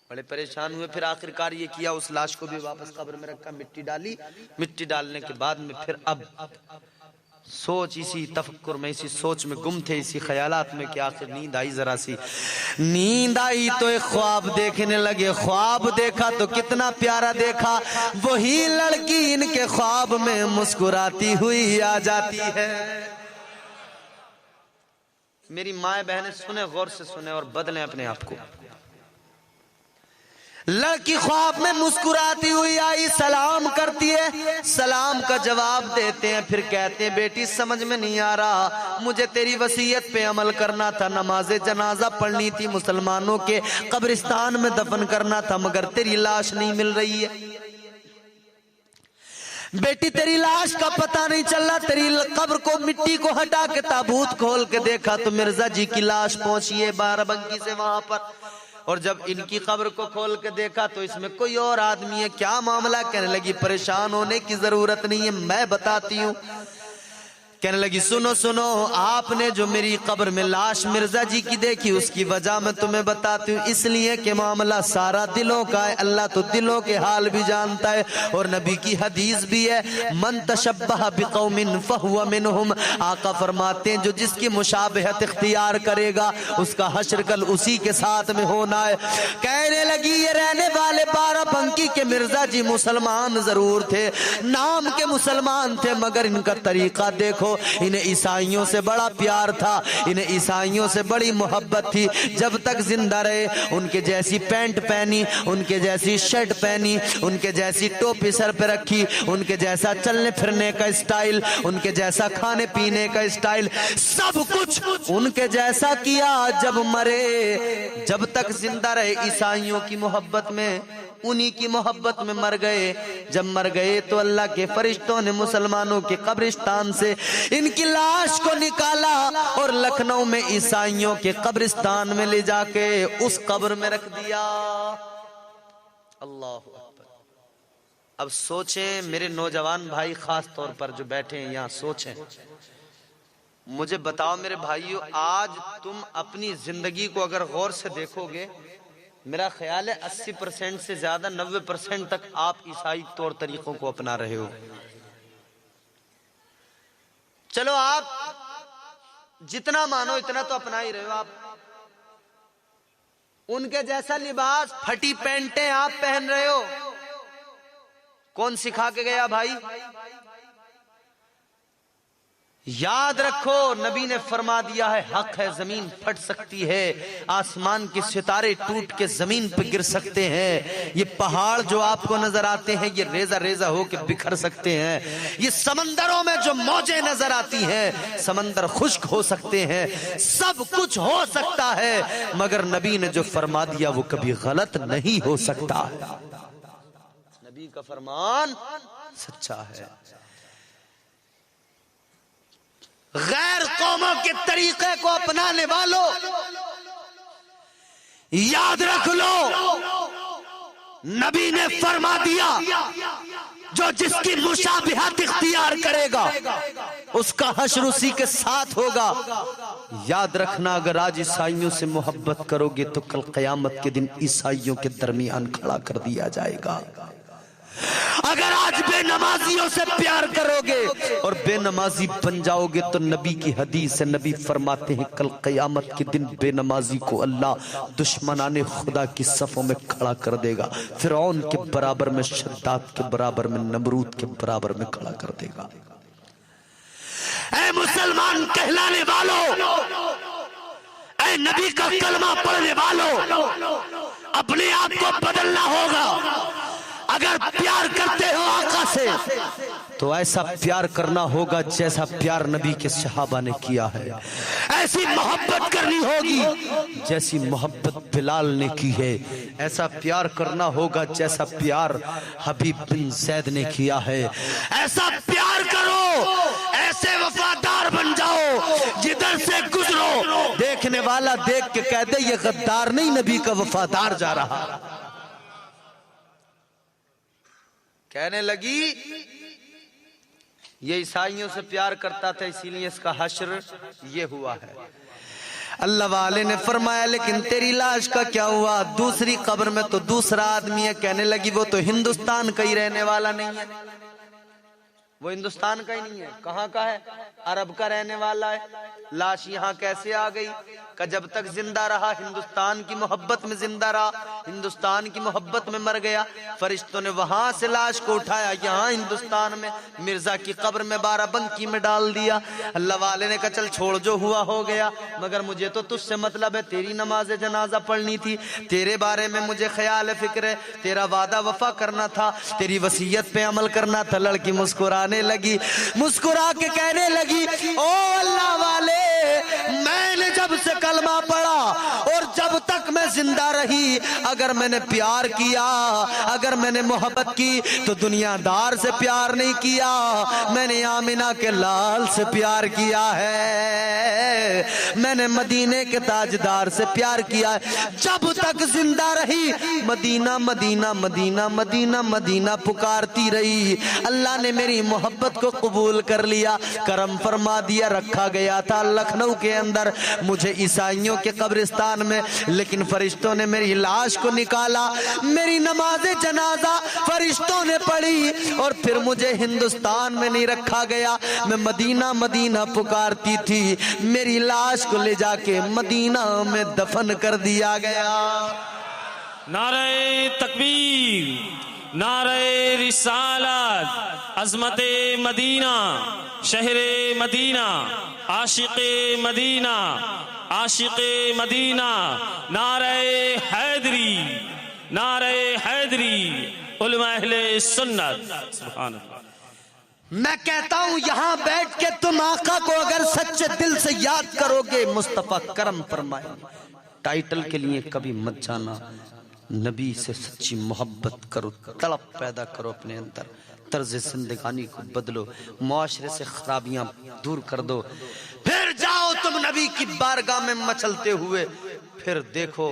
بڑے پریشان ہوئے، پھر آخرکار یہ کیا، اس لاش کو بھی واپس قبر میں رکھا، مٹی ڈالی۔ مٹی ڈالنے کے بعد میں پھر اب سوچ، اسی تفکر میں، اسی سوچ میں گم تھے، اسی خیالات میں کہ آخر نیند آئی، ذرا سی نیند آئی تو ایک خواب دیکھنے لگے۔ خواب دیکھا تو کتنا پیارا دیکھا، وہی لڑکی ان کے خواب میں مسکراتی ہوئی آ جاتی ہے۔ میری مائیں بہنیں سنیں، غور سے سنیں اور بدلیں اپنے آپ کو۔ لڑکی خواب میں مسکراتی ہوئی آئی، سلام کرتی ہے، سلام کا جواب دیتے ہیں، پھر کہتے ہیں بیٹی سمجھ میں نہیں آ رہا، مجھے تیری وصیت پہ عمل کرنا تھا، نماز جنازہ پڑھنی تھی، مسلمانوں کے قبرستان میں دفن کرنا تھا، مگر تیری لاش نہیں مل رہی ہے۔ بیٹی تیری لاش کا پتہ نہیں چل رہا، تیری قبر کو، مٹی کو ہٹا کے تابوت کھول کے دیکھا تو مرزا جی کی لاش پہنچی ہے بارہ بنکی سے وہاں پر، اور جب ان کی قبر کو کھول کے دیکھا تو اس میں کوئی اور آدمی ہے، کیا معاملہ؟ کہنے لگی پریشان ہونے کی ضرورت نہیں ہے، میں بتاتی ہوں۔ کہنے لگی سنو سنو، آپ نے جو میری قبر میں لاش مرزا جی کی دیکھی اس کی وجہ میں تمہیں بتاتی ہوں، اس لیے کہ معاملہ سارا دلوں کا ہے، اللہ تو دلوں کے حال بھی جانتا ہے، اور نبی کی حدیث بھی ہے، من تشبہ بقوم فہو منہم، آقا فرماتے ہیں جو جس کی مشابہت اختیار کرے گا اس کا حشر کل اسی کے ساتھ میں ہونا ہے۔ کہنے لگی یہ رہنے والے بارہ بنکی کے مرزا جی مسلمان ضرور تھے، نام کے مسلمان تھے، مگر ان کا طریقہ دیکھو، انہیں عیسائیوں سے بڑا پیار تھا، انہیں عیسائیوں سے بڑی محبت تھی، جب تک زندہ رہے ان کے جیسی پینٹ پہنی، ان کے جیسی شرٹ پہنی، ان کے جیسی ٹوپی سر پہ رکھی، ان کے جیسا چلنے پھرنے کا اسٹائل، ان کے جیسا کھانے پینے کا اسٹائل، سب کچھ ان کے جیسا کیا۔ جب مرے، جب تک زندہ رہے عیسائیوں کی محبت میں، انہی کی محبت میں مر گئے، جب مر گئے تو اللہ کے فرشتوں نے مسلمانوں کے قبرستان سے ان کی لاش کو نکالا اور لکھنؤ میں عیسائیوں کے قبرستان میں لے جا کے اس قبر میں رکھ دیا۔ اللہ اکبر۔ اب سوچیں میرے نوجوان بھائی، خاص طور پر جو بیٹھے ہیں یہاں، سوچیں، مجھے بتاؤ میرے بھائیو، آج تم اپنی زندگی کو اگر غور سے دیکھو گے، میرا خیال ہے 80% سے زیادہ 90% تک آپ عیسائی طور طریقوں کو اپنا رہے ہو۔ چلو آپ جتنا مانو اتنا تو اپنا ہی رہے ہو، آپ ان کے جیسا لباس، پھٹی پینٹیں آپ پہن رہے ہو، کون سکھا کے گیا بھائی؟ یاد رکھو نبی نے فرما دیا ہے، حق ہے زمین پھٹ سکتی ہے، آسمان کے ستارے ٹوٹ کے زمین پہ گر سکتے ہیں، یہ پہاڑ جو آپ کو نظر آتے ہیں یہ ریزہ ریزہ ہو کے بکھر سکتے ہیں، یہ سمندروں میں جو موجیں نظر آتی ہیں سمندر خشک ہو سکتے ہیں، سب کچھ ہو سکتا ہے، مگر نبی نے جو فرما دیا وہ کبھی غلط نہیں ہو سکتا۔ نبی کا فرمان سچا ہے۔ غیر قوموں کے طریقے کو اپنانے والوں، یاد رکھ لو نبی نے فرما دیا جو جس کی مشابہت اختیار کرے گا اس کا حشر اسی کے ساتھ ہوگا. یاد رکھنا اگر آج عیسائیوں سے محبت کرو گے تو کل قیامت کے دن عیسائیوں کے درمیان کھڑا کر دیا جائے گا. اگر آج بے نمازیوں سے پیار کرو گے اور بے نمازی بن جاؤ گے تو نبی کی حدیث ہے، نبی فرماتے ہیں کل قیامت کے دن بے نمازی کو اللہ دشمنان خدا کی صفوں میں کھڑا کر دے گا، فرعون کے برابر میں، شداد کے برابر میں، نمرود کے برابر میں کھڑا کر دے گا. اے مسلمان کہلانے والوں، اے نبی کا کلمہ پڑھنے والوں، اپنے آپ کو بدلنا ہوگا. اگر پیار کرتے ہو آقا سے تو ایسا پیار کرنا ہوگا جیسا پیار نبی کے صحابہ نے کیا ہے. ایسی محبت کرنی ہوگی جیسی محبت بلال نے کی ہے. ایسا پیار کرنا ہوگا جیسا پیار حبیب بن زید نے کیا ہے. ایسا پیار کرو، ایسے وفادار بن جاؤ جدھر سے گزرو دیکھنے والا دیکھ کے کہہ دے یہ غدار نہیں، نبی کا وفادار جا رہا. کہنے لگی یہ عیسائیوں سے پیار کرتا تھا اسی لیے اس کا حشر یہ ہوا ہے. اللہ والے نے فرمایا لیکن تیری لاش کا کیا ہوا؟ دوسری قبر میں تو دوسرا آدمی ہے. کہنے لگی وہ تو ہندوستان کا ہی رہنے والا نہیں ہے. وہ ہندوستان کا ہی نہیں ہے، کہاں کا ہے؟ عرب کا رہنے والا ہے. لاش یہاں کیسے آ گئی؟ کہ جب تک زندہ رہا ہندوستان کی محبت میں زندہ رہا، ہندوستان کی محبت میں مر گیا. فرشتوں نے وہاں سے لاش کو اٹھایا یہاں ہندوستان میں مرزا کی قبر میں 12 بنکی میں ڈال دیا. اللہ والے نے کہا چل چھوڑ جو ہوا ہو گیا، مگر مجھے تو تجھ سے مطلب ہے، تیری نماز جنازہ پڑھنی تھی، تیرے بارے میں مجھے خیال فکر ہے، تیرا وعدہ وفا کرنا تھا، تیری وصیت پہ عمل کرنا تھا. لڑکی مسکرانے لگی، مسکرا کے کہنے لگی او اللہ والے میں نے جب سے کلمہ پڑھا اور جب تک میں زندہ رہی اگر میں نے پیار کیا، اگر میں نے محبت کی تو دنیا دار سے پیار نہیں کیا، میں نے آمنہ کے لال سے پیار کیا ہے، میں نے مدینے کے تاجدار سے پیار کیا ہے. جب تک زندہ رہی مدینہ مدینہ مدینہ مدینہ مدینہ پکارتی رہی. اللہ نے میری محبت کو قبول کر لیا، کرم فرما دیا. رکھا گیا تھا لکھنؤ کے اندر مجھے عیسائیوں کے قبرستان میں، لیکن فرشتوں نے میری لاش کو نکالا، میری نماز جنازہ فرشتوں نے پڑھی اور پھر مجھے ہندوستان میں نہیں رکھا گیا. میں مدینہ مدینہ پکارتی تھی، میری لاش کو لے جا کے مدینہ میں دفن کر دیا گیا. نعرہ تکبیر، نعرہ رسالت، عظمت مدینہ، شہر مدینہ، عاشق مدینہ، عاشق مدینہ، نعرہ حیدری، نعرہ حیدری، علماء اہل سنت. سبحان اللہ. میں کہتا ہوں یہاں بیٹھ کے تم آقا کو اگر سچے دل سے یاد کرو گے مصطفیٰ کرم فرمائے. ٹائٹل کے لیے کبھی مت جانا، نبی سے سچی محبت کرو، تڑپ پیدا کرو اپنے اندر، طرز زندگانی کو بدلو، معاشرے سے خرابیاں دور کر دو، پھر جاؤ تم نبی کی بارگاہ میں مچلتے ہوئے. پھر دیکھو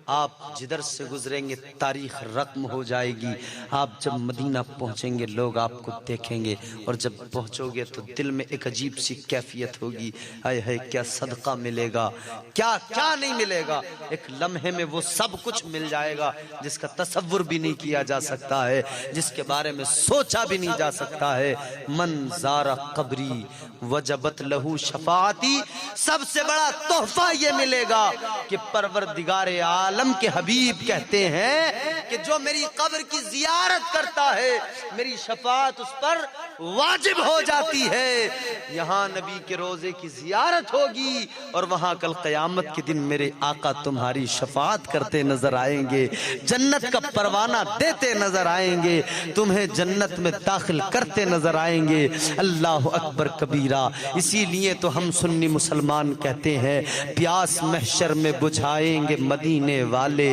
آپ جدھر سے گزریں گے تاریخ رقم ہو جائے گی. آپ جب مدینہ پہنچیں گے لوگ آپ کو دیکھیں گے اور جب پہنچو گے تو دل میں ایک عجیب سی کیفیت ہوگی، ہائے ہائے کیا صدقہ ملے گا، کیا کیا نہیں ملے گا. ایک لمحے میں وہ سب کچھ مل جائے گا جس کا تصور بھی نہیں کیا جا سکتا ہے، جس کے بارے میں سوچا بھی نہیں جا سکتا ہے. من زار قبری وجبت لہو شفاعتی. سب سے بڑا تحفہ یہ ملے گا کہ پروردگار عالم کے حبیب کہتے ہیں کہ جو میری قبر کی زیارت کرتا ہے میری شفاعت اس پر واجب ہو جاتی ہے. یہاں نبی کے روزے کی زیارت ہوگی اور وہاں کل قیامت کے دن میرے آقا تمہاری شفاعت کرتے نظر آئیں گے، جنت کا پروانہ دیتے نظر آئیں گے، تمہیں جنت میں داخل کرتے نظر آئیں گے. اللہ اکبر کبیرہ. اسی لیے تو ہم سنی مسلمان کہتے ہیں پیاس محشر میں بجھا چھائیں گے مدینے والے،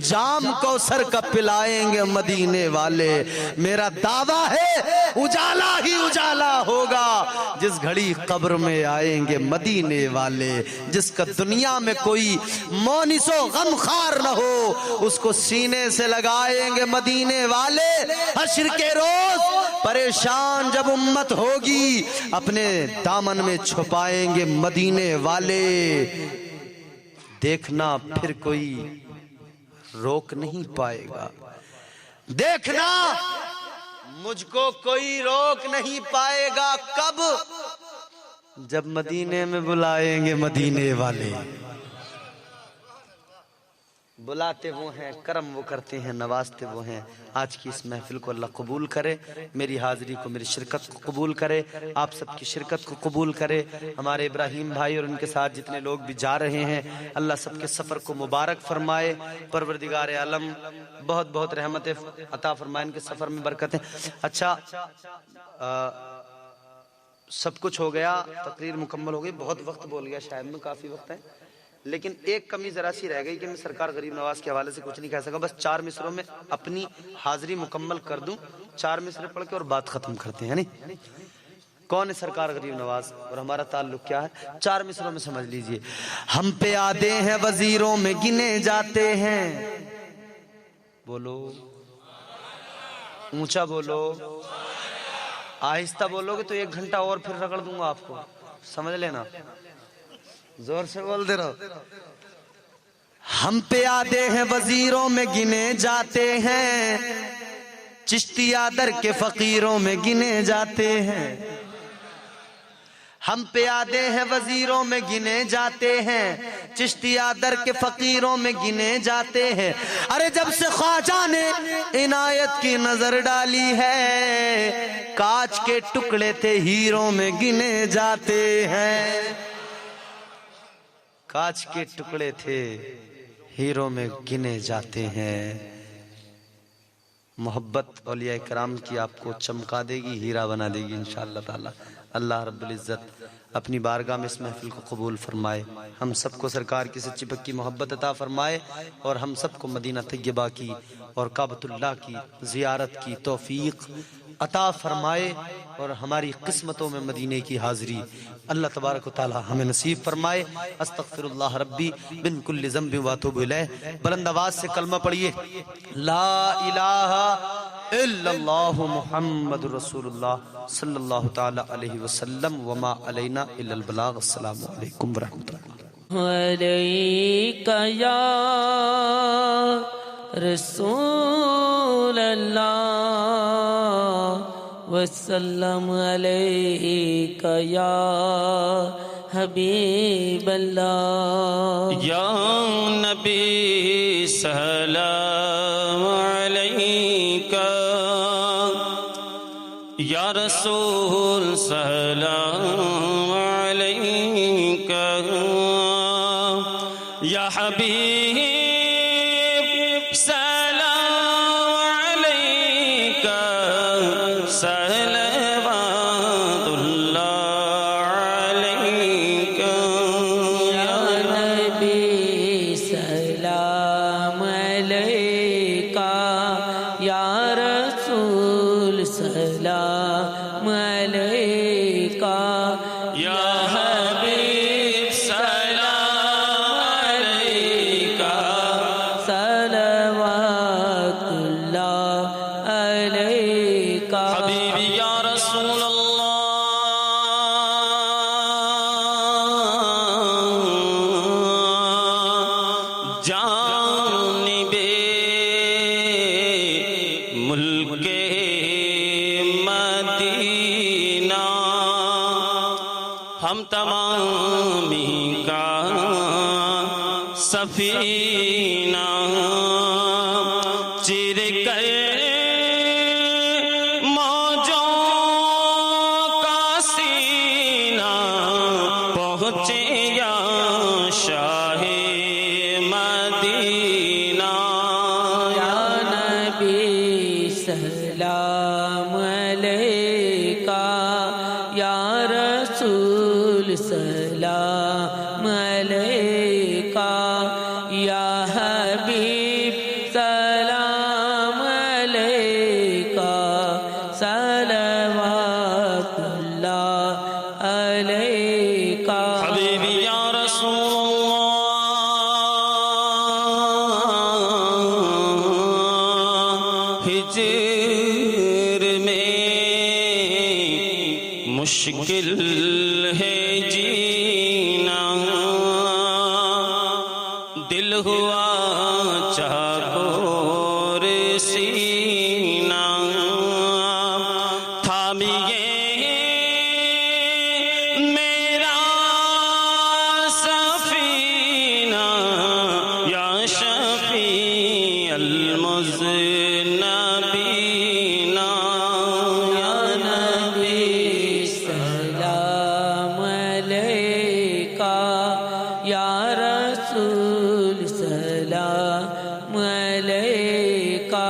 جام کوثر کا پلائیں گے مدینے والے۔ میرا دعویٰ ہے اجالا ہی اجالا ہوگا جس گھڑی قبر میں آئیں گے مدینے والے۔ جس کا دنیا میں کوئی مونس و غمخوار نہ ہو اس کو سینے سے لگائیں گے مدینے والے۔ حشر کے روز پریشان جب امت ہوگی اپنے دامن میں چھپائیں گے مدینے والے۔ دیکھنا پھر کوئی روک نہیں پائے گا، دیکھنا مجھ کو کوئی روک نہیں پائے گا۔ کب؟ جب مدینے میں بلائیں گے مدینے والے۔ بلاتے وہ ہیں، کرم وہ کرتے ہیں، نوازتے وہ ہیں۔ آج کی اس محفل کو اللہ قبول کرے، میری حاضری کو، میری شرکت کو قبول کرے، آپ سب کی شرکت کو قبول کرے۔ ہمارے ابراہیم بھائی اور ان کے ساتھ جتنے لوگ بھی جا رہے ہیں اللہ سب کے سفر کو مبارک فرمائے۔ پروردگار عالم بہت بہت رحمت عطا فرمائے، ان کے سفر میں برکتیں۔ اچھا سب کچھ ہو گیا، تقریر مکمل ہو گئی، بہت وقت بول گیا شاید میں، کافی وقت ہے، لیکن ایک کمی ذرا سی رہ گئی کہ میں سرکار غریب نواز کے حوالے سے کچھ نہیں کہہ سکا۔ بس 4 مصروں میں اپنی حاضری مکمل کر دوں، 4 مصرے پڑھ کے اور بات ختم کرتے ہیں۔ نہیں کون ہے سرکار غریب نواز اور ہمارا تعلق کیا ہے؟ 4 مصروں میں سمجھ لیجئے۔ ہم پہ آدے ہیں وزیروں میں گنے جاتے ہیں، بولو اونچا بولو، آہستہ بولو گے تو 1 گھنٹہ اور پھر رگڑ دوں گا آپ کو، سمجھ لینا، زور سے بول دے رہو۔ ہم پہ آدے ہیں وزیروں میں گنے جاتے ہیں، چشتیہ در کے فقیروں میں گنے جاتے ہیں۔ ہم پہ آدے ہیں وزیروں میں گنے جاتے ہیں، چشتیہ در کے فقیروں میں گنے جاتے ہیں۔ ارے جب سے خواجہ نے عنایت کی نظر ڈالی ہے، کانچ کے ٹکڑے تھے ہیروں میں گنے جاتے ہیں، کانچ کے ٹکڑے تھے ہیروں میں گنے جاتے ہیں۔ محبت اولیاء کرام کی آپ کو چمکا دے گی، ہیرا بنا دے گی انشاءاللہ تعالی۔ اللہ رب العزت اپنی بارگاہ میں اس محفل کو قبول فرمائے، ہم سب کو سرکار کی سچی پکی محبت عطا فرمائے، اور ہم سب کو مدینہ طیبہ کی اور کعبۃ اللہ کی زیارت کی توفیق عطا فرمائے، اور ہماری قسمتوں میں مدینے کی حاضری اللہ تبارک و تعالی ہمیں نصیب فرمائے۔ استغفر اللہ ربی من کل ذنب واتوب الیہ۔ بلند آواز سے کلمہ پڑھیے، لا الہ الا اللہ محمد رسول اللہ صلی اللہ تعالی علیہ وسلم، وما علینا الا البلاغ۔ السلام علیکم ورحمۃ اللہ۔ علیک یا رسول اللہ وسلم علیک یا حبیب اللہ، یا نبی سلام علیکہ، یا رسول سلام علیکہ، یا حبیب ہم تمامی کا سفینہ چیر کر موجوں کا سینہ پہنچے یا شاہ مدینہ، یا نبی سلام علیکہ، یا رسول سلام علیکہ، مشکل ہے جینا دل ہوا چاکور سینہ تھامیے میرا سفینہ یا شفیع المذنبین یا نبی سلام علیکہ یا رسول سلام علیکہ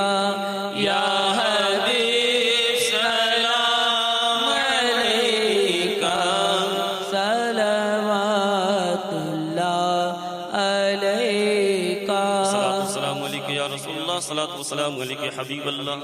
یا حبیب سلام علیکہ صلوات اللہ علیکہ السلام علیکم یا رسول اللہ، الصلاۃ والسلام علیکم حبیب اللہ۔